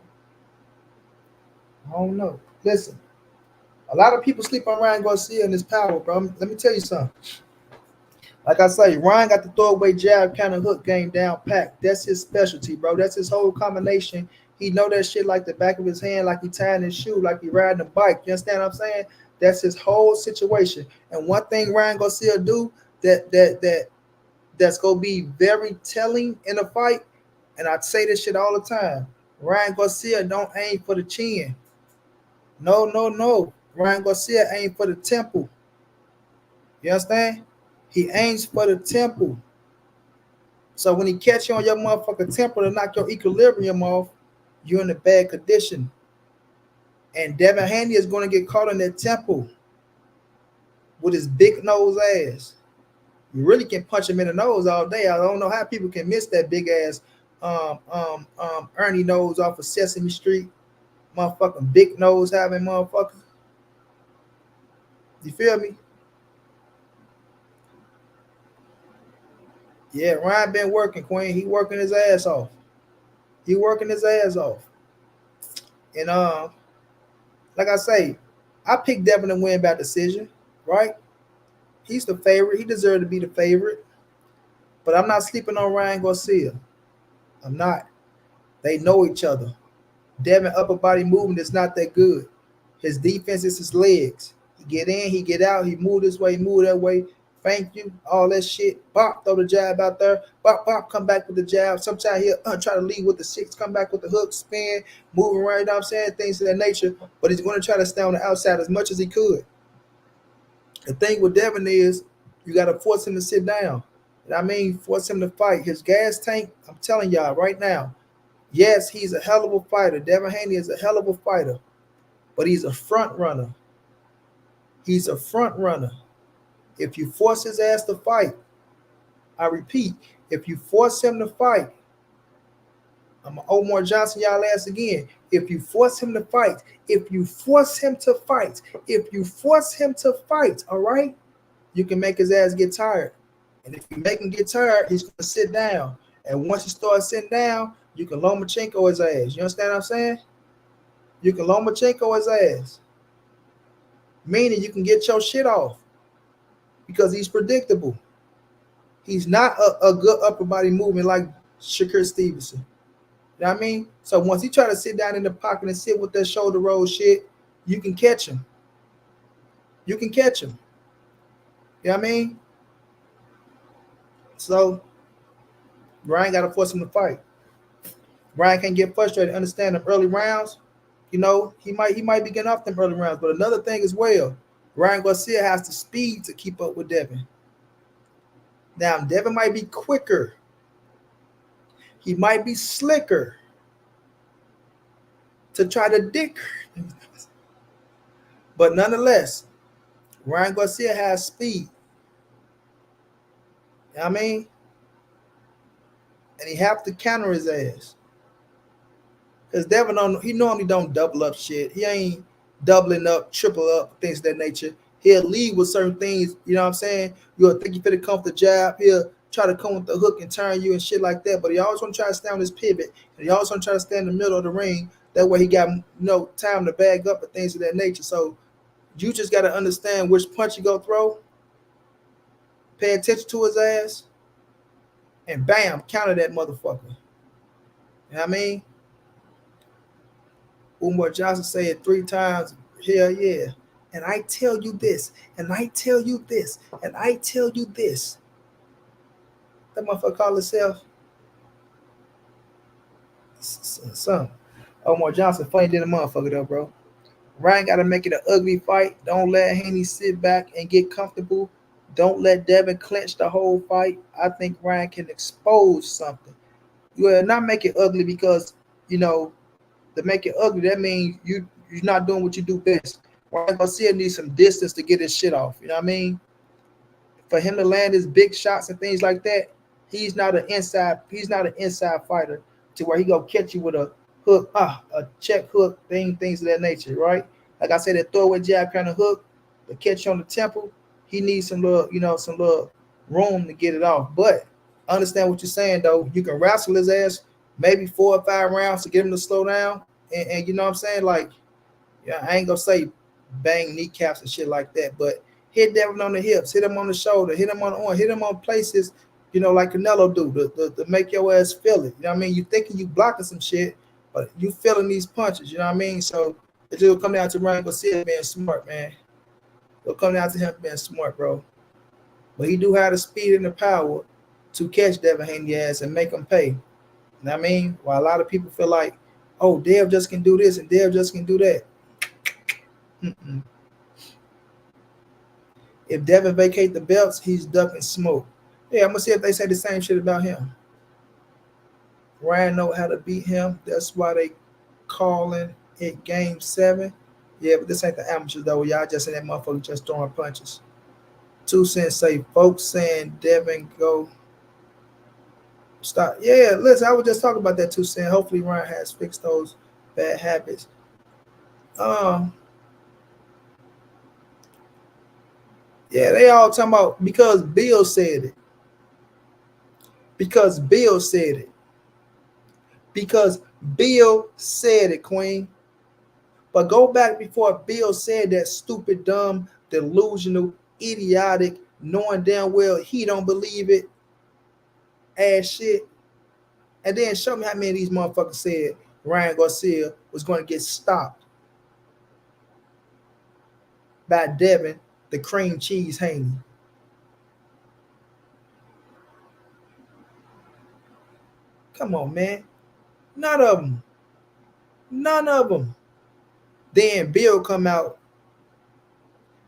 I don't know. Listen, a lot of people sleep on Ryan Garcia and his power, bro. Let me tell you something. Like I say, Ryan got the throwaway jab kind of hook game down packed. That's his specialty, bro. That's his whole combination. He know that shit like the back of his hand, like he tying his shoe, like he riding a bike. You understand what I'm saying? That's his whole situation. And one thing Ryan Garcia do that's gonna be very telling in a fight, and I say this shit all the time. Ryan Garcia don't aim for the chin. No, no, no. Ryan Garcia aim for the temple. You understand? He aims for the temple. So when he catch you on your motherfucking temple to knock your equilibrium off, you're in a bad condition. And Devin Haney is going to get caught in that temple with his big nose ass. You really can punch him in the nose all day. I don't know how people can miss that big ass Ernie nose off of Sesame Street. Motherfucking big nose having motherfucker. You feel me? Yeah, Ryan been working, Queen. He working his ass off. He working his ass off. And like I say, I picked Devin to win by decision, right? He's the favorite. He deserved to be the favorite. But I'm not sleeping on Ryan Garcia. I'm not. They know each other. Devin upper body movement is not that good. His defense is his legs. He get in, he get out, he move this way, move that way. Thank you, all that shit. Bop, throw the jab out there. Bop, bop, come back with the jab. Sometimes he'll try to lead with the six, come back with the hook, spin, moving around, you know what I'm saying? Things of that nature. But he's going to try to stay on the outside as much as he could. The thing with Devin is you got to force him to sit down. And I mean, force him to fight. His gas tank, I'm telling y'all right now, yes, he's a hell of a fighter. Devin Haney is a hell of a fighter. But he's a front runner. He's a front runner. If you force his ass to fight, I repeat, if you force him to fight, I'm going to Omar Johnson y'all ass again. If you force him to fight, if you force him to fight, if you force him to fight, all right, you can make his ass get tired. And if you make him get tired, he's going to sit down. And once he starts sitting down, you can Lomachenko his ass. You understand what I'm saying? You can Lomachenko his ass. Meaning you can get your shit off. Because he's predictable. He's not a good upper body movement like Shakur Stevenson. You know what I mean? So once he try to sit down in the pocket and sit with that shoulder roll shit, you can catch him. You can catch him. You know what I mean? So Ryan got to force him to fight. Ryan can't get frustrated. Understand them early rounds. You know, he might be getting off them early rounds. But another thing as well, Ryan Garcia has the speed to keep up with Devin. Now, Devin might be quicker. He might be slicker to try to dick. But nonetheless, Ryan Garcia has speed. You know what I mean? And he have to counter his ass. Because Devin, he normally don't double up shit. He ain't doubling up, triple up, things of that nature. He'll lead with certain things, you know what I'm saying? You'll think you finna come with the jab. He'll try to come with the hook and turn you and shit like that. But he always want to try to stay on his pivot. And he always want to try to stay in the middle of the ring. That way he got time to bag up and things of that nature. So you just got to understand which punch you go throw. Pay attention to his ass. And bam, counter that motherfucker. You know what I mean? Umar Johnson said it 3 times. Hell yeah. And I tell you this, and I tell you this, and I tell you this. That motherfucker call himself something. Omar Johnson funny than a motherfucker though, bro. Ryan got to make it an ugly fight. Don't let Haney sit back and get comfortable. Don't let Devin clinch the whole fight. I think Ryan can expose something. You will not make it ugly because, to make it ugly, that means you're not doing what you do best. Ryan Garcia needs some distance to get his shit off. You know what I mean? For him to land his big shots and things like that, he's not an inside fighter to where he go catch you with a hook, a check hook, things of that nature, right? Like I said, that throwaway jab kind of hook, the catch on the temple, he needs some little room to get it off. But I understand what you're saying though. You can wrestle his ass maybe 4 or 5 rounds to get him to slow down. And you know what I'm saying? Like, yeah, I ain't gonna say bang kneecaps and shit like that, but hit Devin on the hips, hit him on the shoulder, hit him on the arm, hit him on places, like Canelo do, to make your ass feel it. You know what I mean? You thinking you blocking some shit, but you feeling these punches. You know what I mean? So it will come down to Ryan Garcia being smart, man. It'll come down to him being smart, bro. But he do have the speed and the power to catch Devin Haney ass and make him pay. You know what I mean? While a lot of people feel like, oh, Dev just can do this and Dev just can do that. Mm-mm. If Devin vacate the belts, he's ducking smoke. Yeah, I'm going to see if they say the same shit about him. Ryan know how to beat him. That's why they calling it Game 7. Yeah, but this ain't the amateurs, though. Y'all just in that motherfucker just throwing punches. 2 Cents say, folks saying Devin go. Stop. Yeah, listen, I was just talking about that 2 Cents. Hopefully Ryan has fixed those bad habits. Yeah, they all talking about because Bill said it. Because Bill said it. Because Bill said it, Queen. But go back before Bill said that stupid, dumb, delusional, idiotic, knowing damn well he don't believe it ass shit. And then show me how many of these motherfuckers said Ryan Garcia was going to get stopped by Devin, the cream cheese Haney. Come on, man. None of them. None of them. Then Bill come out.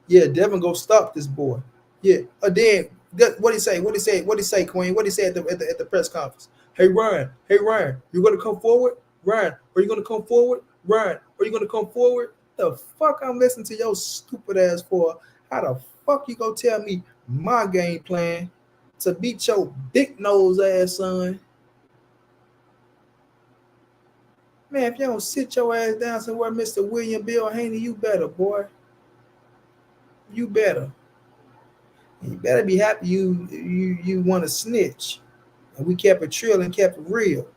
Yeah, Devin go stop this boy. Yeah. Then what he say? What he say, Queen? What he say at the press conference? Hey Ryan, you gonna come forward? Ryan, are you gonna come forward? Ryan, are you gonna come forward? The fuck I'm listening to your stupid ass for? How the fuck you gonna tell me my game plan to beat your big nose ass son? Man, if you don't sit your ass down somewhere, Mr. William Bill Haney, you better, boy. You better. You better be happy you want to snitch. And we kept it trill and kept it real.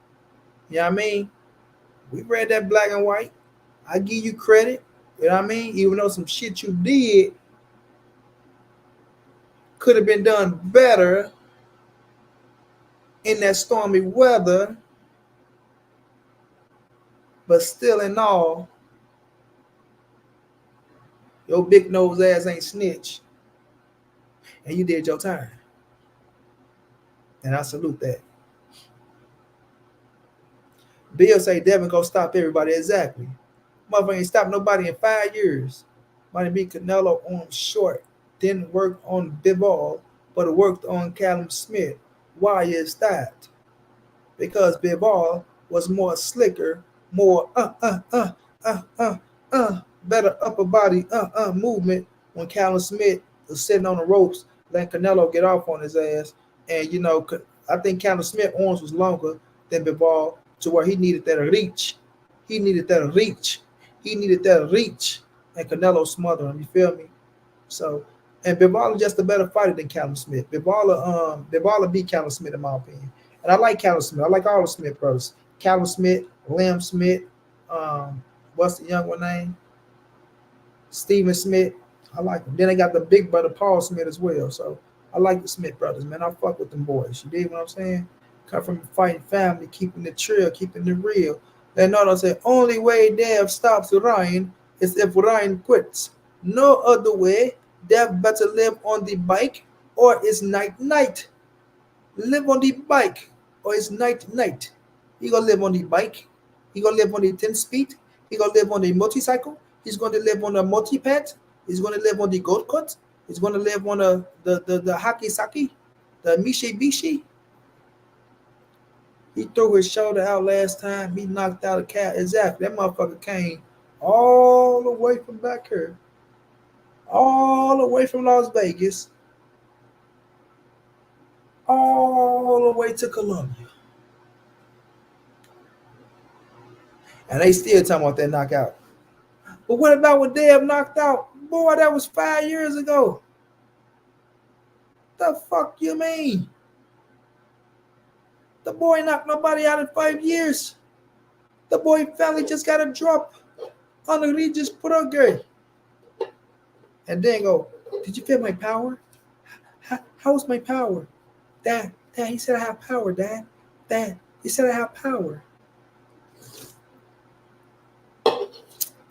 You know what I mean? We read that black and white. I give you credit. You know what I mean? Even though some shit you did could have been done better in that stormy weather. But still in all, your big nose ass ain't snitch. And you did your time. And I salute that. Bill say Devin go stop everybody. Exactly. Motherfucker ain't stopped nobody in 5 years. Might be Canelo on short. Didn't work on Bivol, but it worked on Callum Smith. Why is that? Because Bivol was more slicker, more better upper body movement when Callum Smith was sitting on the ropes, letting Canelo get off on his ass. And I think Callum Smith's arms was longer than Bivol to where he needed that reach. And Canelo smothered him. You feel me? So, and Bivol just a better fighter than Callum Smith. Bivol beat Callum Smith in my opinion. And I like Callum Smith. I like all the Smith brothers. Callum Smith, Liam Smith, what's the young one name? Stephen Smith. I like them. Then they got the big brother Paul Smith as well. So I like the Smith brothers, man. I fuck with them boys. You dig what I'm saying? Come from a fighting family, keeping the trail, keeping it real. They know I say only way Dev stops Ryan is if Ryan quits. No other way. Dev better live on the bike or it's night. Live on the bike or it's night. He gonna live on the bike. He gonna live on the 10 speed. He gonna live on the motorcycle. He's gonna live on the multi-pad. He's gonna live on the goat cut. He's gonna live on the haki saki, the mishi bishi. He threw his shoulder out last time. He knocked out a cat. Exactly. That motherfucker came all the way from back here, all the way from Las Vegas, all the way to Columbia. And they still talking about that knockout. But what about when Dev knocked out? Boy, that was 5 years ago. The fuck you mean? The boy knocked nobody out in 5 years. The boy finally just got a drop on the Regis Progress. And then go, did you feel my power? How was my power? Dad, he said I have power, Dad, he said I have power.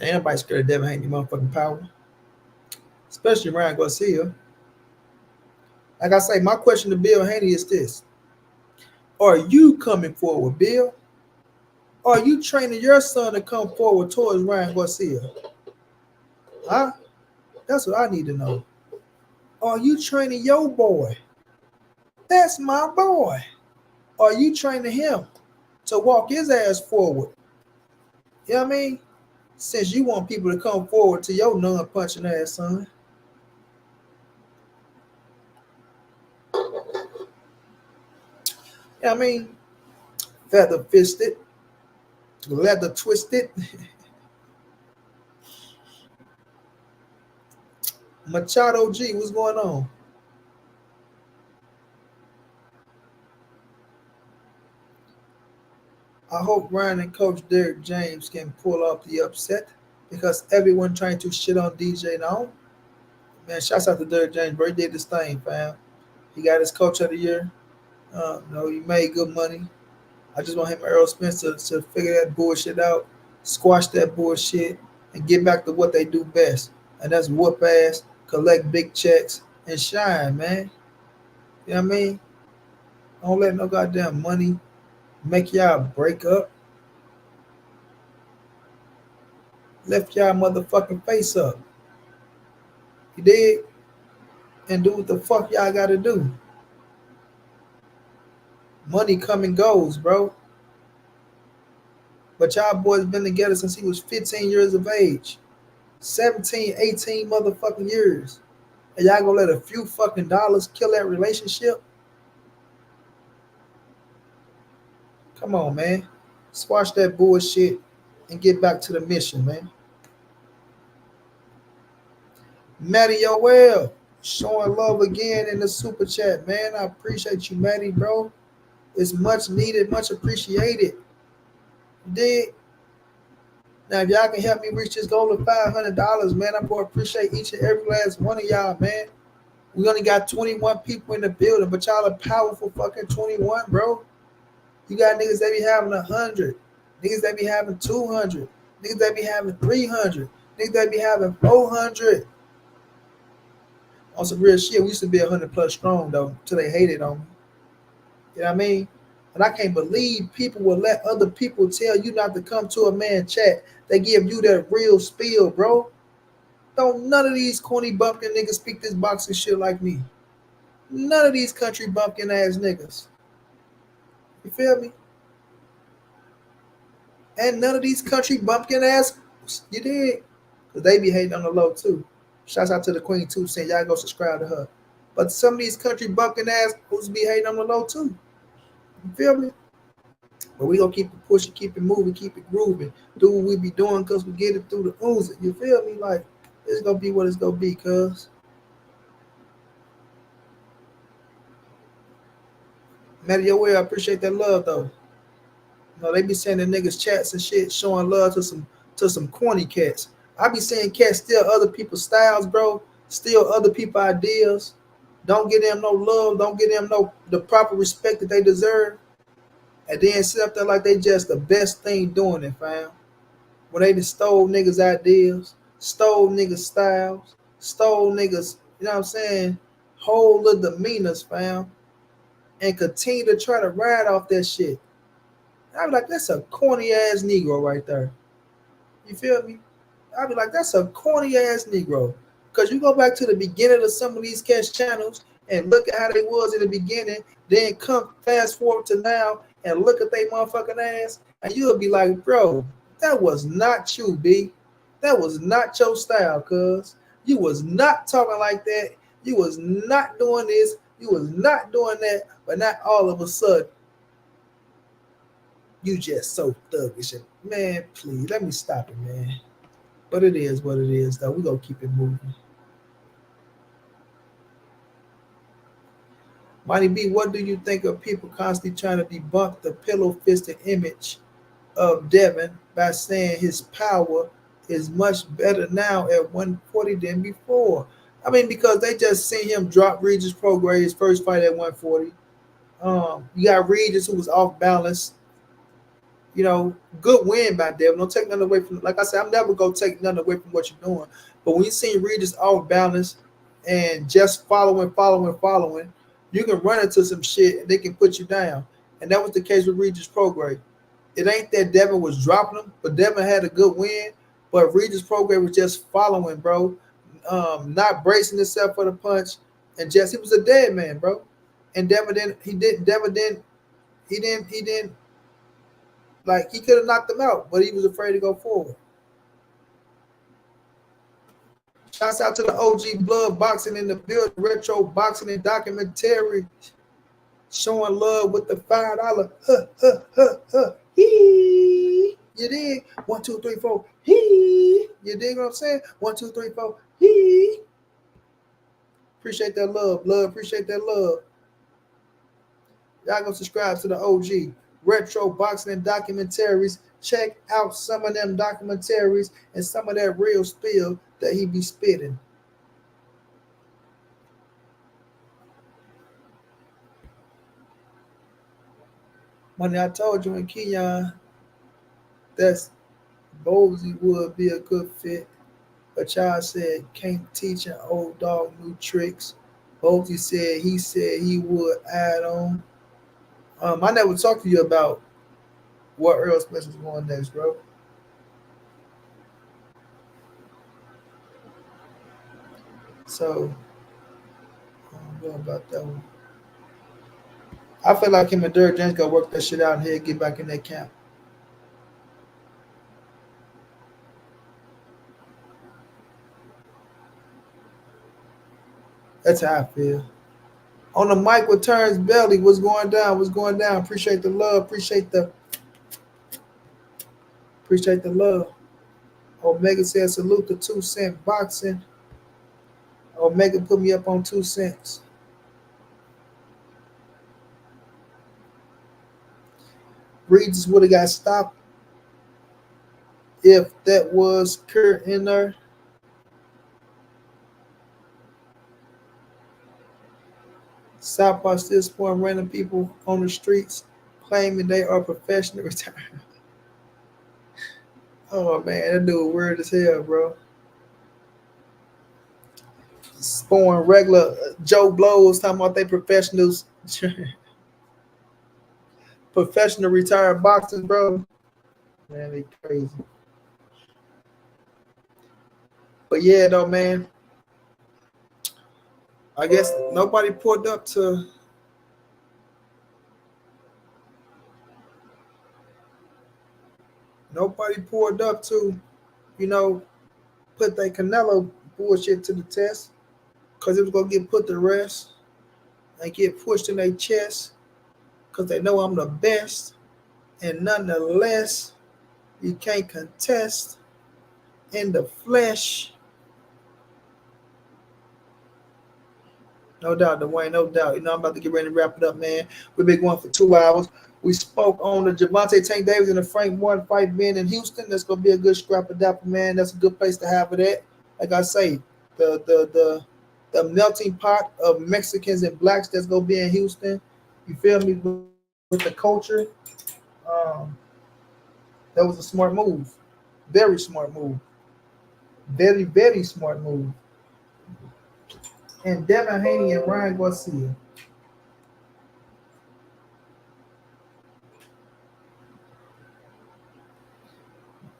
Ain't nobody scared of Devin Haney motherfucking power. Especially Ryan Garcia. Like I say, my question to Bill Haney is this. Are you coming forward, Bill? Or are you training your son to come forward towards Ryan Garcia? Huh? That's what I need to know. Are you training your boy? That's my boy. Are you training him to walk his ass forward? You know what I mean? Since you want people to come forward to your non-punching ass, son. You know what I mean? Feather fisted, leather twisted. Machado G, what's going on? I hope Ryan and Coach Derek James can pull off the upset because everyone trying to shit on DJ now. Man, shouts out to Derek James, bro. He did this thing, fam. He got his coach of the year. He made good money. I just want him and Earl Spence to figure that bullshit out, squash that bullshit, and get back to what they do best. And that's whoop ass, collect big checks, and shine, man. You know what I mean? Don't let no goddamn money make y'all break up. Lift y'all motherfucking face up. You dig? And do what the fuck y'all gotta do. Money come and goes, bro. But y'all boys been together since he was 15 years of age. 17, 18 motherfucking years. And y'all gonna let a few fucking dollars kill that relationship? Come on, man. Squash that bullshit and get back to the mission, man. Matty Yoel, showing love again in the super chat, man. I appreciate you, Matty, bro. It's much needed, much appreciated. You dig? Now, if y'all can help me reach this goal of $500, man, I'm going to appreciate each and every last one of y'all, man. We only got 21 people in the building, but y'all are powerful fucking 21, bro. You got niggas that be having 100, niggas that be having 200, niggas that be having 300, niggas that be having 400. On some real shit, we used to be 100 plus strong, though, till they hated on me. You know what I mean? And I can't believe people will let other people tell you not to come to a man chat. They give you that real spiel, bro. Don't none of these corny bumpkin niggas speak this boxing shit like me. None of these country bumpkin ass niggas. You feel me? And none of these country bumpkin ass, you did. Because they be hating on the low too. Shouts out to the queen too, saying y'all go subscribe to her. But some of these country bumpkin ass who's be hating on the low too. You feel me? But we gonna keep it pushing, keep it moving, keep it grooving. Do what we be doing because we get it through the oozing. You feel me? Like, it's gonna be what it's gonna be, cuz. Mario, I appreciate that love though. They be sending niggas chats and shit, showing love to some corny cats. I be seeing cats steal other people's styles, bro. Steal other people's ideas. Don't give them no love. Don't give them no the proper respect that they deserve. And then sit up there like they just the best thing doing it, fam. When they just stole niggas' ideas, stole niggas' styles, stole niggas, you know what I'm saying, whole little demeanors, fam, and continue to try to ride off that shit. I be like, that's a corny ass Negro right there. You feel me? I be like, that's a corny ass Negro. Cause you go back to the beginning of some of these cash channels and look at how they was in the beginning, then come fast forward to now and look at they motherfucking ass, and you'll be like, bro, that was not you, B. That was not your style, cuz. You was not talking like that. You was not doing this. You was not doing that. But not all of a sudden, you just so thuggish. Man, please, let me stop it, man. But it is what it is, though. We gonna keep it moving. Mighty B, what do you think of people constantly trying to debunk the pillow-fisted image of Devin by saying his power is much better now at 140 than before? I mean, because they just seen him drop Regis Prograis his first fight at 140. You got Regis who was off balance. Good win by Devin. Don't take nothing away from. Like I said, I'm never gonna take nothing away from what you're doing. But when you see Regis off balance and just following, you can run into some shit and they can put you down. And that was the case with Regis Prograis. It ain't that Devin was dropping him, but Devin had a good win. But Regis Prograis was just following, bro. Not bracing himself for the punch, and just he was a dead man, bro. And Devin didn't. Like, he could have knocked him out, but he was afraid to go forward. Shouts out to the OG Blood Boxing in the build, retro boxing and documentary, showing love with the $5. Hee. You dig? 1, 2, 3, 4. Hee. You dig what I'm saying? 1, 2, 3, 4. Hee. Appreciate that love, blood. Appreciate that love. Y'all go subscribe to the OG retro boxing and documentaries. Check out some of them documentaries and some of that real spill that he be spitting. Money, I told you in Keon that Bozy would be a good fit. But y'all said can't teach an old dog new tricks. Bozy said he would add on. I never talked to you about what Earl Spence was going next, bro. So, I don't know about that one. I feel like him and Derek James gonna work that shit out here and get back in that camp. That's how I feel. On the mic with Turns Belly, what's going down? What's going down? Appreciate the love. Appreciate the love. Omega said salute to 2 cent boxing. Omega put me up on 2 cents. Regis would have got stopped if that was Kurt in there. Southpaw still supporting random people on the streets claiming they are professional retired. Oh man, that dude weird as hell, bro. Sporing regular Joe Blows talking about they professionals. Professional retired boxers, bro. Man, they crazy. But yeah, though, man. I guess nobody pulled up to put their Canelo bullshit to the test, because it was gonna get put to rest and get pushed in their chest, because they know I'm the best, and nonetheless, you can't contest in the flesh. No doubt, Dwayne, no doubt. You know, I'm about to get ready to wrap it up, man. We've been going for 2 hours. We spoke on the Javante Tank Davis and the Frank Morton fight being in Houston. That's gonna be a good scrap of dapper, man. That's a good place to have it at. Like I say, the melting pot of Mexicans and blacks that's gonna be in Houston. You feel me? With the culture, um, that was a smart move. Very smart move. Very, very smart move. And Devin Haney and Ryan Garcia.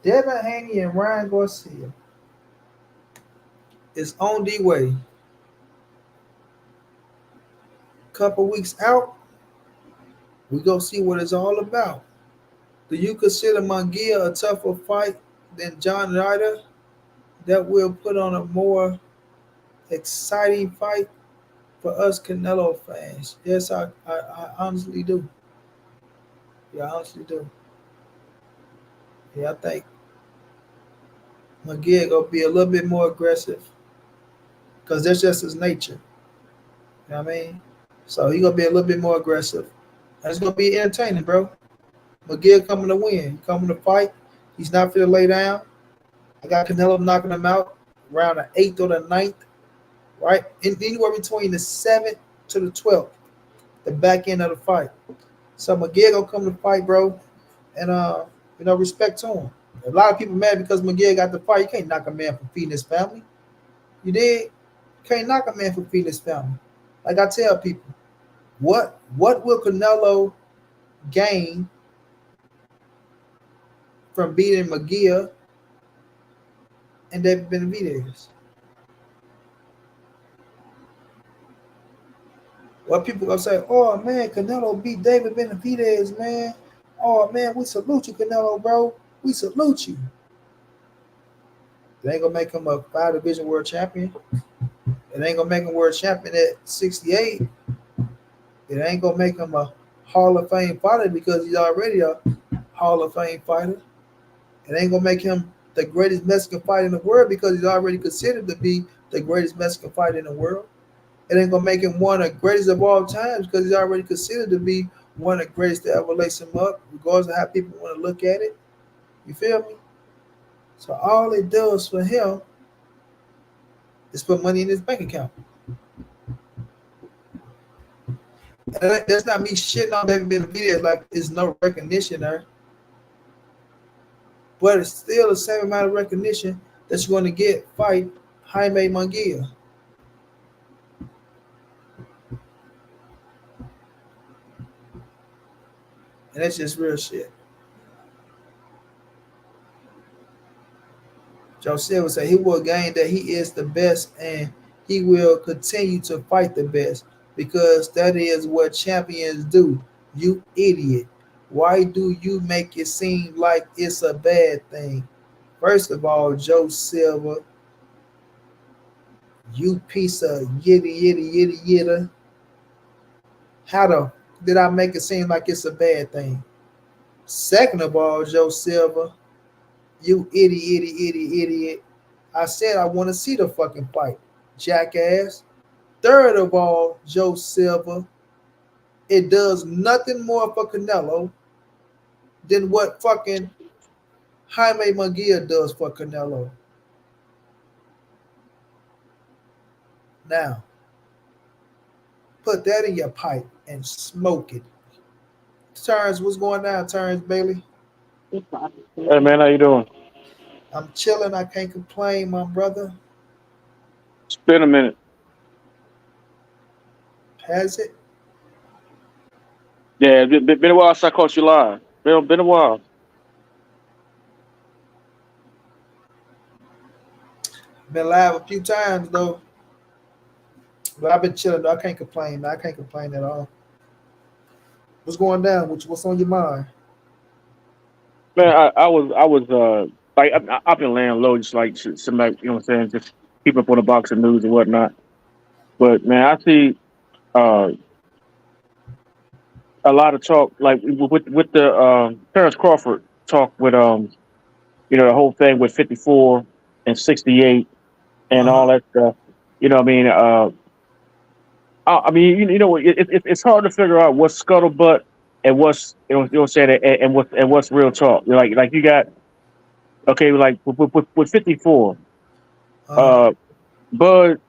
Devin Haney and Ryan Garcia is on the way. Couple weeks out, we go see what it's all about. Do you consider Munguia a tougher fight than John Ryder? That will put on a more exciting fight for us Canelo fans. Yes, I honestly do. Yeah, I honestly do. Yeah, I think Munguia gonna be a little bit more aggressive because that's just his nature. You know what I mean? So he gonna be a little bit more aggressive. And it's gonna be entertaining, bro. McGill coming to win. He coming to fight. He's not finna lay down. I got Canelo knocking him out around the 8th or the ninth, right? Anywhere between the 7th to the 12th, the back end of the fight. So McGill gonna come to fight, bro. And respect to him. A lot of people mad because McGill got the fight. You can't knock a man for feeding his family. You did? You can't knock a man for feeding his family. Like I tell people, what will Canelo gain from beating McGill and David Benavidez? What people gonna say? Oh man, Canelo beat David Benavidez, man. Oh man, we salute you, Canelo, bro. We salute you. It ain't gonna make him a 5 division world champion. It ain't gonna make him world champion at 68. It ain't gonna make him a Hall of Fame fighter because he's already a Hall of Fame fighter. It ain't gonna make him the greatest Mexican fighter in the world because he's already considered to be the greatest Mexican fighter in the world. It ain't gonna make him one of the greatest of all times because he's already considered to be one of the greatest to ever lace him up, regardless of how people want to look at it. You feel me? So all it does for him is put money in his bank account. And that's not me shitting on David Benavidez like there's no recognition there. But it's still the same amount of recognition that you're going to get fight Jaime Munguia. And that's just real shit. Joseph would say he will gain that he is the best and he will continue to fight the best because that is what champions do. You idiot. Why do you make it seem like it's a bad thing? First of all, Joe Silva, you piece of yitty. How did I make it seem like it's a bad thing? Second of all, Joe Silva, you idiot. I said I want to see the fucking fight, jackass. Third of all, Joe Silva, it does nothing more for Canelo than what fucking Jaime Munguia does for Canelo. Now, put that in your pipe and smoke it. Terrence, what's going down, Terrence Bailey? Hey man, how you doing? I'm chilling. I can't complain, my brother. It's been a minute. Has it? Yeah, been a while since I caught you live. Been a while. Been live a few times though. But I've been chilling though. I can't complain, man. I can't complain at all. What's going down with you? What's on your mind? Man, I was like I've been laying low, just like somebody, you know what I'm saying, just keep up on the boxing news and whatnot. But man, I see uh a lot of talk like with the Terrence Crawford talk with the whole thing with 54 and 68 and Uh all huh. that stuff. You know what I mean? I mean, it's hard to figure out what's scuttlebutt and what's what I'm saying, and what's real talk. Like you got okay, like with 54, Uh, uh, Bud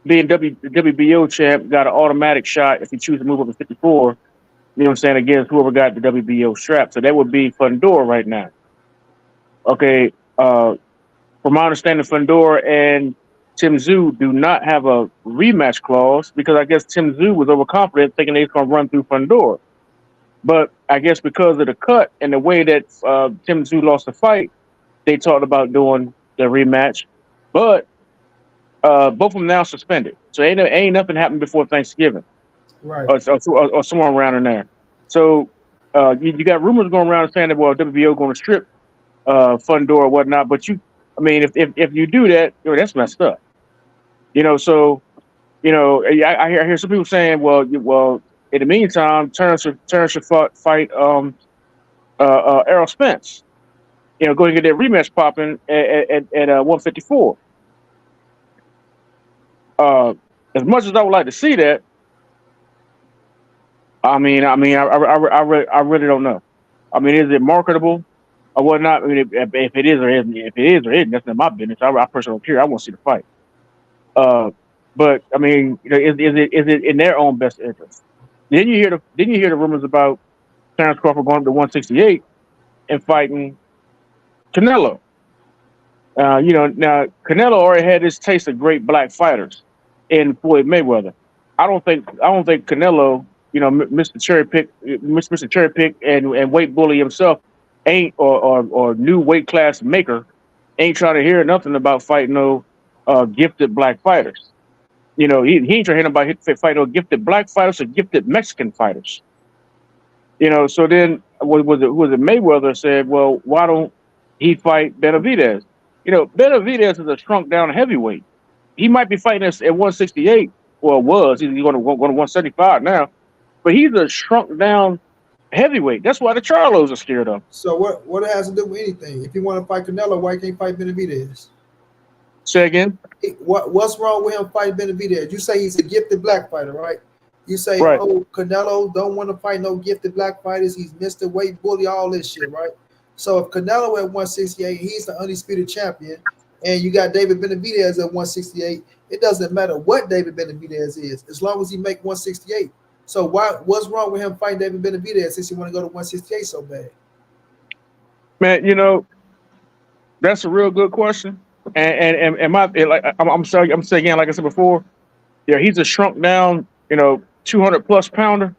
being WBO champ got an automatic shot if he chooses to move up to 54. You know what I'm saying, against whoever got the WBO strap. So that would be Fundora right now. Okay, from my understanding, Fundora and Tim Zhu do not have a rematch clause because I guess Tim Zhu was overconfident, thinking they was going to run through Fundora. But I guess because of the cut and the way that Tim Zhu lost the fight, they talked about doing the rematch. But both of them now suspended, so ain't nothing happened before Thanksgiving right, or somewhere around in there. So you got rumors going around saying that WBO going to strip Fundora or whatnot. But I mean, if you do that, that's messed up. So I hear some people saying, well, in the meantime, Turner should fight Errol Spence. Go and get that rematch popping at 154. Uh, as much as I would like to see that, I really don't know. I mean, is it marketable or whatnot? I mean, if it is or isn't, that's not my business. I personally don't care. I want to see the fight. But I mean, is it in their own best interest? Didn't you hear the rumors about Terrence Crawford going up to 168 and fighting Canelo? Now Canelo already had his taste of great black fighters in Floyd Mayweather. I don't think Canelo, Mr. Cherry Pick and weight bully himself ain't or new weight class maker ain't trying to hear nothing about fighting no gifted black fighters. He ain't trying to hear about fight no gifted black fighters or gifted Mexican fighters. So then was it Mayweather said, well, why don't he fight Benavidez? Benavidez is a shrunk down heavyweight. He might be fighting us at 168, or was. He's going to 175 now, but he's a shrunk down heavyweight. That's why the Charlos are scared of. so what it has to do with anything? If you want to fight Canelo, why can't you fight Benavidez? Say again? What's wrong with him fighting Benavidez? You say he's a gifted black fighter, right? You say, Right. oh, Canelo don't want to fight no gifted black fighters. He's Mr. Weight Bully, all this shit, right? So if Canelo at 168, he's the undisputed champion, and you got David Benavidez at 168, it doesn't matter what David Benavidez is, as long as he make 168. So what's wrong with him fighting David Benavidez since he want to go to 168 so bad? Man, that's a real good question. And I'm saying again, like I said before, he's a shrunk down, 200 plus pounder.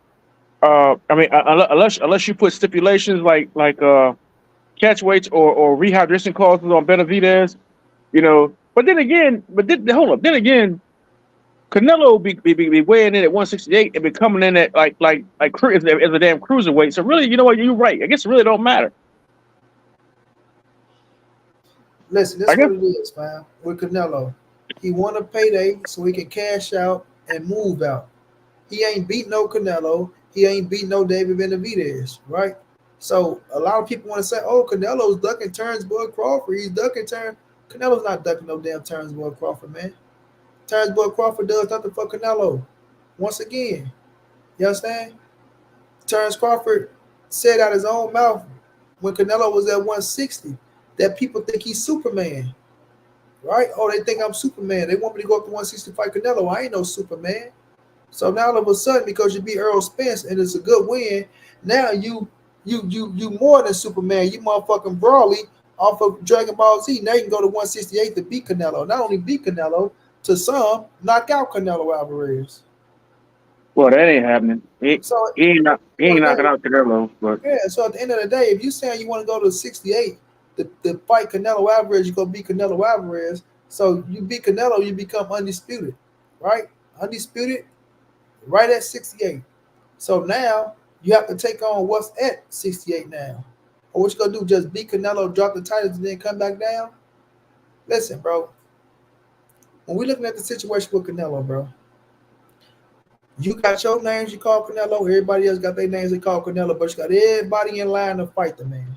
I mean, unless you put stipulations like catch weights or rehydration clauses on Benavidez, But then again, hold up. Then again, Canelo be weighing in at 168 and be coming in at like as a damn cruiserweight. So really, you know what? You're right. I guess it really don't matter. Listen, this is what it is, man. With Canelo, he want a payday so he can cash out and move out. He ain't beat no Canelo. He ain't beat no David Benavidez, right? So a lot of people want to say, "Oh, Canelo's ducking turns, boy Crawford. He's ducking turns." Canelo's not ducking no damn turns, boy Crawford, man. Turns, boy Crawford does nothing for Canelo. Once again, you understand? Terrence Crawford said out his own mouth when Canelo was at 160 that people think he's Superman, right? Oh, they think I'm Superman. They want me to go up to 160 fight Canelo. I ain't no Superman. So now all of a sudden, because you beat Earl Spence and it's a good win, now you more than Superman. You motherfucking Brawley off of Dragon Ball Z. Now you can go to 168 to beat Canelo. Not only beat Canelo, to some, knock out Canelo Alvarez. Well, that ain't happening. He ain't knocking out Canelo. But yeah, so at the end of the day, if you saying you want to go to 68 to fight Canelo Alvarez, you're gonna beat Canelo Alvarez. So you beat Canelo, you become undisputed, right? Undisputed, right at 68. So now you have to take on what's at 68 now. Or what you gonna do? Just beat Canelo, drop the titles, and then come back down? Listen, bro. When we're looking at the situation with Canelo, bro, you got your names you call Canelo. Everybody else got their names they call Canelo, but you got everybody in line to fight the man.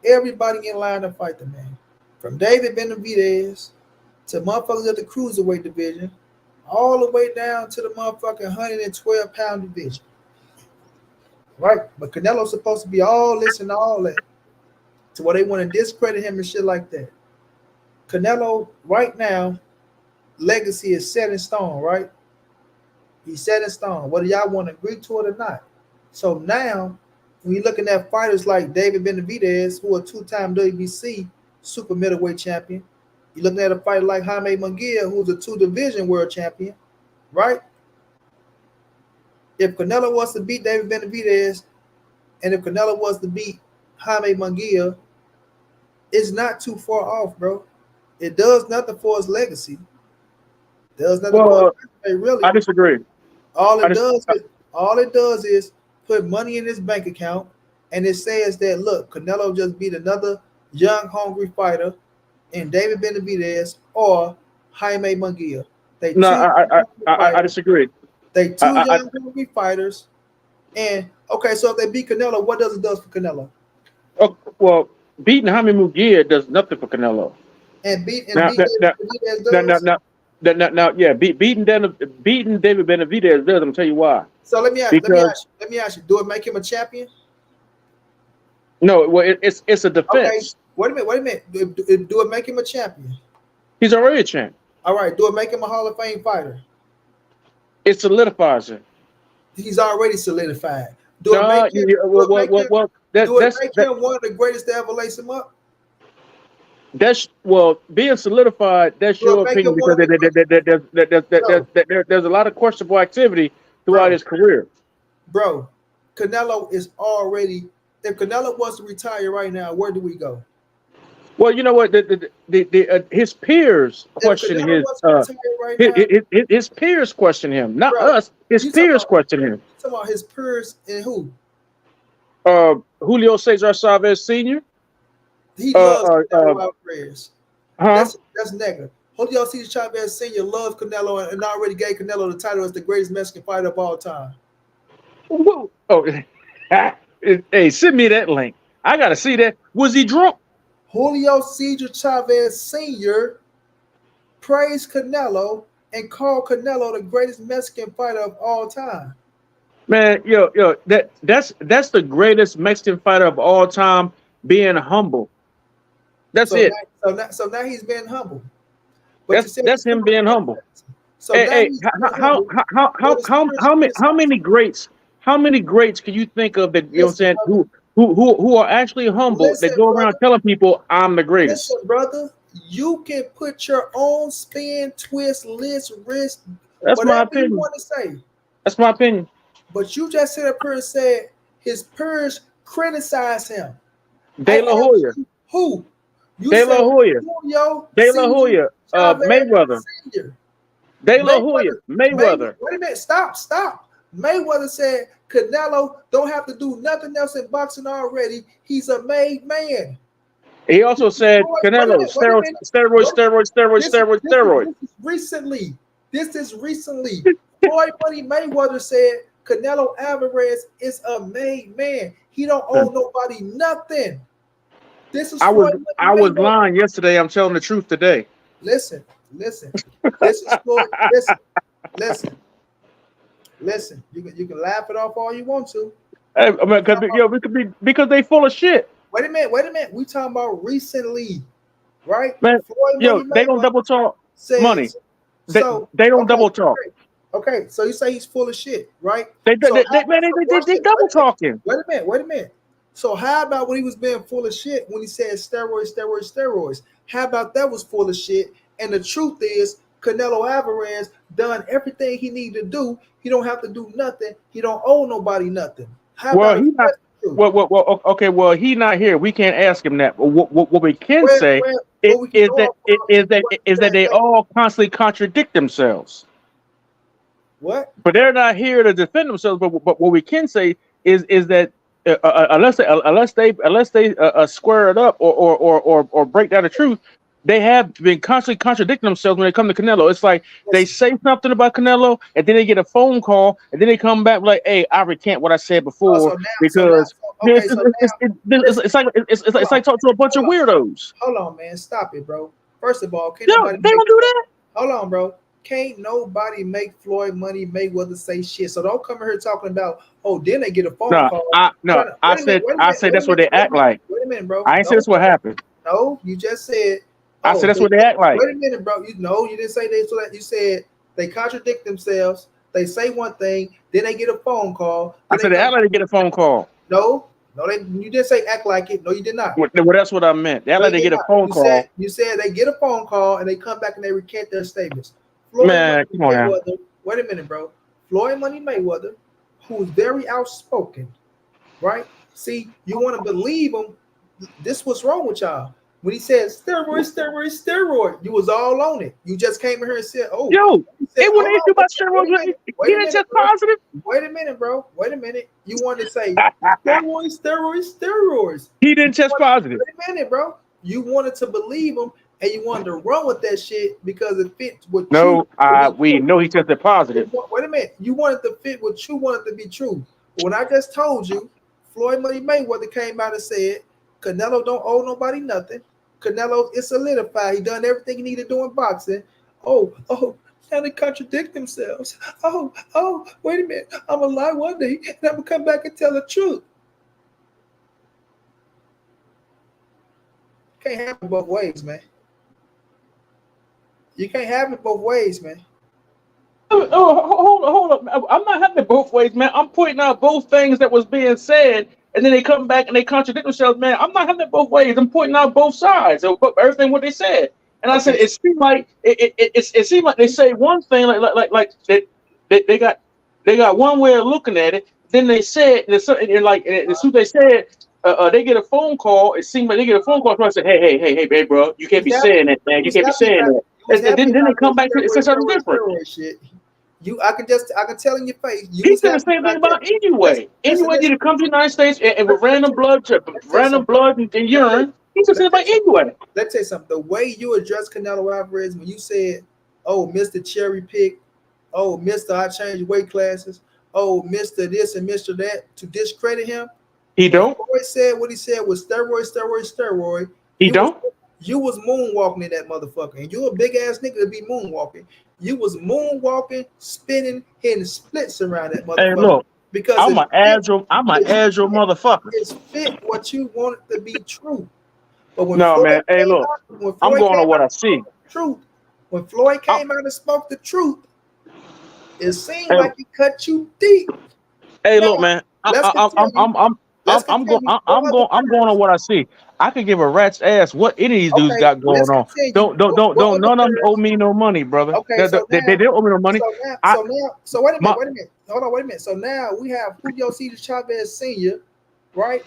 Everybody in line to fight the man. From David Benavidez to motherfuckers at the cruiserweight division, all the way down to the motherfucking 112-pound division. Right? But Canelo's supposed to be all this and all that. To where they want to discredit him and shit like that. Canelo, right now, legacy is set in stone, right? He's set in stone, whether y'all want to agree to it or not. So now, when you're looking at fighters like David Benavidez, who are two-time WBC super middleweight champion, you're looking at a fighter like Jaime Munguia, who's a two-division world champion, right? If Canelo was to beat David Benavidez, and if Canelo was to beat Jaime Munguia, it's not too far off, bro. It does nothing for his legacy. It does nothing for his legacy, really. I disagree. All it does is put money in his bank account, and it says that, look, Canelo just beat another young, hungry fighter in David Benavidez or Jaime Munguia. I disagree. They two young, hungry fighters. And, okay, so if they beat Canelo, what does it do for Canelo? Oh, well, beating Jaime Munguia does nothing for Canelo. And beating David Benavidez does. I'm tell you why. So let me ask you, do it make him a champion? No, well, it's a defense. Okay, wait a minute. Do it make him a champion? He's already a champ. All right, do it make him a Hall of Fame fighter? It solidifies him. He's already solidified. Do it make him one of the greatest to ever lace him up? Being solidified. That's your opinion because there's a lot of questionable activity throughout his career. Bro, Canelo is already. If Canelo was to retire right now, where do we go? Well, you know what? His peers question his peers question him, not us. His peers question him. Talking about his peers and who? Julio Cesar Chavez Sr. He loves Canelo Alvarez. That's negative. Julio Cesar Chavez Sr. loves Canelo and already gave Canelo the title as the greatest Mexican fighter of all time. Whoa. Oh, hey, send me that link. I gotta see that. Was he drunk? Julio Cesar Chavez Sr. praised Canelo and called Canelo the greatest Mexican fighter of all time. Man, that's the greatest Mexican fighter of all time. Being humble. That's it. So now he's being humble. But that's him being humble. So how many greats? How many greats can you think of that you know what I'm saying? Who are actually humble? That go around telling people I'm the greatest. Listen, brother, you can put your own spin, twist, list, wrist. That's my opinion. You want to say. That's my opinion. But you just sit up here and said his peers criticize him. De La Hoya. Who? De La Hoya. De La Hoya. Mayweather. De La Hoya. Mayweather. Wait a minute. Stop. Mayweather said Canelo don't have to do nothing else in boxing already. He's a made man. He also said Canelo steroids. This is recently. Floyd Money Mayweather said Canelo Alvarez is a made man. He don't owe nobody nothing. This is I was lying yesterday. I'm telling the truth today. Listen. This is Floyd. Listen. You can laugh it off all you want to. Hey, I mean, because they full of shit. Wait a minute. We talking about recently, right? Man, they don't double talk money. They don't double talk. Okay, so you say he's full of shit, right? They double talking. Wait a minute. So how about when he was being full of shit when he said steroids? How about that was full of shit? And the truth is, Canelo Alvarez done everything he needed to do. He don't have to do nothing. He don't owe nobody nothing. Well, he's not here. We can't ask him that. What we can say is that they all constantly contradict themselves. What? But they're not here to defend themselves. But what we can say is that unless they square it up or break down the truth, they have been constantly contradicting themselves when they come to Canelo. It's like they say something about Canelo, and then they get a phone call, and then they come back like, "Hey, I recant what I said before," it's like talking to a bunch of weirdos. Hold on, man, stop it, bro. First of all, they don't do that. Hold on, bro. Can't nobody make Floyd Money Mayweather say shit. So don't come here talking about, oh, then they get a phone No, call. I Wait a minute, said wait a I minute, said wait a that's what minute, they act like. wait a minute, bro. I ain't say No, that's what happened. no, you just said, I said oh, that's what they act like. wait a minute, bro. You know, you didn't say they. So that you said they contradict themselves. They say one thing, then they get a phone call. I Then said they they come. act like they get a phone call. No, you didn't say act like it. No, you did not. Well, that's what I meant. They act No, like you they did get a not. phone call. You said they get a phone call and they come back and they recant their statements. Floyd Man, Money come on now. Mayweather. Wait a minute, bro. Floyd Money Mayweather, who's very outspoken, right? See, you want to believe him. This what's wrong with y'all. When he said steroid, you was all on it. You just came in here and said, "Oh, Yo, he said, it wouldn't do about steroids. He wait a didn't minute, test bro. positive. Wait a minute, bro. Wait a minute. You wanted to say steroids. He didn't test positive. Wait a minute, bro. You wanted to believe him and you wanted to run with that shit because it fits what No, you. we know he tested positive. Wait a minute. You wanted to fit what you wanted to be true. But when I just told you, Floyd Money Mayweather came out and said, Canelo don't owe nobody nothing. Canelo is solidified. He done everything he needed to do in boxing. Oh, now they contradict themselves. Oh, wait a minute. I'm gonna lie one day and I'm gonna come back and tell the truth. Can't have it both ways, man. You can't have it both ways, man. Hold up. I'm not having it both ways, man. I'm pointing out both things that was being said, and then they come back and they contradict themselves, man. I'm not having it both ways. I'm pointing out both sides of everything what they said. And I said Okay. it seemed like it seemed like they say one thing like they got one way of looking at it. Then they said and as soon as they said they get a phone call. It seemed like they get a phone call. So I said, hey, bro, you can't be saying that, man. You can't be saying that. Was And happy then they about come back and say something different. steroid shit. I can tell in your face. You He was said the happy same thing about that. anyway. Anyway, Listen, did it come to the United States and with let random blood, me tell you random something. blood and urine? He said the same about anyway. Let's say something. The way you addressed Canelo Alvarez when you said, "Oh, Mr. Cherry Pick," "Oh, Mr. I changed weight classes," "Oh, Mr. This and Mr. That," to discredit him. He When don't. Floyd said what he said was steroid, He don't. you was moonwalking in that motherfucker, and you a big ass nigga to be moonwalking. You was moonwalking, spinning, hitting splits around that Hey, motherfucker look, because I'm an agile motherfucker. it fit what you wanted to be true. But No, man. Hey, look, When I'm Floyd going on came what out I and spoke see. the truth, when Floyd I'm, came out and spoke the truth, it seemed hey, like it cut you deep. hey, Now look, man. let's continue. Let's continue. No other I'm going on terms. what I see. I could give a rat's ass what any of these dudes Okay, got going let's on. continue. What other None of them owe terms? me no money, brother. Okay, so They now, don't owe me no money. I so wait a my minute. Hold on, wait a minute. So now we have Julio Cesar Chavez Sr., right?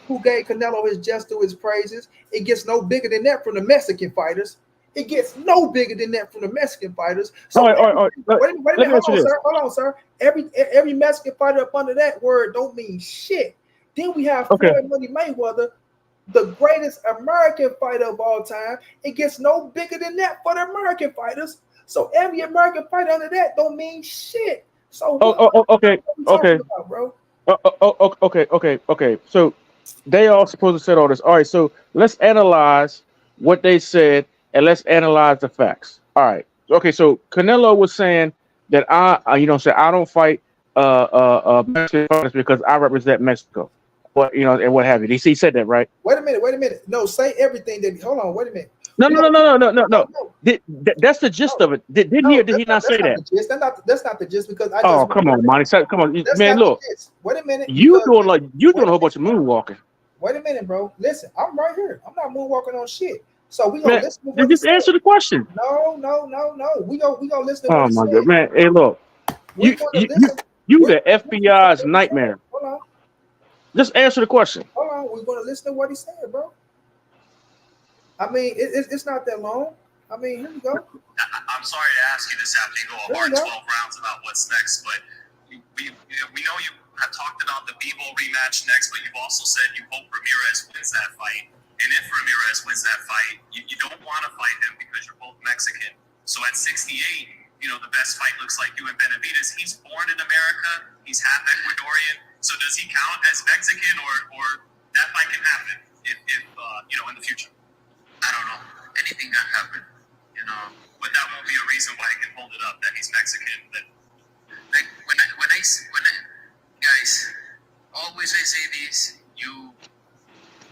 Who gave Canelo his just to his praises. It gets no bigger than that from the Mexican fighters. It gets no bigger than that from the Mexican fighters. all So right, all right. wait a Let minute, me ask you this. hold on, sir. Every Mexican fighter up under that word don't mean shit. Then we have Okay. Floyd Money Mayweather, the greatest American fighter of all time. It gets no bigger than that for the American fighters. So every American fighter under that don't mean shit. So Okay, what are we okay. talking about, bro? Okay. So they all supposed to said all this. All right. So let's analyze what they said and let's analyze the facts. All right. Okay. So Canelo was saying that say I don't fight Mexican fighters because I represent Mexico. What and what have you. He said that, right? Wait a minute. No, say everything that. Hold on, wait a minute. No, We no, don't. no, no, no, no, no. No, That's the gist no, of it. Didn't he no. or did he not say That's not that? the gist. That's not the gist because I Oh, just. come on, Monty. Come on, That's man. not the Look, gist. Wait a minute, you because doing wait a a whole bunch minute, of moonwalking. wait a minute, bro. Listen, I'm right here. I'm not moonwalking on shit. So we gonna Man, listen to what he just said. answer the question. No. We gonna listen to what Oh he my said. god, man. Hey, look, We're you gonna you you listen. you We're the gonna listen to FBI's what he said. nightmare. Hold Just answer the question. on. We're gonna listen to what he said, bro. I mean, it's not that long. I mean, here we go. I'm sorry to ask you this after you go a hard 12 rounds about what's next, but we know you have talked about the Bebo rematch next, but you've also said you hope Ramirez wins that fight. And if Ramirez wins that fight, you don't want to fight him because you're both Mexican. So at 68, the best fight looks like you and Benavidez. He's born in America. He's half Ecuadorian. So does he count as Mexican, or that fight can happen if in the future? I don't know. Anything can happen, but that won't be a reason why I can hold it up that he's Mexican. But like guys, always I say this, you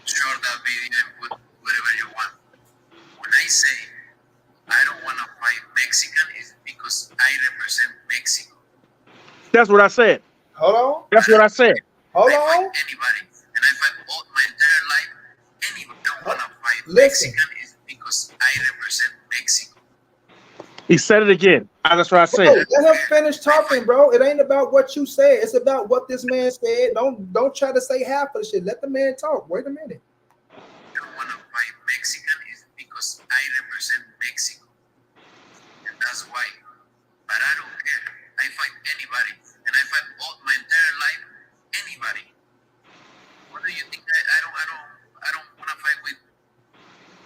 share that video and put whatever you want. When I say I don't want to fight Mexican, is because I represent Mexico. That's what I said. Hold on. That's what I said. Hold I on. fight anybody, and I fight all my entire life. Anybody don't want to fight Listen. Mexican is because I represent Mexico. He said it again. That's what I Bro, said. let him finish talking, bro. It ain't about what you said. It's about what this man said. Don't try to say half of the shit. Let the man talk. Wait a minute. I don't want to fight Mexican is because I represent Mexico, and that's why. But I don't care. I fight anybody, and I fight all my entire life anybody. What do you think? I don't want to fight with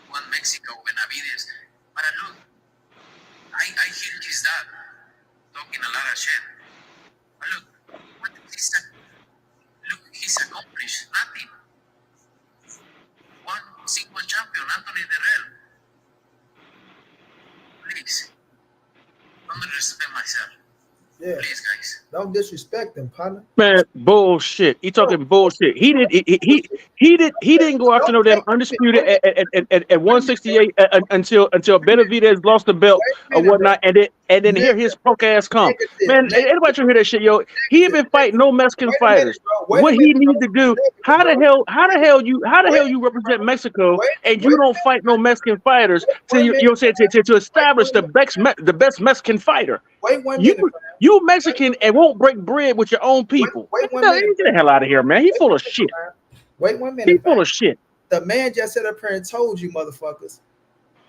one Mexico, Benavidez. But look, I hear his dad talking a lot of shit. But look, what is that? Look, he's accomplished nothing. One single champion, Anthony Derrell. Please, don't disrespect myself. Yeah. Please, guys. Don't disrespect him, partner. Man, bullshit. He talking bullshit. He didn't go after no damn undisputed at 168 until Benavidez lost the belt or whatnot, and then here his punk ass come. Man, anybody should hear that shit, yo. He ain't been fighting no Mexican fighters. What he needs to do? How the hell you represent Mexico and you don't fight no Mexican fighters to establish the best Mexican fighter? Wait 1 minute. You Mexican and won't break bread with your own people. Wait 1 minute. Get the hell out of here, man. He full of shit. Wait 1 minute. He full of shit. The man just said up here and told you, motherfuckers,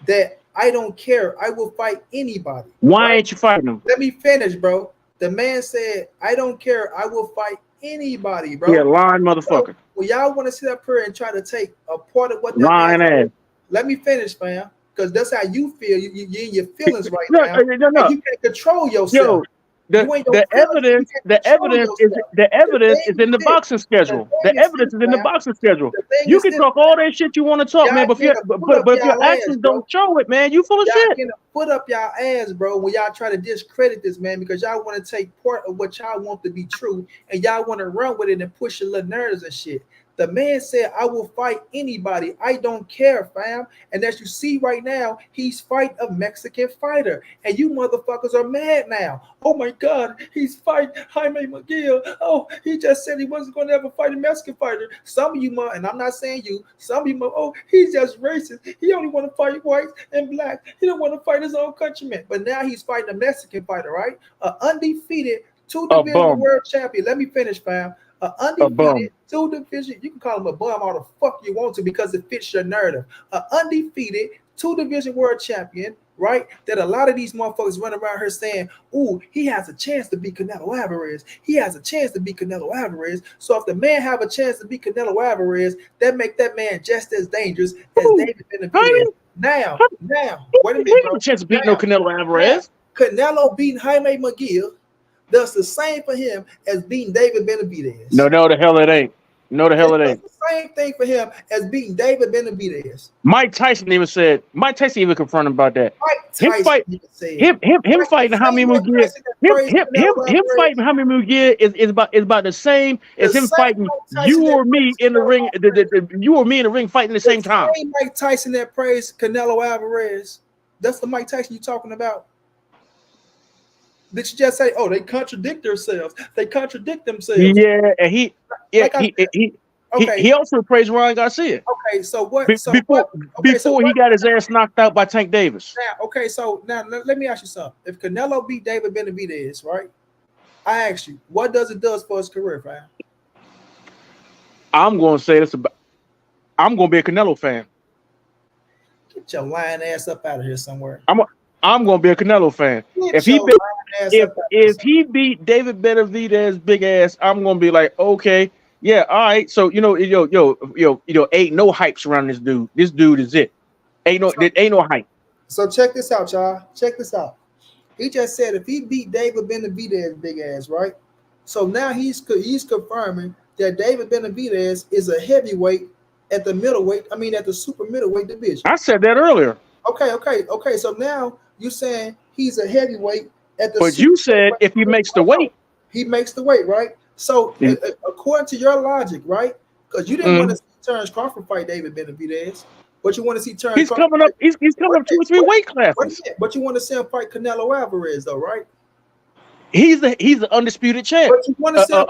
that I don't care. I will fight anybody. Why ain't you fighting him? Let me finish, bro. The man said, I don't care. I will fight anybody, bro. Yeah, lying motherfucker. Well, y'all want to sit up here and try to take a part of what that lying man ass. Let me finish, fam. Because that's how you feel. You in your feelings right No. now. And you can't control yourself. The evidence is in the boxing schedule. The evidence is in the boxing schedule. You can talk all that shit you want to talk, man, but if your actions don't show it, man, you full of shit. Y'all put up y'all ass, bro, when y'all try to discredit this man because y'all want to take part of what y'all want to be true and y'all want to run with it and push your little nerves and shit. The man said, I will fight anybody. I don't care, fam. And as you see right now, he's fighting a Mexican fighter. And you motherfuckers are mad now. Oh my God, he's fighting Jaime McGill. Oh, he just said he wasn't going to ever fight a Mexican fighter. Some of you, and I'm not saying you, some of you, oh, he's just racist. He only want to fight whites and blacks. He don't want to fight his own countrymen. But now he's fighting a Mexican fighter, right? Undefeated, 2-division world champion. Let me finish, fam. Undefeated, 2-division. You can call him a bum all the fuck you want to because it fits your narrative. Undefeated, 2-division world champion, right? That a lot of these motherfuckers run around here saying, ooh, he has a chance to beat Canelo Alvarez. He has a chance to beat Canelo Alvarez. So if the man have a chance to beat Canelo Alvarez, that make that man just as dangerous as David Benavidez. Now, wait a minute, bro. He have a chance to beat no Canelo Alvarez. Canelo beating Jaime McGill does the same for him as beating David Benavidez. No, the hell it ain't. No, the hell it ain't. It's the same thing for him as beating David Benavidez. Mike Tyson even confronted him about that. Him fighting Jaime McGill. Him fighting Jaime McGill is about the same as him fighting you or me in the ring. You or me in the ring fighting at the same time. Mike Tyson that praised Canelo Alvarez. That's the Mike Tyson you talking about. Did you just say, oh, they contradict themselves? They contradict themselves. Yeah, and he also praised Ryan Garcia. Okay, so what? Before he got his ass knocked out by Tank Davis. Now, let me ask you something. If Canelo beat David Benavidez, right? I ask you, what does it do for his career, fam? I'm going to say this about. I'm going to be a Canelo fan. Get your lying ass up out of here somewhere. I'm going to be a Canelo fan. If he beat David Benavidez big ass, I'm going to be like, okay, yeah, all right. So ain't no hypes around this dude. This dude is it. Ain't no hype. So check this out, y'all. Check this out. He just said if he beat David Benavidez big ass, right? So now he's confirming that David Benavidez is a heavyweight at the middleweight. I mean, at the super middleweight division. I said that earlier. Okay. So now You saying he's a heavyweight at the. But you said if he makes the weight, he makes the weight, right? So according to your logic, right? Because you didn't want to see Terrence Crawford fight David Benavidez, but you want to see Terrence. He's Crawford coming up. He's coming up 2 or 3 weight classes. But you want to see him fight Canelo Alvarez, though, right? He's the undisputed champ. But you want to see him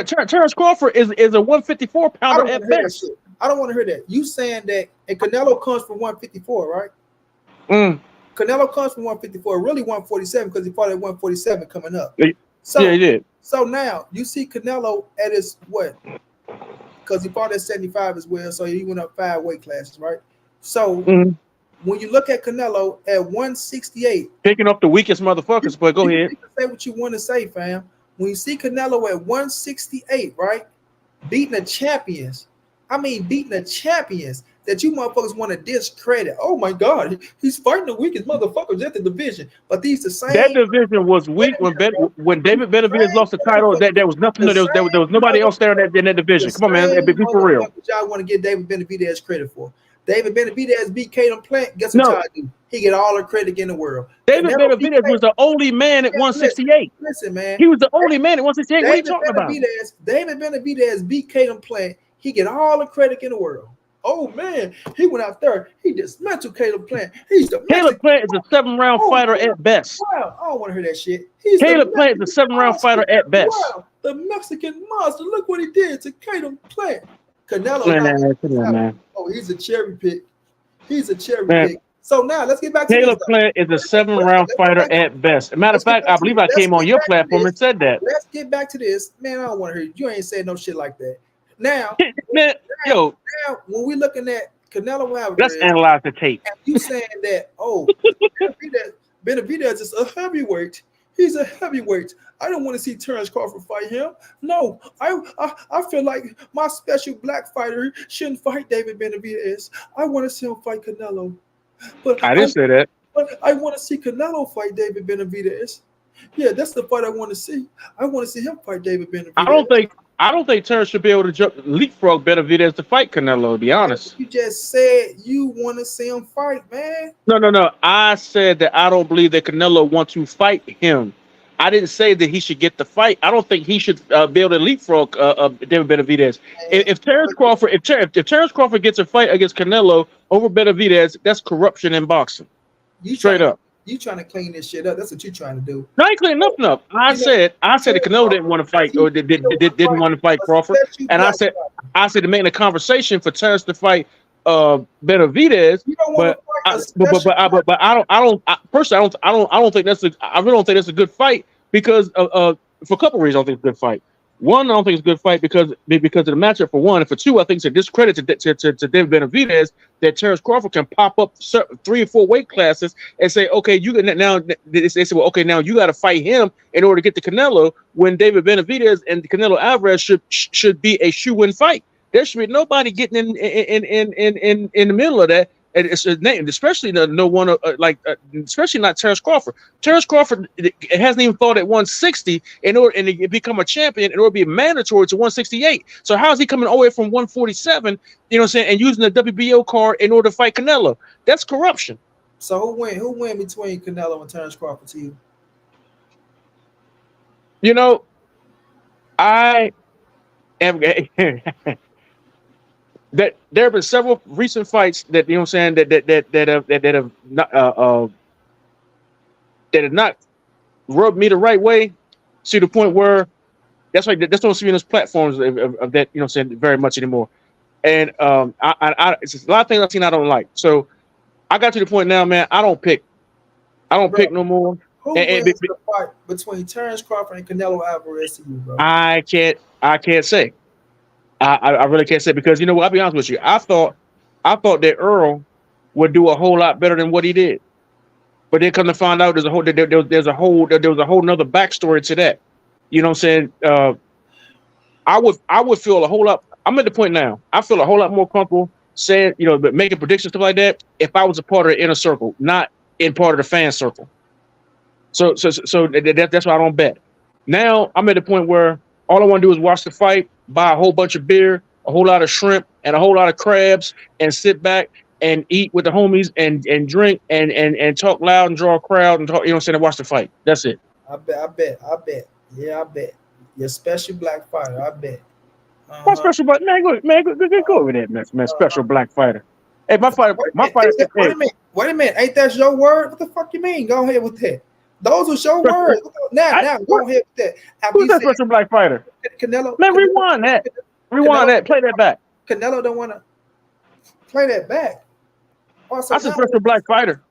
fight Terrence Crawford is a 154 pounder at best. I don't want to hear that. You saying that, and Canelo comes from 154, right? Canelo comes from 154, really 147, because he fought at 147 coming up. So, yeah, he did. So now you see Canelo at his what? Because he fought at 75 as well, so he went up 5 weight classes, right? So when you look at Canelo at 168, picking up the weakest motherfuckers, but go ahead. You can say what you want to say, fam. When you see Canelo at 168, right? Beating the champions. I mean, beating the champions that you motherfuckers want to discredit. Oh my God, he's fighting the weakest motherfuckers at the division. But these the same. That division was weak when David Benavidez lost the title. There was nothing. There was nobody else there in that division. Come on, man, be for real. Y'all want to give David Benavidez credit for? David Benavidez beat Caden Plant. Guess what y'all do? He get all the credit in the world. David Benavidez was the only man at 168. Listen, man. He was the only man at 168. What are you talking about? David Benavidez beat Caden Plant. He get all the credit in the world. Oh man, he went out there. He dismantled Caleb Plant. Caleb Plant is a 7-round fighter at best. Wow, I don't want to hear that shit. Caleb Plant is a 7-round fighter at best. Wow, the Mexican monster. Look what he did to Caleb Plant. Canelo. Man. Oh, he's a cherry pick. He's a cherry pick. So now let's get back to Caleb Plant is a 7-round fighter at best. As a matter of fact, I believe I came on your platform and said that. Let's get back to this. Man, I don't want to hear you. You ain't saying no shit like that. Now, man, now, when we're looking at Canelo Alvarez, let's analyze the tape. And you saying that, Benavidez is a heavyweight. He's a heavyweight. I don't want to see Terrence Crawford fight him. No, I feel like my special black fighter shouldn't fight David Benavidez. I want to see him fight Canelo. But I didn't say that. But I want to see Canelo fight David Benavidez. Yeah, that's the fight I want to see. I want to see him fight David Benavidez. I don't think Terrence should be able to leapfrog Benavidez to fight Canelo, to be honest. You just said you want to see him fight, man. No. I said that I don't believe that Canelo wants to fight him. I didn't say that he should get the fight. I don't think he should be able to leapfrog David Benavidez. If Terrence Crawford gets a fight against Canelo over Benavidez, that's corruption in boxing. Straight up. You trying to clean this shit up? That's what you're trying to do. No, I ain't cleaning nothing up. I said that Canelo didn't want to fight or didn't want to fight Crawford, and I said to make a conversation for Terrence to fight Benavidez, but I don't think that's a good fight because for a couple of reasons I don't think it's a good fight. One, I don't think it's a good fight because of the matchup for one, and for two, I think it's a discredit to David Benavidez that Terrence Crawford can pop up 3 or 4 weight classes and say, okay, you can now. They say, well, okay, now you got to fight him in order to get to Canelo. When David Benavidez and Canelo Alvarez should be a shoe-in fight. There should be nobody getting in the middle of that. And it's especially especially not Terrence Crawford. Terrence Crawford hasn't even fought at 160 in order to become a champion in order to be mandatory to 168. So how is he coming all the way from 147? You know what I'm saying? And using the WBO card in order to fight Canelo? That's corruption. So who win between Canelo and Terrence Crawford to you? You know, I am. That there have been several recent fights that that have not rubbed me the right way to the point where that's don't see me on those platforms of that very much anymore. And it's a lot of things I've seen I don't like. So I got to the point now, man. I don't pick no more. Who wins the fight between Terrence Crawford and Canelo Alvarez to you, bro? I can't say. I really can't say because you know what? I'll be honest with you. I thought that Earl would do a whole lot better than what he did, but then come to find out there was a whole nother backstory to that. You know what I'm saying? I would feel a whole lot. I'm at the point now. I feel a whole lot more comfortable saying but making predictions stuff like that if I was a part of the inner circle, not in part of the fan circle. So that's why I don't bet. Now I'm at the point where all I want to do is watch the fight, buy a whole bunch of beer, a whole lot of shrimp, and a whole lot of crabs, and sit back and eat with the homies and drink and talk loud and draw a crowd and talk, you know what I'm saying, and watch the fight. That's it. I bet. Yeah, I bet. Your special black fighter, I bet. What Uh-huh. special black man? Go over there, man. Special black fighter. Hey, my fighter. Hey, Wait a minute. Ain't that your word? What the fuck you mean? Go ahead with that. Those are your words. Now, go ahead with that. Who's that special black fighter? Canelo. Man, rewind that. Play that back. Canelo don't want to play that back. Also, That's a special black fighter.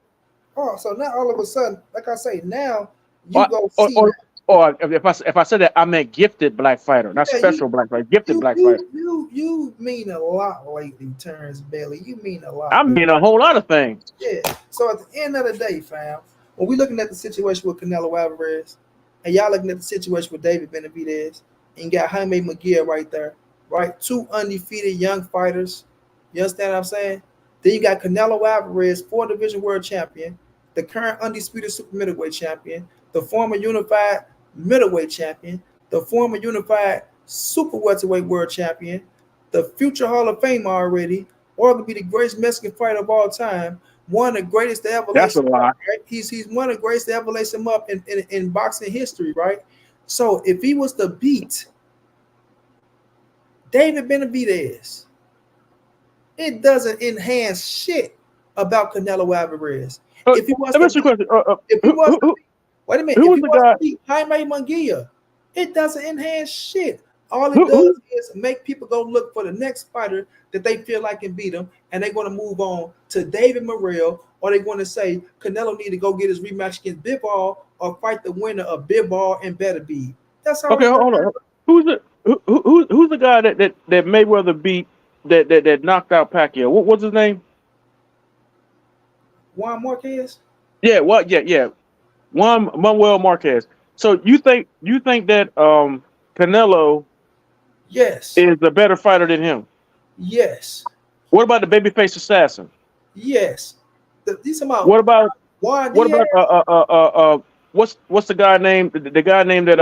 Oh, so now all of a sudden, like I say, now you go see. Or if I said that, I meant gifted black fighter, not special black fighter. Gifted black fighter. You mean a lot lately, Terrence Bailey. You mean a lot. I mean a whole lot of things. Yeah. So at the end of the day, fam, when we looking at the situation with Canelo Alvarez, and y'all looking at the situation with David Benavidez, and you got Jaime McGill right there, right? Two undefeated young fighters. You understand what I'm saying? Then you got Canelo Alvarez, 4-division world champion, the current undisputed super middleweight champion, the former unified middleweight champion, the former unified super welterweight world champion, the future Hall of Fame already, or to be the greatest Mexican fighter of all time, one of the greatest to ever lace him up, right? He's one of the greatest to ever lace him up in boxing history, right? So if he was to beat David Benavidez, it doesn't enhance shit about Canelo Alvarez. If he was to wait a minute, if he was to beat Jaime Munguia, it doesn't enhance shit. All it does is make people go look for the next fighter that they feel like can beat him, and they're going to move on to David Morrell, or they're going to say Canelo need to go get his rematch against Bivol or fight the winner of Bivol and Benavidez. That's all. Okay, hold on. Who's the guy that Mayweather beat that knocked out Pacquiao? What's his name? Juan Marquez. Yeah. What? Yeah. Manuel Marquez. So you think that Canelo yes is a better fighter than him? Yes. What about the babyface assassin? Yes. What about Juan what Diaz? about what's the guy named the guy named that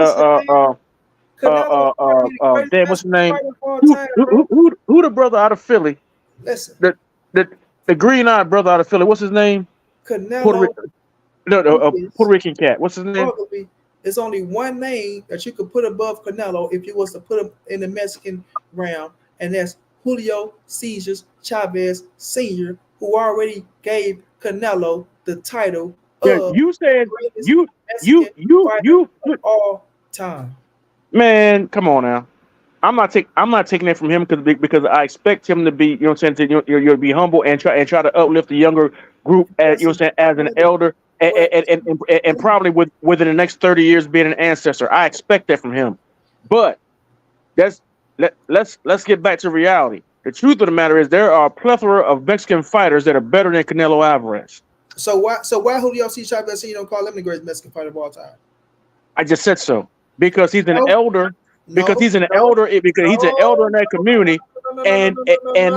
damn, what's his name? Who the brother out of Philly? Listen. The green-eyed brother out of Philly. What's his name? Canelo. Puerto Rican cat. What's his name? There's only one name that you could put above Canelo if you was to put him in the Mexican round, and that's Julio Cesar Chavez Sr., who already gave Canelo the title of you said you all time. Man, come on now. I'm not taking it from him because I expect him to be, you know what I'm saying, to be humble and try to uplift the younger group as, you know what I'm saying, as an elder and probably within the next 30 years being an ancestor. I expect that from him. But let's get back to reality. The truth of the matter is there are a plethora of Mexican fighters that are better than Canelo Alvarez. So why Julio Cesar Chavez Sr. don't call him the greatest Mexican fighter of all time? I just said so. Because he's an elder. Because he's an elder in that community and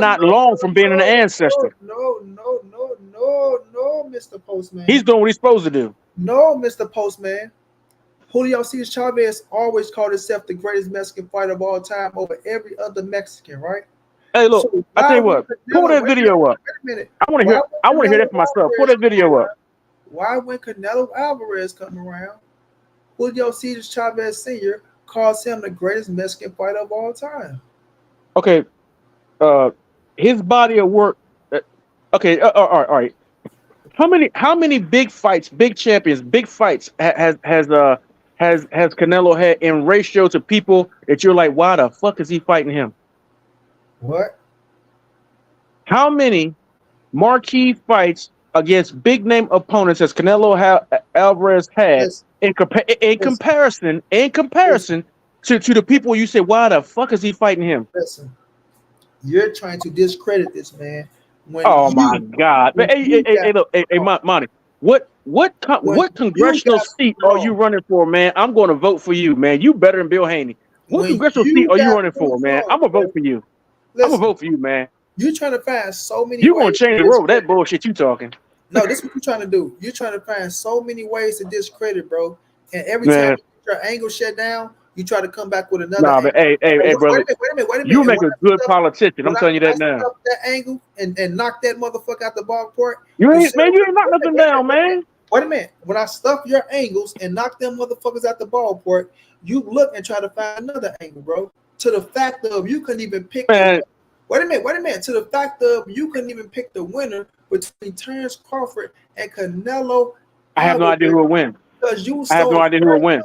not long from being an ancestor. No, Mr. Postman. He's doing what he's supposed to do. No, Mr. Postman. Julio Cesar Chavez always called himself the greatest Mexican fighter of all time over every other Mexican, right? Hey, look, so I tell you what, pull that video up. Wait a minute. I want to hear that for myself. Pull that video up. Why when Canelo Alvarez come around, Julio Cesar Chavez Sr. calls him the greatest Mexican fighter of all time? Okay, his body of work. Okay, all right. How many big fights, big champions, big fights has Canelo had in ratio to people that you're like, why the fuck is he fighting him? What? How many marquee fights against big name opponents has Canelo Alvarez had in comparison to the people you say, why the fuck is he fighting him? Listen, you're trying to discredit this man. My God! Hey, Monty, what congressional seat are you running for, man? I'm going to vote for you, man. You better than Bill Haney. What congressional seat are you running for, man? I'm gonna vote for you. I'm gonna vote for you, man. You're trying to find so many. You gonna change the road? That bullshit you talking? No, this is what you're trying to do. You're trying to find so many ways to discredit, bro. And every time you get your angle shut down, You try to come back with another Nah, angle. but hey, brother, Wait a minute. you And make when a I good stuff, politician. I'm when telling you I that now. stuff that angle and knock that motherfucker out the ballpark, You you ain't say, knock nothing down, man. wait a minute. When I stuff your angles and knock them motherfuckers out the ballpark, you look and try to find another angle, bro. To the fact of you couldn't even pick Man, wait a minute. To the fact of you couldn't even pick the winner between Terrence Crawford and Canelo I have no idea who will win. because you were I have no idea who will win.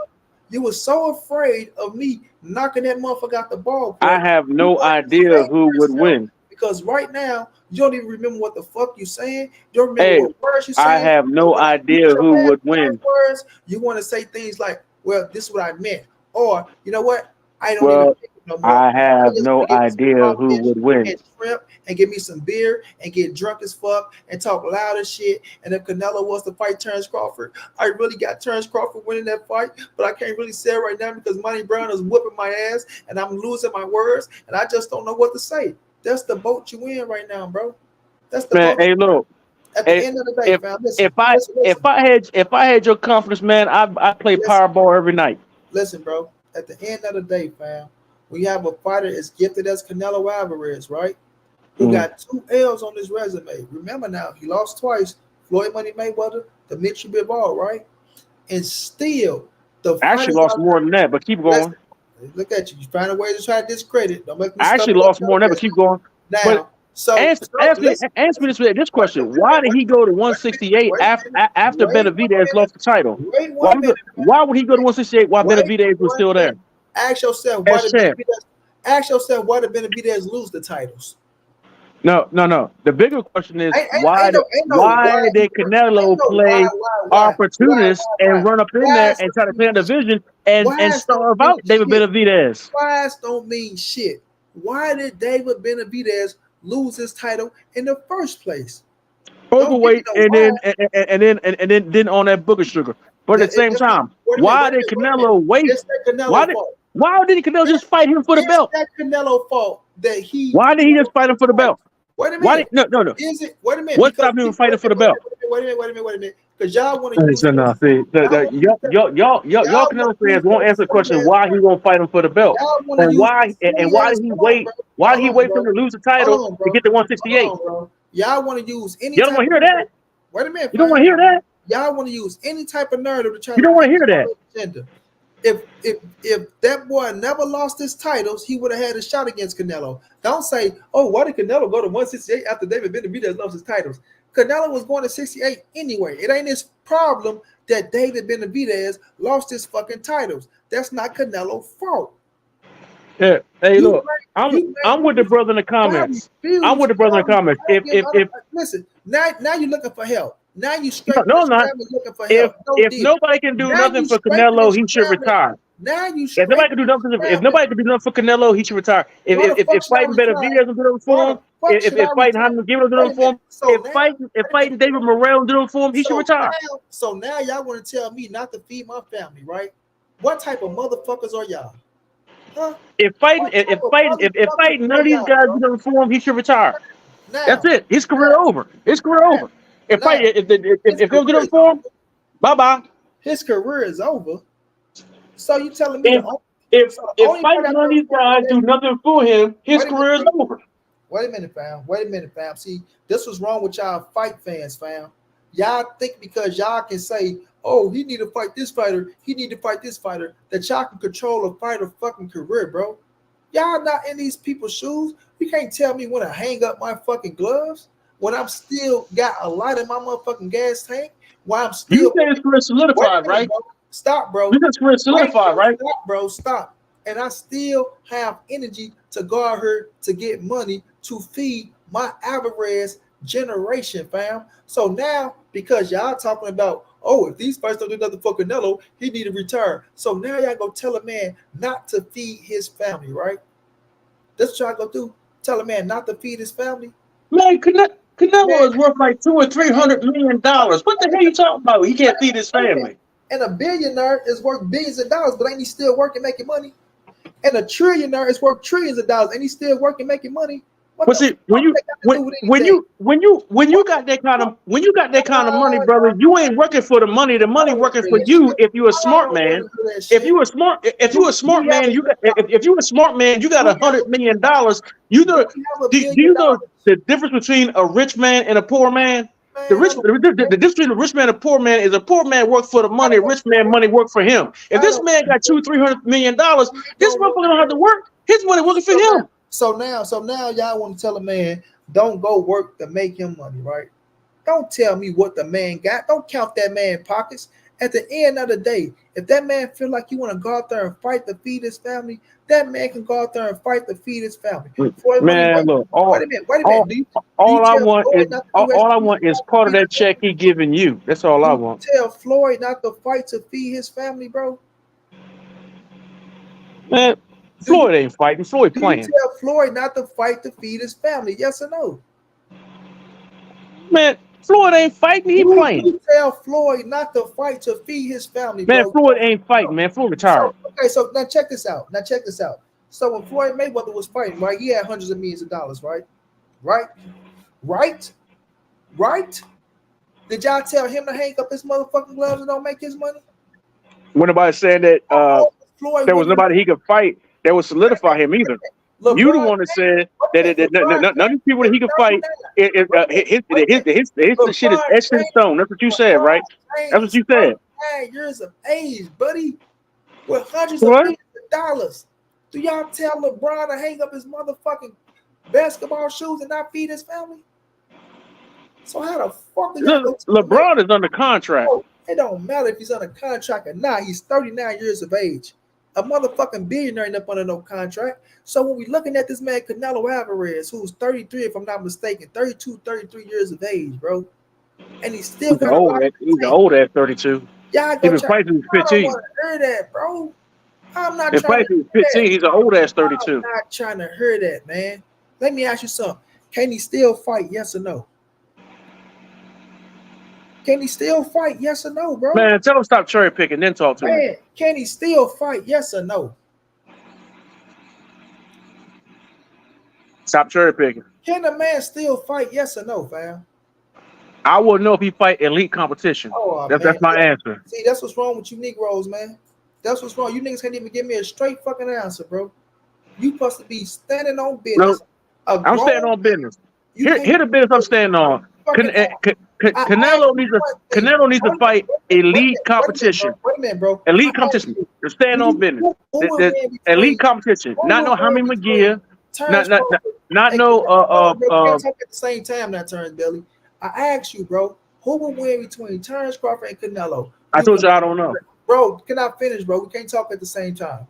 You were so afraid of me knocking that motherfucker out the ballpark. I have no idea who would win. Because right now, you don't even remember what the fuck you saying. You don't remember what words you saying. I have no idea who would win. Words, you want to say things like, well, this is what I meant. Or, you know what? I don't even think no more. I have no idea who would win. And shrimp and give me some beer and get drunk as fuck and talk loud as shit. And if Canelo wants to fight Terrence Crawford, I really got Terrence Crawford winning that fight, but I can't really say it right now because Montray-Brown is whooping my ass and I'm losing my words and I just don't know what to say. That's the boat you in right now, bro. That's the boat. Hey, look. At the end of the day, fam, listen, if I had your confidence, man, I play Powerball every night. Listen, bro. At the end of the day, fam, we have a fighter as gifted as Canelo Alvarez, right? Who got 2 L's on his resume. Remember now, he lost twice. Floyd Money Mayweather, Dimitri Bivol, right? And still, the actually lost more than that, but keep going. Look at you. You find a way to try to discredit. Don't make me I actually lost more than that, but keep going. Now, but answer me this question. Why did he go to 168 after Benavidez lost the title? Why would he go to 168 while Benavidez was still there? Ask yourself, why did Benavidez lose the titles? No. The bigger question is why did Canelo play opportunist and run up in there and try to play a division and starve out David Benavidez? Whys don't mean shit. Why did David Benavidez lose his title in the first place? Overweight and then on that booger sugar. But at the same time, why did Canelo wait? Why didn't Canelo just fight him for the belt? It's that Canelo fault that he. Why did he just fight him for the belt? Wait a minute. No. Is it? Wait a minute. What stopped him from fighting for the belt? Wait a minute. Because y'all want to use. Y'all Canelo fans won't answer the question why he won't fight him for the belt, and why did he wait? Why did he wait for him to lose the title to get to 168? Y'all want to use any. You don't want to hear that. Wait a minute. You don't want to hear that. Y'all want to use any type of narrative to try. You don't want to hear that. Agenda. If that boy never lost his titles, he would have had a shot against Canelo. Don't say, oh, why did Canelo go to 168 after David Benavidez lost his titles? Canelo was going to 68 anyway. It ain't his problem that David Benavidez lost his fucking titles. That's not Canelo's fault. Yeah. Hey, look, I'm with the brother in the comments. I'm with the brother in the comments. If listen, now you're looking for help. Now you straight looking for help. If nobody can do nothing for Canelo, he should retire. Now you if nobody can do nothing for Canelo, he should retire. If fighting Benavidez will do nothing for him, if fighting Haney will do nothing for him, if fighting David Morrell will do nothing for him, he should retire. So now y'all want to tell me not to feed my family, right? What type of motherfuckers are y'all? Huh? If fighting none of these guys do nothing for him, he should retire. That's it. His career over. His career over. If they don't do nothing for him, bye. His career is over. So you telling me if fighting none of these guys do nothing for him, his career is over. Wait a minute, fam. See, this was wrong with y'all fight fans, fam. Y'all think because y'all can say, oh, he need to fight this fighter, that y'all can control a fighter's fucking career, bro. Y'all not in these people's shoes. You can't tell me when to hang up my fucking gloves when I'm still got a light in my motherfucking gas tank. While I'm still. You say his career solidified, right? Bro. Stop, bro. You say his career solidified, right? Stop, bro. Stop. And I still have energy to go out here to get money to feed my Alvarez generation, fam. So now, because y'all talking about, oh, if these fights don't do nothing for Canelo, he need to retire. So now y'all go tell a man not to feed his family, right? That's what y'all go do. Tell a man not to feed his family. Man, Canelo is worth like $200 or $300 million. What the hell are you talking about? He can't feed his family. And a billionaire is worth billions of dollars, but ain't he still working making money? And a trillionaire is worth trillions of dollars, and he's still working making money. What But the see, fuck they got to do with anything? when you got that kind of money, brother, you ain't working for the money. The money working for you. If you a smart man, if you a smart man, you got if you a smart man, you got $100 million. You know, We have a do billion you know dollars. the difference between a rich man and a poor man? The Man, rich, the difference between a rich man and a poor man is a poor man work for the money, a rich man money work for him. If I this don't man got $200-300 million, this don't motherfucker don't have to work. His money working for him. So now y'all want to tell a man don't go work to make him money, right? Don't tell me what the man got. Don't count that man's pockets. At the end of the day, if that man feel like you want to go out there and fight to feed his family, that man can go out there and fight to feed his family. Floyd money, Man, look, wait a minute. Do you all I tell want Floyd not to do all I extra want is to part of feed that his family? check he giving you. That's all I Do you want. tell Floyd not to fight to feed his family, bro? Man, Do you Floyd ain't fighting. Floyd do you playing. tell Floyd not to fight to feed his family? Yes or no? Man, Floyd ain't fighting. He Do playing. you tell Floyd not to fight to feed his family, Man, bro? Floyd ain't fighting. Man, Floyd retired. So okay, so now check this out. So when Floyd Mayweather was fighting, right, he had hundreds of millions of dollars, right? Right? Did y'all tell him to hang up his motherfucking gloves and don't make his money? When nobody saying that Floyd there was nobody he could fight that would solidify him either. You the one that said that none of these people that he could fight, his shit is etched in stone. That's what you said, right? That's what you said. 9 years of age, buddy, with hundreds of What? millions of dollars. Do y'all tell LeBron to hang up his motherfucking basketball shoes and not feed his family? So how the fuck do y'all LeBron is under contract. It don't matter if he's under contract or not. He's 39 years of age. A motherfucking billionaire ain't up under no contract. So when we looking at this man, Canelo Alvarez, who's 33, if I'm not mistaken, 32, 33 years of age, bro. And he's still He's old at 32. Y'all He go been fighting since 15. I don't want to hear that, bro. I'm not In trying fighting to since 15, he's an old ass 32. I'm not trying to hear that, man. Let me ask you something. Can he still fight? Yes or no? Can he still fight? Yes or no, bro? Man, tell him stop cherry picking, then talk to him. Man, can he still fight? Yes or no? Stop cherry picking. Can the man still fight? Yes or no, fam? I wouldn't know if he fight elite competition. Oh, That's my answer. See, that's what's wrong with you Negroes, man. That's what's wrong. You niggas can't even give me a straight fucking answer, bro. You supposed to be standing on business. No, I'm standing on business. Here the business I'm standing on. Canelo needs to fight elite competition. Wait a minute, bro. Elite competition. They're standing on business. Elite competition. Not no Hammy McGear. Not no can't talk at the same time now, Terrence Billy. I asked you, bro, who will win between Terrence Crawford and Canelo? I told you I don't know. Bro, can I finish, bro? We can't talk at the same time.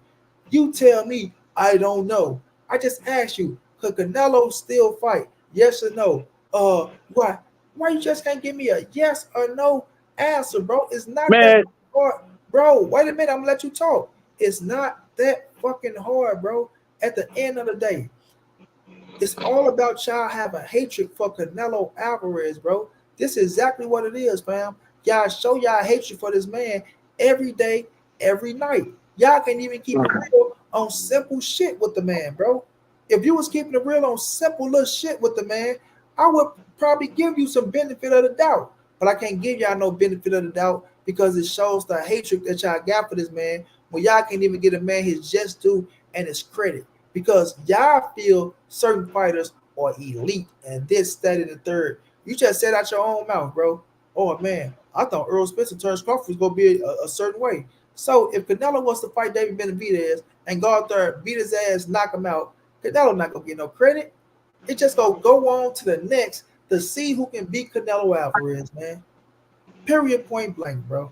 You tell me I don't know. I just asked you, could Canelo still fight? Yes or no? Why? Why you just can't give me a yes or no answer, bro? It's not that hard. Bro, wait a minute, I'm gonna let you talk. It's not that fucking hard, bro. At the end of the day, it's all about y'all having hatred for Canelo Alvarez, bro. This is exactly what it is, fam. Y'all show y'all hatred for this man every day, every night. Y'all can't even keep it real on simple shit with the man, bro. If you was keeping it real on simple little shit with the man, I would probably give you some benefit of the doubt. But I can't give y'all no benefit of the doubt because it shows the hatred that y'all got for this man when y'all can't even get a man his just due and his credit. Because y'all feel certain fighters are elite and this, that, and the third. You just said out your own mouth, bro. Oh, man, I thought Earl Spence and Terrence Crawford was going to be a certain way. So if Canelo wants to fight David Benavidez and go out there, beat his ass, knock him out, Canelo not going to get no credit. It just going to go on to the next to see who can beat Canelo Alvarez, man. Period, point blank, bro.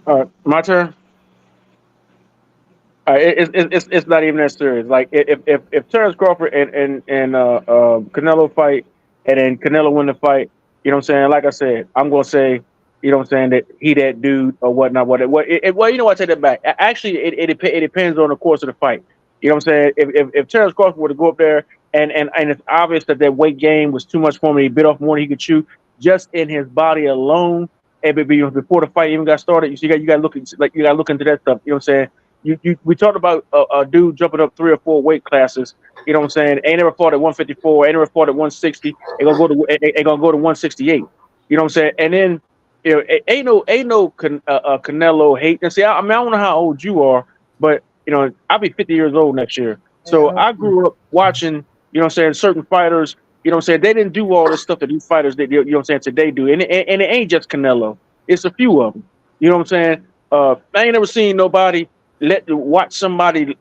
All right, my turn. It's not even that serious. Like if Terrence Crawford and Canelo fight, and then Canelo win the fight, you know what I'm saying? Like I said, I'm gonna say, you know what I'm saying, that he that dude or whatnot. Well, you know what? I take that back. Actually, it depends on the course of the fight. You know what I'm saying? If Terrence Crawford were to go up there and it's obvious that weight gain was too much for him, he bit off more than he could chew, just in his body alone, and before the fight even got started, you got to look into that stuff. You know what I'm saying? we talked about a dude jumping up 3 or 4 weight classes. You know what I'm saying? Ain't never fought at 154. Ain't never fought at 160. Ain't gonna go to 168. You know what I'm saying? And then ain't no Canelo hate. And see, I mean, I don't know how old you are, but I'll be 50 years old next year. So I grew up watching, you know what I'm saying, certain fighters. You know what I'm saying? They didn't do all this stuff that these fighters did, you know what I'm saying, today do. And it ain't just Canelo. It's a few of them. You know what I'm saying? I ain't never seen nobody watch somebody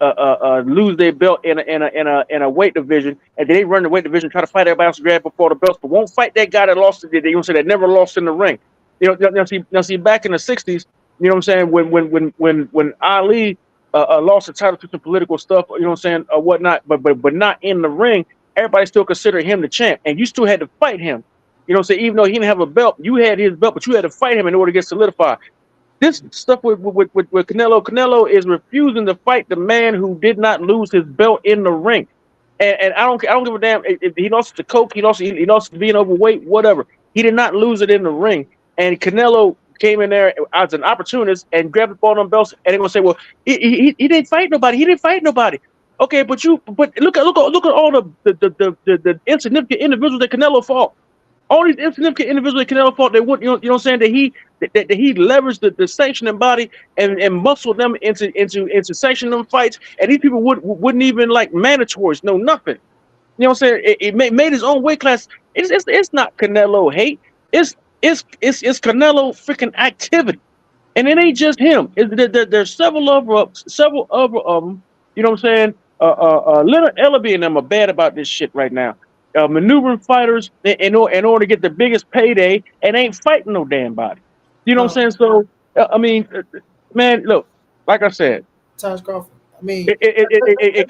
lose their belt in a weight division, and they run the weight division, try to fight everybody else to grab before the belts, but won't fight that guy that lost it. They don't say that never lost in the ring. Now see, back in the '60s, you know what I'm saying, when Ali lost the title to some political stuff, you know what I'm saying, or whatnot, but not in the ring, everybody still considered him the champ, and you still had to fight him. You know what I'm saying? Even though he didn't have a belt, you had his belt, but you had to fight him in order to get solidified. This stuff with Canelo is refusing to fight the man who did not lose his belt in the ring, and I don't give a damn if he lost to coke, he lost to being overweight, whatever. He did not lose it in the ring, and Canelo came in there as an opportunist and grabbed the ball on belts, and they're gonna say, well, he didn't fight nobody. He didn't fight nobody. Okay, but look at all the insignificant individuals that Canelo fought. All these insignificant individuals that Canelo fought, they would, you know what I'm saying, that he leveraged the sanctioning body and muscled them into sanctioning them fights, and these people wouldn't even like mandatories, no nothing. You know what I'm saying? It made his own weight class. It's not Canelo hate. It's Canelo freaking activity, and it ain't just him. There's several other of them. You know what I'm saying? Little Ellaby and them are bad about this shit right now. Maneuvering fighters in order to get the biggest payday and ain't fighting no damn body. You know what I'm saying? So I mean, man, look, like I said, Terrence Crawford. I mean, it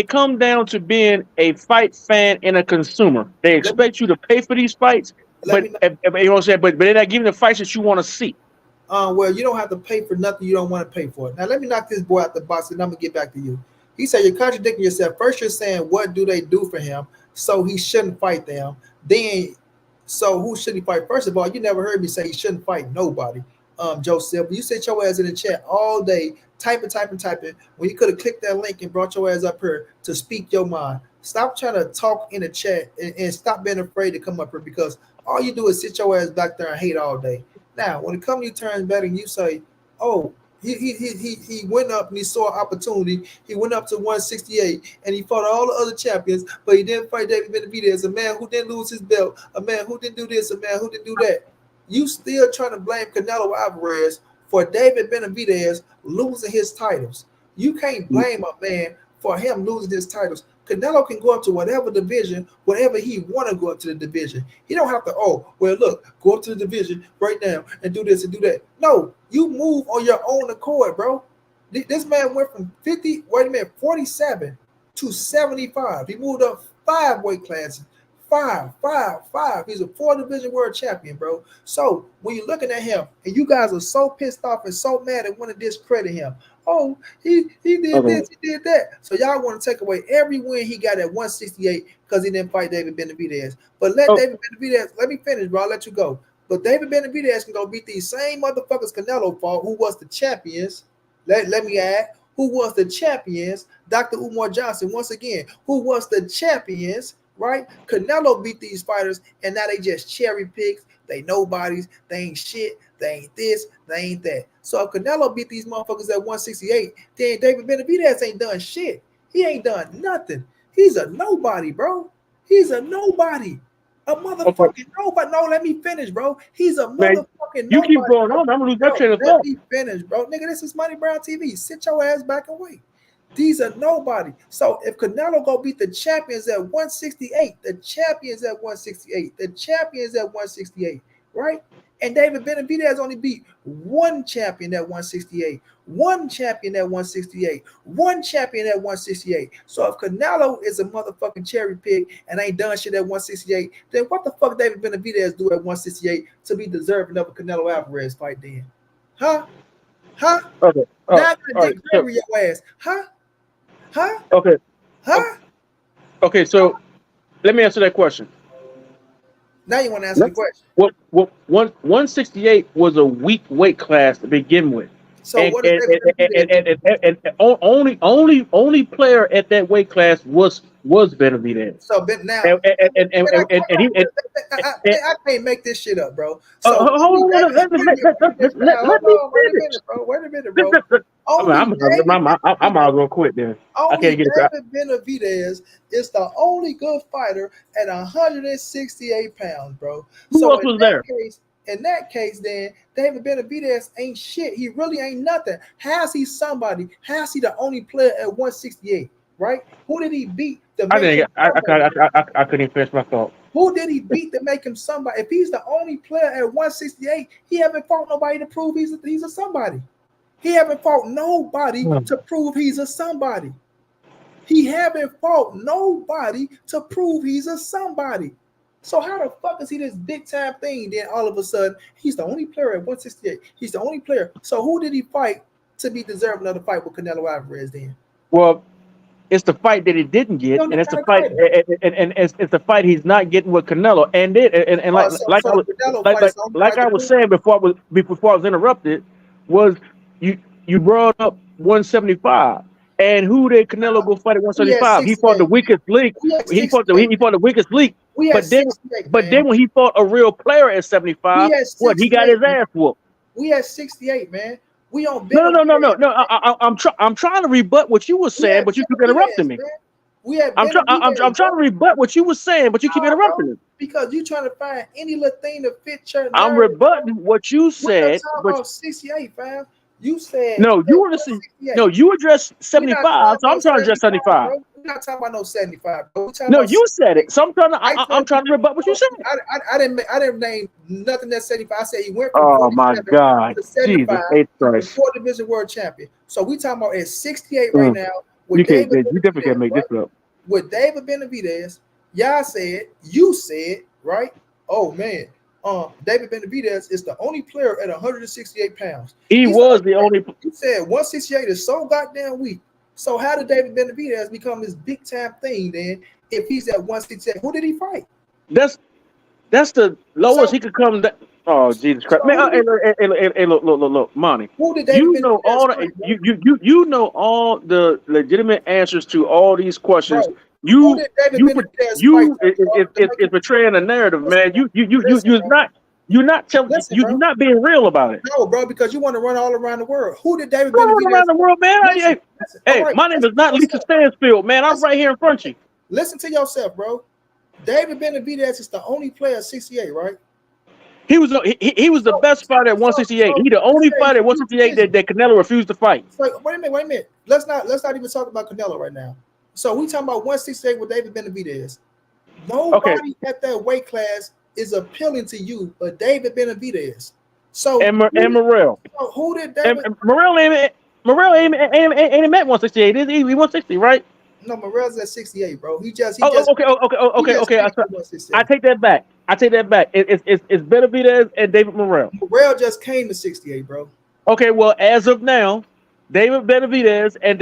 come down to being a fight fan and a consumer. They expect you to pay for these fights, but you know what I'm saying. But they're not giving the fights that you want to see. Well, you don't have to pay for nothing you don't want to pay for. Now, let me knock this boy out the box, and I'm gonna get back to you. He said you're contradicting yourself. First, you're saying what do they do for him, so he shouldn't fight them. Then, so who should he fight? First of all, you never heard me say he shouldn't fight nobody. Joseph, you sit your ass in the chat all day, typing, when you could have clicked that link and brought your ass up here to speak your mind. Stop trying to talk in the chat and stop being afraid to come up here, because all you do is sit your ass back there and hate all day. Now, when it comes to you turns betting, you say, oh, he went up and he saw an opportunity. He went up to 168 and he fought all the other champions, but he didn't fight David Benavidez, a man who didn't lose his belt, a man who didn't do this, a man who didn't do that. You still trying to blame Canelo Alvarez for David Benavidez losing his titles. You can't blame a man for him losing his titles. Canelo can go up to whatever division, whatever he want to go up to the division. He don't have to, go up to the division right now and do this and do that. No, you move on your own accord, bro. This man went from 47 to 75. He moved up 5 weight classes. Five. He's a 4-division world champion, bro. So when you're looking at him and you guys are so pissed off and so mad and want to discredit him, oh, he did this, he did that. So y'all want to take away every win he got at 168 because he didn't fight David Benavidez. But David Benavidez, let me finish, bro. I'll let you go. But David Benavidez can go beat these same motherfuckers Canelo fought, who was the champions. Let me add, who was the champions? Dr. Umar Johnson, once again, who was the champions? Right? Canelo beat these fighters, and now they just cherry picks. They nobodies. They ain't shit. They ain't this. They ain't that. So if Canelo beat these motherfuckers at 168, then David Benavidez ain't done shit. He ain't done nothing. He's a nobody, bro. He's a nobody. A motherfucking nobody. No, let me finish, bro. He's a motherfucking nobody. You keep going on. I'm gonna lose that train of thought. Let me finish, bro. Nigga, this is montray-brown TV. Sit your ass back and wait. These are nobody. So if Canelo go beat the champions at 168, right? And David Benavidez only beat one champion at 168, one champion at 168. So if Canelo is a motherfucking cherry pick and ain't done shit at 168, then what the fuck David Benavidez do at 168 to be deserving of a Canelo Alvarez fight then? Huh? Okay. Now I'm gonna dick your ass. Okay. So let me answer that question. Now you want to answer the question. What 168 was a weak weight class to begin with. So what is Only player at that weight class was Benavidez. So now I can't make this shit up, bro. So hold on, let me finish. Wait a minute, bro. I might as well quit then. I can't get it. David Benavidez is the only good fighter at 168 pounds, bro. Who else was there? In that case, then David Benavidez ain't shit. He really ain't nothing. How's he somebody? How's he the only player at 168? Right? Who did he beat? I couldn't even finish my thought. Who did he beat to make him somebody? If he's the only player at 168, he haven't fought nobody to prove he's a somebody. He haven't fought nobody to prove he's a somebody. He haven't fought nobody to prove he's a somebody. So how the fuck is he this big time thing? Then all of a sudden he's the only player at 168. He's the only player. So who did he fight to be deserving of the fight with Canelo Alvarez then? Well, it's the fight that he didn't get, and it's the fight, and it's the fight he's not getting with Canelo. Like I was saying before I was interrupted, was you brought up 175. And who did Canelo go fight at 175? He fought the weakest link. He fought the weakest link. But then when he fought a real player at 75, he got his ass whooped. We had 68, man. We on no. I'm trying to rebut what you were saying, but you keep interrupting me. I'm trying to rebut what you were saying, but you keep interrupting me. Because you trying to find any little thing to fit your. I'm rebutting what you said. But 68, fam. You said no. You addressed 75, so I'm trying to address 75. Bro. We're not talking about no 75. Bro. No, you said it. So I'm trying to rebut what you said. I didn't name nothing that's 75. I said he went from oh my God, to 75, Jesus, 4 division world champion. So we talking about at 68 right now. You definitely can't make this up. With David Benavidez, you said, right? Oh man. David Benavidez is the only player at 168 pounds. He was the only. You said 168 is so goddamn weak. So how did David Benavidez become this big time thing then? If he's at 168, who did he fight? That's the lowest he could come. Oh Jesus Christ, man! Hey, look, Monty. Who did David you know all the, you know all the legitimate answers to all these questions. Bro. You is betraying a narrative, man. You're not being real about it. No, bro, because you want to run all around the world. Who did David Benavidez around the world, man? Hey, my name is not Lisa Stansfield, man. I'm right here in front of you. Listen to yourself, bro. David Benavidez is the only player at 68, right? He was the best fighter at 168. He the only fighter at 168 that Canelo refused to fight. Wait a minute. Let's not even talk about Canelo right now. So we talking about 168 with David Benavidez. Nobody at that weight class is appealing to you, but David Benavidez. So and Morrell. So who did David? Morrell ain't met 168. He 160, right? No, Morrell's at 68, bro. Okay. I take that back. It's Benavidez and David Morrell. Morrell just came to 68, bro. Okay, well, as of now, David Benavidez and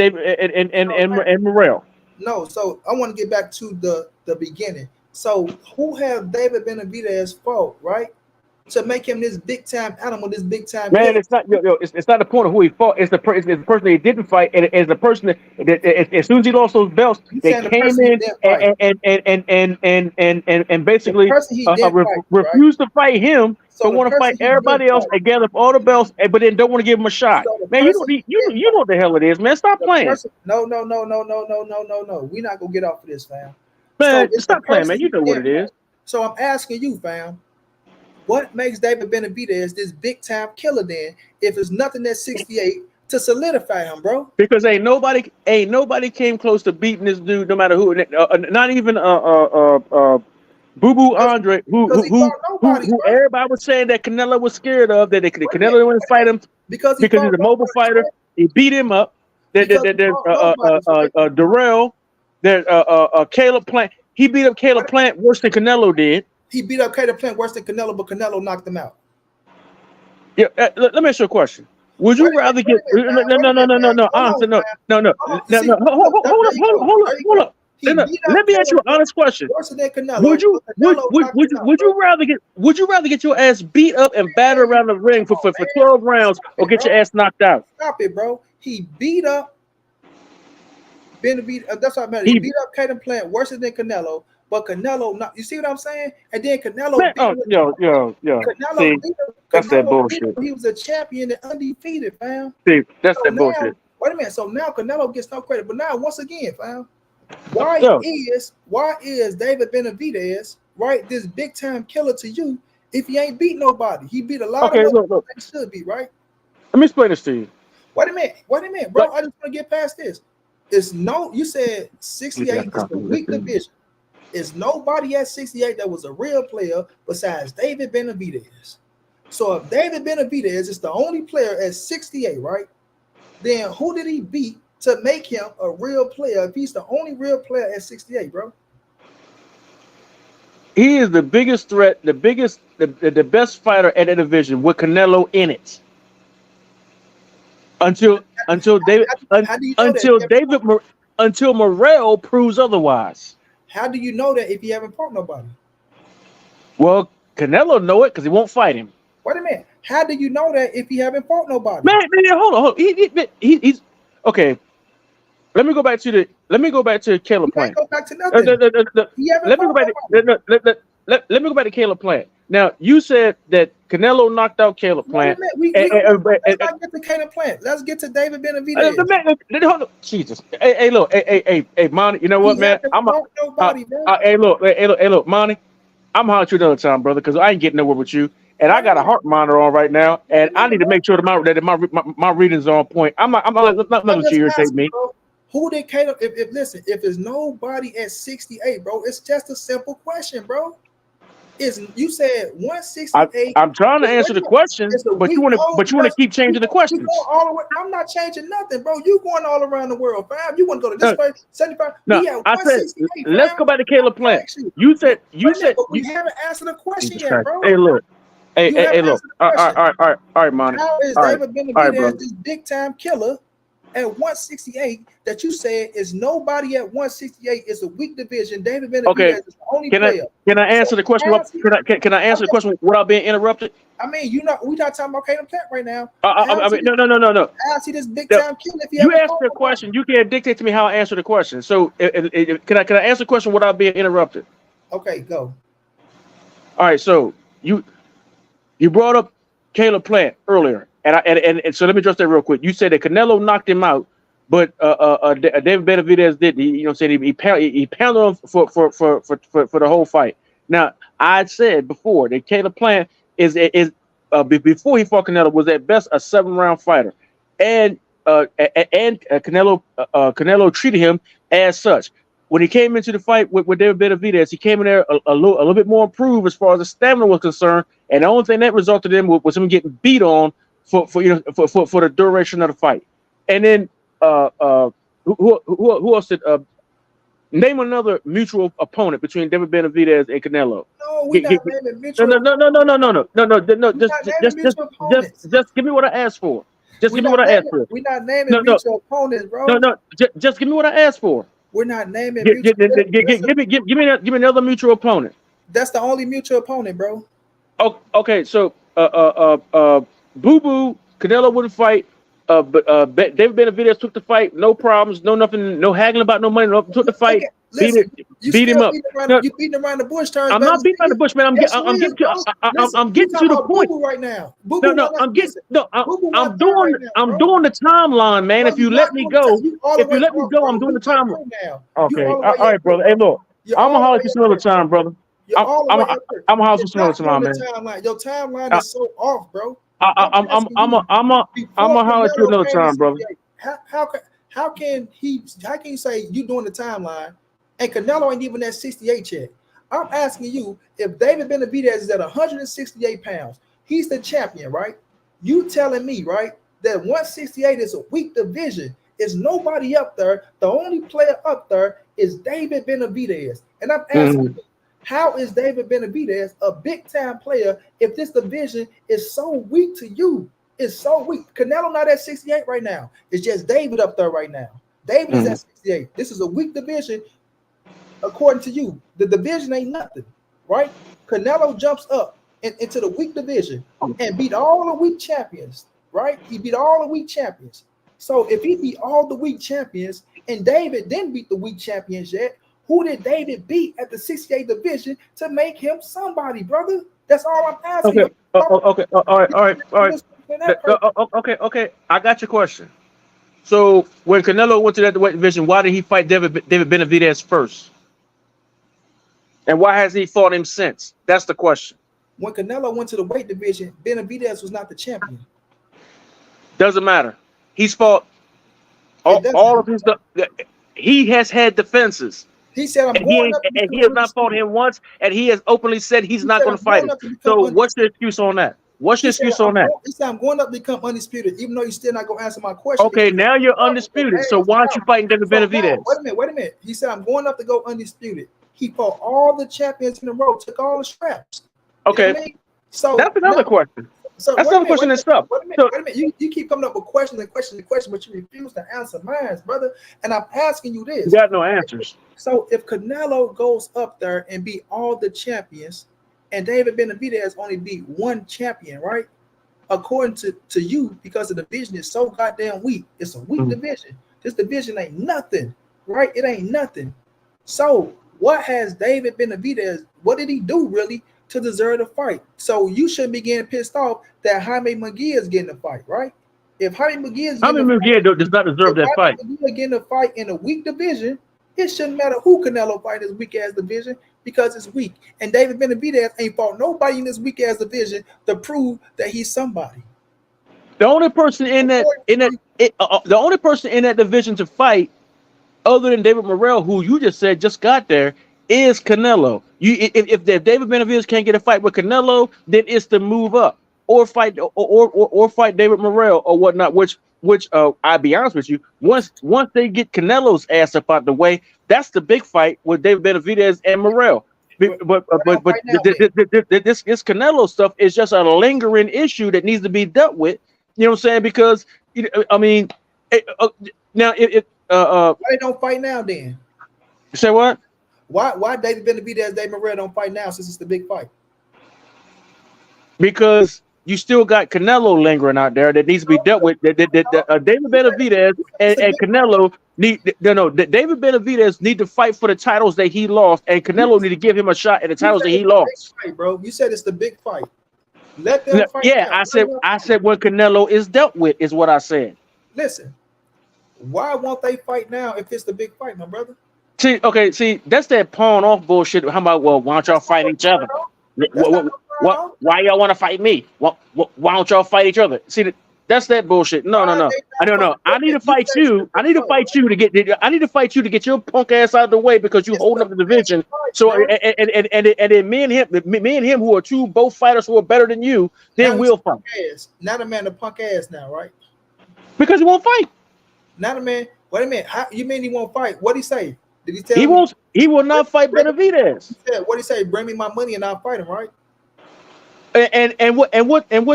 Morrell. No, so I want to get back to the beginning. So who have David Benavidez fought, right? To make him this big time animal, this big time man. It's not it's not the point of who he fought. It's the person that he didn't fight, and it's the person that as soon as he lost those belts, they came in and basically refused to fight him. So want to fight everybody else and gather up all the belts, but then don't want to give him a shot. Man, you know what the hell it is, man. Stop playing. No. We're not gonna get off of this, fam. Man, stop playing, man. You know what it is. So I'm asking you, fam. What makes David Benavidez this big time killer then? If it's nothing at 68 to solidify him, bro. Because ain't nobody came close to beating this dude, no matter who. Not even Boo Boo Andre, who everybody was saying that Canelo was scared of, that Canelo didn't want to fight him because he's a mobile fighter. He beat him up. There's Darrell. There's Caleb Plant. He beat up Caleb Plant worse than Canelo did. He beat up Caleb Plant worse than Canelo, but Canelo knocked him out. Yeah, let me ask you a question. Would you rather get no? Honestly, no. Hold He beat up Let me ask you an honest question. worse than Canelo. Would you rather get your ass beat up and battered around the ring for 12 rounds or get your ass knocked out? Stop it, bro. He beat up Benavidez. That's what I meant. He beat up Caden Plant worse than Canelo. But Canelo, not, you see what I'm saying? And then Canelo beat him. See, that's that bullshit. He was a champion and undefeated, fam. See, that's that bullshit. Wait a minute. So now Canelo gets no credit. But now, once again, fam, why is David Benavidez, right, this big time killer to you if he ain't beat nobody? He beat a lot of people that should be, right? Let me explain this to you. Wait a minute, bro. I just want to get past this. You said 68 is the weak division. Is nobody at 68 that was a real player besides David Benavidez. So if David Benavidez is the only player at 68, right? Then who did he beat to make him a real player if he's the only real player at 68, bro? He is the biggest threat, the best fighter at the division with Canelo in it. Until Morrell proves otherwise. How do you know that if you haven't fought nobody? Well, Canelo know it because he won't fight him. Wait a minute. How do you know that if you haven't fought nobody? Man, hold on. He's okay. Let me go back to Caleb Plant. Go back to nothing. Let me go back to Caleb Plant. Now you said that Canelo knocked out Caleb Plant. Let's not get to Caleb Plant. Let's get to David Benavidez. Jesus. Hey, look, hey, Monty. You know what, man? Look, Monty. I'm hollering at you another time, brother, because I ain't getting nowhere with you. And I got a heart monitor on right now, and I need to make sure that my readings are on point. I'm not to irritate me. Bro, who did Caleb? If there's nobody at 68, bro, it's just a simple question, bro. You said 168. I'm trying to answer the question, but you want to keep changing the questions. I'm not changing nothing, bro. You going all around the world, fam. You want to go to this place, 75. No, I said let's go back to Caleb Plant. You said we haven't answered the question yet, bro. Hey, look. Hey, look. All right, Monty. How is David Benavidez this big time killer at 168 that you said is nobody at 168 is a weak division? David Benavidez is the only player. Can I answer the question? Can I answer the question without being interrupted? I mean, we're not talking about Caleb Plant right now. No. I see this big time killer. If you asked the question, you can't dictate to me how I answer the question. So, can I answer the question without being interrupted? Okay, go. All right. So you brought up Caleb Plant earlier, and so let me address that real quick. You said that Canelo knocked him out, but David Benavidez did. He pounded him for the whole fight. Now I said before that Caleb Plant is before he fought Canelo was at best a 7-round fighter, and Canelo treated him as such. When he came into the fight with David Benavidez, he came in there a little bit more improved as far as the stamina was concerned, and the only thing that resulted in was him getting beat on for the duration of the fight. And then who else did name another mutual opponent between David Benavidez and Canelo? No, we're not naming mutual. No. Just give me what I asked for. Just give me what I asked for. We're not naming mutual opponents, bro. No. Just give me what I asked for. We're not naming. Give me another mutual opponent. That's the only mutual opponent, bro. Oh, okay. So, Boo Boo, Canelo wouldn't fight. But David Benavidez took the fight, no problems, no nothing, no haggling about no money. Took the fight, beat him up. You beating around the bush. I'm not beating around the bush, man. I'm getting to the point right now. I'm doing the timeline, man. If you let me go, I'm doing the timeline. Okay, all right, brother. Hey, look, I'm gonna holler at you some other time, brother. I'm gonna holler at you some other time, man. Your timeline is so off, bro. I'm gonna holler at you another time, brother. How can you say you doing the timeline and Canelo ain't even at 68 yet? I'm asking you if David Benavidez is at 168 pounds, he's the champion, right? You telling me, right, that 168 is a weak division. Is nobody up there? The only player up there is David Benavidez, and I'm asking you. How is David Benavidez a big-time player if this division is so weak to you? It's so weak. Canelo not at 68 right now. It's just David up there right now. David is at 68. This is a weak division. according to you, the division ain't nothing, right? Canelo jumps up into the weak division and beat all the weak champions, right? He beat all the weak champions. So if he beat all the weak champions and David didn't beat the weak champions yet, who did David beat at the 68 division to make him somebody, brother? That's all I'm asking. Okay. Okay. All right. Okay. I got your question. So when Canelo went to that weight division, why did he fight David Benavidez first? And why has he fought him since? That's the question. When Canelo went to the weight division, Benavidez was not the champion. Doesn't matter. He's fought all of his stuff. He has had defenses. He said, "I'm going up," and he has not fought him once, and he has openly said he's not going to fight him. So what's your excuse on that? What's your excuse on that? He said, "I'm going up to become undisputed," even though you're still not going to answer my question. Okay, now you're undisputed. So why aren't you fighting David Benavidez? Wait a minute. He said, "I'm going up to go undisputed." He fought all the champions in a row, took all the straps. Okay, you know I mean? So that's another question. So that's another question and stuff. Wait a minute. You keep coming up with questions, but you refuse to answer mine, brother. And I'm asking you this. You got no answers. So if Canelo goes up there and beat all the champions, and David Benavidez only beat one champion, right? According to you, because the division is so goddamn weak, it's a weak division. This division ain't nothing, right? It ain't nothing. So what has David Benavidez, what did he do really to deserve the fight? So you shouldn't be getting pissed off that Jaime Munguia is getting the fight, right? If Jaime Munguia does not deserve that fight, getting a fight in a weak division, it shouldn't matter who Canelo fight in this weak ass division because it's weak. And David Benavidez ain't fought nobody in this weak ass division to prove that he's somebody. The only person in that division to fight, other than David Morrell, who you just said just got there, is Canelo. If David Benavidez can't get a fight with Canelo, then it's to move up or fight David Morrell or whatnot. Which I'll be honest with you, once they get Canelo's ass up out the way, that's the big fight with David Benavidez and Morrell. But this Canelo stuff is just a lingering issue that needs to be dealt with. You know what I'm saying? Because I mean, now why they don't fight now then? You say what? Why David Benavidez, David Morrell don't fight now since it's the big fight? Because you still got Canelo lingering out there that needs to be dealt with. David Benavidez and Canelo David Benavidez need to fight for the titles that he lost, and Canelo need to give him a shot at the titles that he lost. Fight, bro, you said it's the big fight. Let them fight. Yeah, I said when Canelo is dealt with is what I said. Listen, why won't they fight now if it's the big fight, my brother? See, that's that pawn off bullshit. How about, well, why don't y'all fight each other? Why y'all want to fight me? Why don't y'all fight each other? See, that's that bullshit. No. I don't know. I need to fight you. I need to fight you to get your punk ass out of the way because you holding up the division. So and then me and him who are both fighters who are better than you, then we'll fight. Not a man to punk ass now, right? Because he won't fight. Not a man. Wait a minute. How you mean he won't fight? What'd he say? Did he tell he will not fight Benavidez? What'd he say? Bring me my money and I'll fight him, right? And what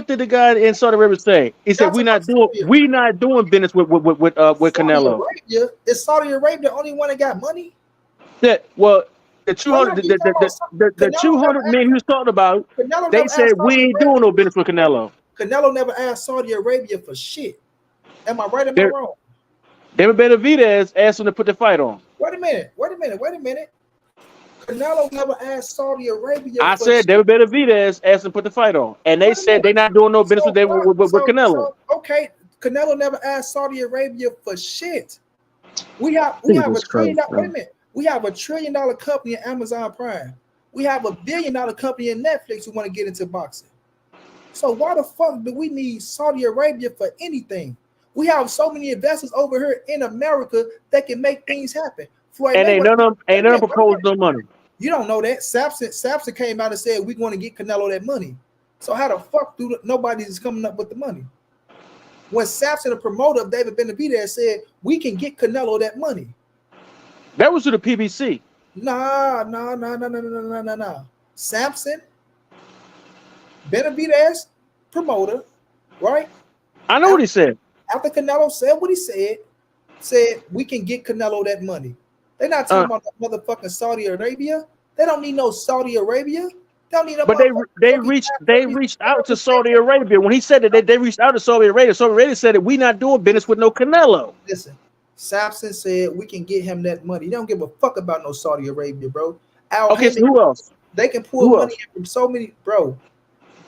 did the guy in Saudi Arabia say? He said we're not doing business with Canelo. Arabia, is Saudi Arabia the only one that got money? The 200 men he was talking about, they said we ain't doing no business with Canelo. Canelo never asked Saudi Arabia for shit. Am I right or am I wrong? David Benavidez asked him to put the fight on. Wait a minute. Canelo never asked Saudi Arabia. I said David Benavidez asked him to put the fight on, and they said they're not doing no business with Canelo. Okay, Canelo never asked Saudi Arabia for shit. We have a $1 trillion. Wait a minute. We have a $1 trillion company in Amazon Prime. We have a $1 billion company in Netflix who want to get into boxing. So why the fuck do we need Saudi Arabia for anything? We have so many investors over here in America that can make things happen. And ain't none of them proposed no money. You don't know that. Sapson came out and said we're going to get Canelo that money. So how the fuck do nobody is coming up with the money? When Sapson, the promoter of David Benavidez, said we can get Canelo that money. That was to the PBC. Nah. Sapson, Benavidez, promoter, right? I know what he said. After Canelo said what he said we can get Canelo that money. They're not talking about the motherfucking Saudi Arabia. They don't need no Saudi Arabia. They don't need no But they reached out to Saudi Arabia. When he said that they reached out to Saudi Arabia said that we not doing business with no Canelo. Listen, Sampson said we can get him that money. They don't give a fuck about no Saudi Arabia, bro. Okay, so who else? They can pull money in from so many, bro.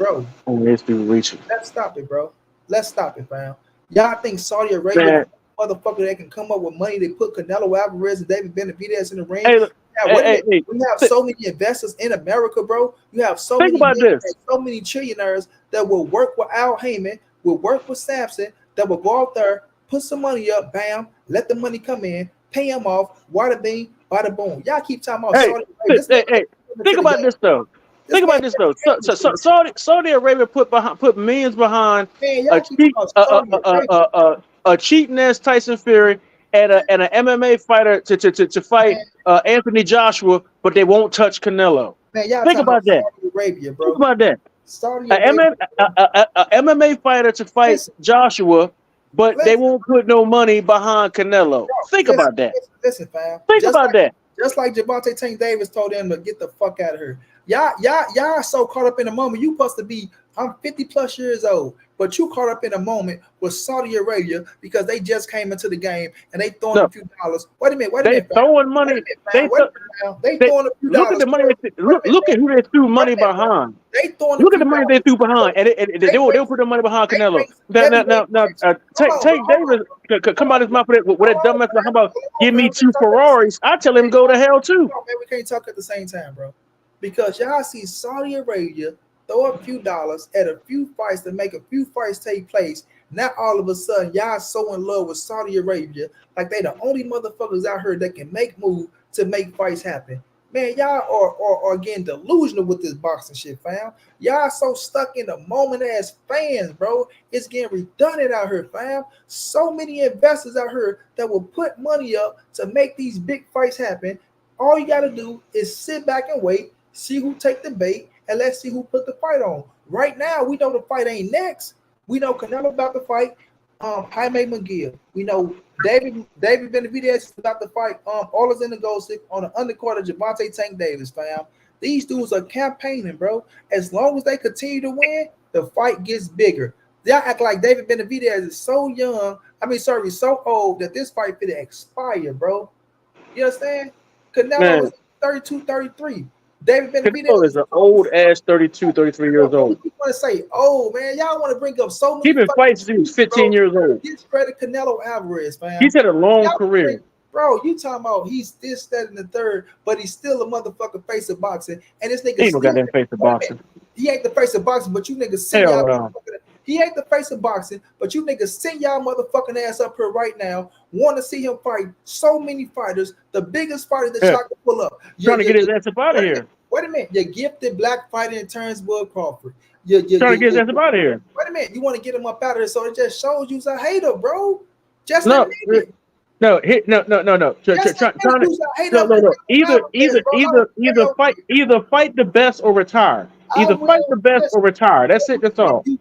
Oh, this dude reaching. Let's stop it, bro. Let's stop it, fam. Y'all think Saudi Arabia, motherfucker, that can come up with money? They put Canelo Alvarez and David Benavidez in the ring. We have so many investors in America, bro. You have so many trillionaires that will work with Al Heyman, will work with Sampson, that will go out there, put some money up, bam, let the money come in, pay him off, wada bing, bada boom. Y'all keep talking about Saudi Arabia. Think about this though. Saudi Arabia put millions behind a cheating ass Tyson Fury and an MMA fighter to fight Anthony Joshua, but they won't touch Canelo. Man, y'all think about that. Saudi Arabia, bro. Think about that. A MMA fighter to fight Joshua, but they won't put no money behind Canelo. Think about that. Listen, fam. Think about that. Just like Gervonta Tank Davis told them to get the fuck out of here. Y'all so caught up in the moment. You supposed to be, I'm 50 plus years old, but you caught up in a moment with Saudi Arabia because they just came into the game and they throwing a few dollars. Wait a minute. They throwing money. They throwing a few dollars. Look at the money. Look at who they threw money behind. Look at the money they threw behind, and they'll put the money behind Canelo. Now, Tank Davis come out his mouth with that dumb mess. How about give me 2 Ferraris? I tell him go to hell too. Man, we can't talk at the same time, bro. Because y'all see Saudi Arabia throw a few dollars at a few fights to make a few fights take place. Now all of a sudden y'all so in love with Saudi Arabia, like they the only motherfuckers out here that can make moves to make fights happen. Man, y'all are getting delusional with this boxing shit, fam. Y'all so stuck in the moment as fans, bro. It's getting redundant out here, fam. So many investors out here that will put money up to make these big fights happen. All you gotta do is sit back and wait, see who take the bait, and let's see who put the fight on. Right now, we know the fight ain't next. We know Canelo about to fight Jaime McGill. We know David Benavidez is about to fight all is in the gold stick on the undercard of Gervonta Tank Davis, fam. These dudes are campaigning, bro. As long as they continue to win, the fight gets bigger. Y'all act like David Benavidez is so young. So old that this fight could expire, bro. You understand? Canelo is 32, 33. David Benavidez is an old ass 32, 33 years old. You want to say, oh man, y'all want to bring up so many. He's been fighting since he was 15 years old. Discredit Canelo Alvarez, man. He's had a long career. Bro, you talking about he's this, that, and the third, but he's still a motherfucking face of boxing. And this nigga ain't no goddamn face of boxing. He ain't the face of boxing, but you niggas send y'all he ain't the face of boxing, but you niggas send y'all motherfucking ass up here right now, want to see him fight so many fighters, the biggest fighter that y'all can pull up. Trying to get his ass up out of here. Wait a minute, you gifted black fighter in Turnsville Crawford. Trying to get his ass up out of here. Wait a minute, you want to get him up out of here, so it just shows you's a hater, bro. Just no. No. Either fight the best or retire. Either fight the best or retire. That's it. That's all. You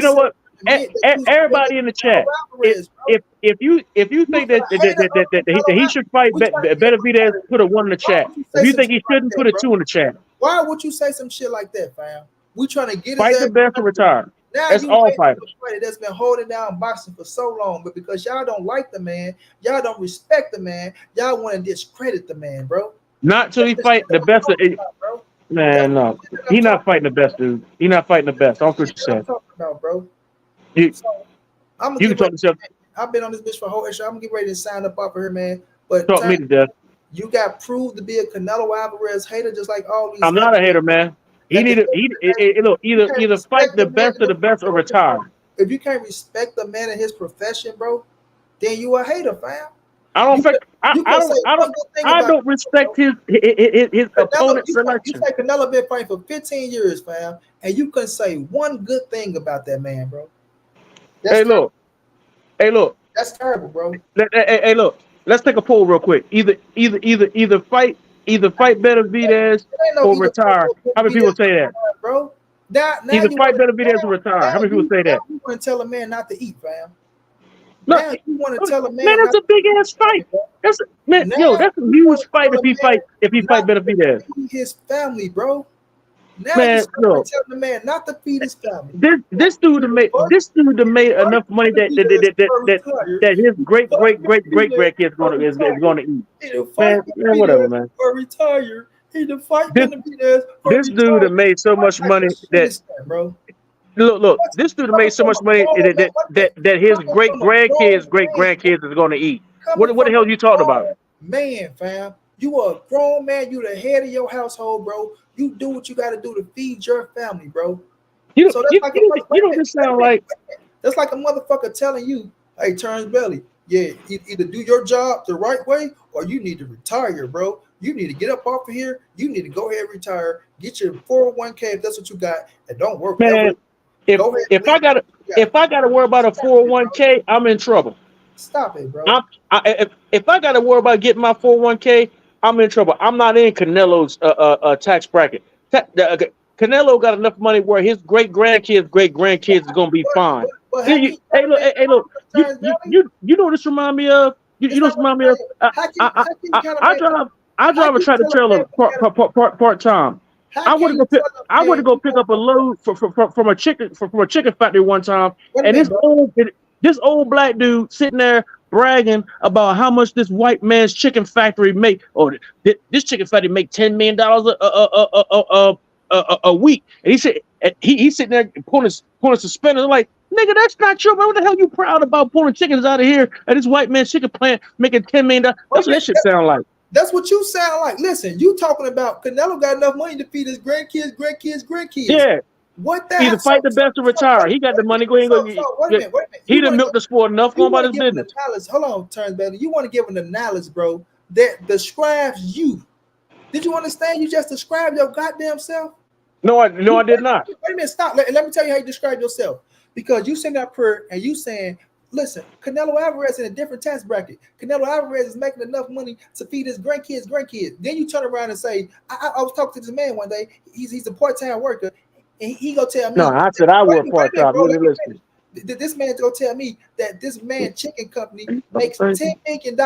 know what? Everybody in the chat. If you think that he should fight Benavidez, put a 1 in the chat. If you think he shouldn't, put a 2 in the chat. Why would you say some shit like that, fam? We trying to get fight the best or retire. Now that's all fighters. That's been holding down boxing for so long, but because y'all don't like the man, y'all don't respect the man, y'all want to discredit the man, bro. Not till he fight the best of it. Man, no, he not fighting the best, dude. He not fighting the best. That's what you said. Talking about, bro. You can talk to yourself. I've been on this bitch for a whole extra. I'm gonna get ready to sign up off of her, man. But talk me to death. You got proved to be a Canelo Alvarez hater, just like all these. I'm not a hater, man. He need to either fight the best of the best or retire. If you can't respect the man in his profession, bro, then you a hater, fam. I don't respect his opponent's selection. You say Canelo been fighting for 15 years, fam, and you couldn't say one good thing about that man, bro. Hey, look. That's terrible, bro. Hey, look. Let's take a poll real quick. Either fight Benavidez or retire. How many people say that, bro? Either fight Benavidez or retire. How many people say that? You wouldn't tell a man not to eat, fam. No, Now you want to tell a man, man that's not a big ass to fight. That's man, now yo, that's a you want huge to fight tell if a he man fight not Benavidez. to feed his family, bro. Now you Man, telling look, the man not to feed his family. this dude He that the made first enough money Benavidez retired. that his He the first great Benavidez grandkids is retired. gonna eat. He the Man, fight whatever, Benavidez man. retire. He the fight This Benavidez this dude that retire. made so What much type money of shit that is that, bro? look, What's this dude that made coming so from much a money grown man? What that that his coming great from a grown man? grandkids is gonna eat. Coming What from the hell a you talking about? grown man, fam. You are a grown man. You the head of your household, bro. You do what you got to do to feed your family, bro. So that's like a wait a minute, This wait a sound minute, like wait a minute. That's like a motherfucker telling you, "Hey, turns belly, yeah, either do your job the right way or you need to retire, bro. You need to get up off of here. You need to go ahead and retire. Get your 401k if that's what you got, and don't work ever. man. Go ahead and If leave what you got. I gotta worry about a Stop it, bro. 401k, I'm in trouble. Stop it, bro. I'm if I got to worry about getting my 401k, I'm in trouble. I'm not in Canelo's tax bracket. Canelo got enough money where his great grandkids is gonna be fine. But how can you tell a man Hey, look, turns belly? you know what this remind me of? It's You know not what this what remind me I'm of? saying. How can you kind of I make drive how a can you tractor tell a man trailer part time. how can you tell I a went man to go you pick gonna up a load from a chicken factory one time, wait a and minute, bro? this old black dude sitting there bragging about how much this white man's chicken factory make. Oh, this chicken factory make $10 million a week, and he said he's sitting there pulling suspenders like. Nigga, that's not true. Man, what the hell you proud about pulling chickens out of here at this white man's chicken plant making $10 million? Wait That's a what that minute. shit sound like. That's what you sound like. Listen, you talking about Canelo got enough money to feed his grandkids. Yeah, What that either fight the best or retire. He got the money. Go ahead and go. wait a minute, wait a minute. He done milked the sport enough. Going about his Give an business. analysis. Hold on, turns better. You want to give an analysis, bro, that describes you. Did you understand? You just described your goddamn self. No, I did not. Wait a minute, stop. Let me tell you how you describe yourself. Because you sitting up here and you saying, listen, Canelo Alvarez in a different tax bracket. Canelo Alvarez is making enough money to feed his grandkids. Then you turn around and say, I was talking to this man one day. He's a part-time worker. And he gonna tell me. No, I said I work Wait a minute, part-time. bro. You Let me listen. finish. This man gonna tell me that this man chicken company makes $10 million.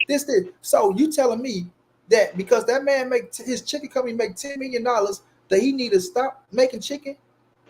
This. So you telling me that because that man his chicken company make $10 million that he need to stop making chicken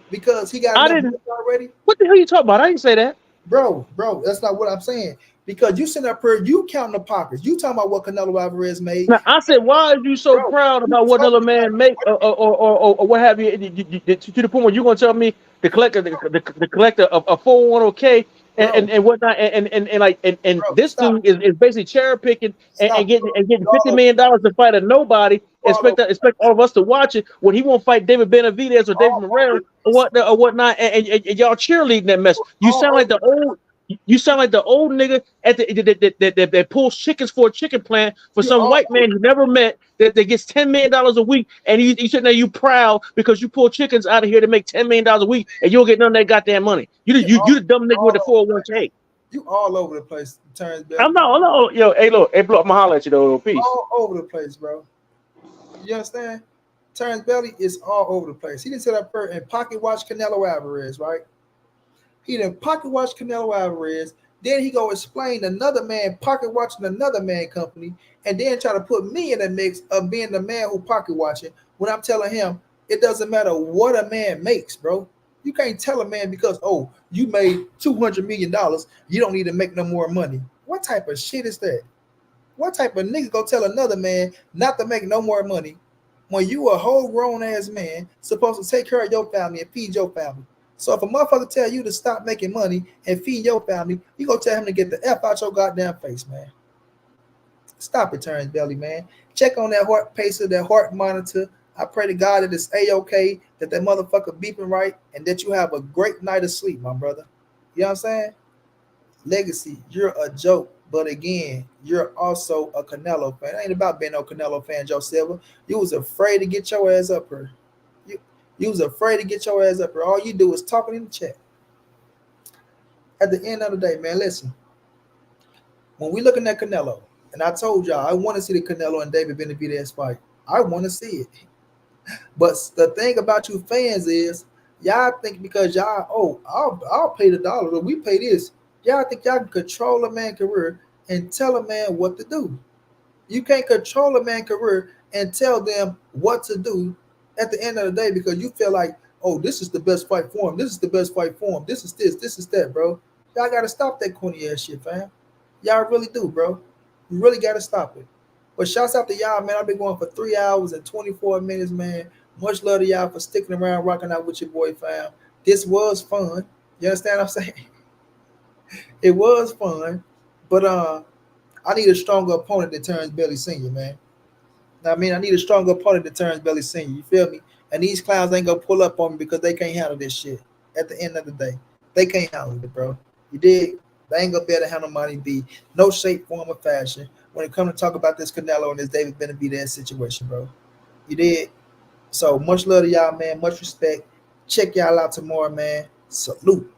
because he got enough money already? What the hell you talking about? I didn't say that. Bro, that's not what I'm saying. Because you sitting up here, you counting the pockets. You talking about what Canelo Alvarez made. Now, I said, why are you so proud about what another man make or what have you, to the point where you're going to tell me the collector of a 401k and whatnot and Bro, this dude is basically cherry picking and getting $50 million to fight a nobody. Expect all of us to watch it when he won't fight David Benavidez or David Morrell or whatnot, and y'all cheerleading that mess. You sound like the old nigga at that pulls chickens for a chicken plant for some white man you never met that gets $10 million a week, and you sitting there you proud because you pull chickens out of here to make $10 million a week, and you don't get none of that goddamn money. You the dumb nigga with the 401k. You all over the place. Turns back. I'm not. Yo, hey, look, hey, bro, I'm gonna holler at you though. Peace. All over the place, bro. You understand? Turns belly is all over the place. He didn't sit up here and pocket watch Canelo Alvarez, right? He didn't pocket watch Canelo Alvarez. Then he go explain another man pocket watching another man company, and then try to put me in the mix of being the man who pocket watching when I'm telling him it doesn't matter what a man makes, bro. You can't tell a man because you made $200 million, you don't need to make no more money. What type of shit is that? What type of nigga go tell another man not to make no more money when you a whole grown ass man supposed to take care of your family and feed your family? So if a motherfucker tell you to stop making money and feed your family, you go tell him to get the F out your goddamn face, man. Stop it, Turns Belly, man. Check on that heart pacer, that heart monitor. I pray to God that it's A-OK, that motherfucker beeping right, and that you have a great night of sleep, my brother. You know what I'm saying? Legacy, you're a joke. But again, you're also a Canelo fan. It ain't about being no Canelo fan, Joe Silva. You was afraid to get your ass up here. You was afraid to get your ass up here. All you do is talking in the chat. At the end of the day, man, listen. When we looking at Canelo, and I told y'all, I want to see the Canelo and David Benavidez fight. I want to see it. But the thing about you fans is, y'all think because y'all, I'll pay the dollar, or we pay this. Y'all think y'all can control a man's career and tell a man what to do. You can't control a man's career and tell them what to do at the end of the day because you feel like, oh, this is the best fight for him. This is the best fight for him. This is this. This is that, bro. Y'all gotta stop that corny ass shit, fam. Y'all really do, bro. You really gotta stop it. But shouts out to y'all, man. I've been going for 3 hours and 24 minutes, man. Much love to y'all for sticking around, rocking out with your boy, fam. This was fun. You understand what I'm saying? It was fun, but I need a stronger opponent than Terrence Bailey Sr., man. I mean, I need a stronger opponent than Terrence Bailey Sr., you feel me? And these clowns ain't gonna pull up on me because they can't handle this shit at the end of the day. They can't handle it, bro. You dig? They ain't gonna be able to handle Money B. No shape, form, or fashion when it comes to talk about this Canelo and this David Benavidez situation, bro. You did? So much love to y'all, man. Much respect. Check y'all out tomorrow, man. Salute.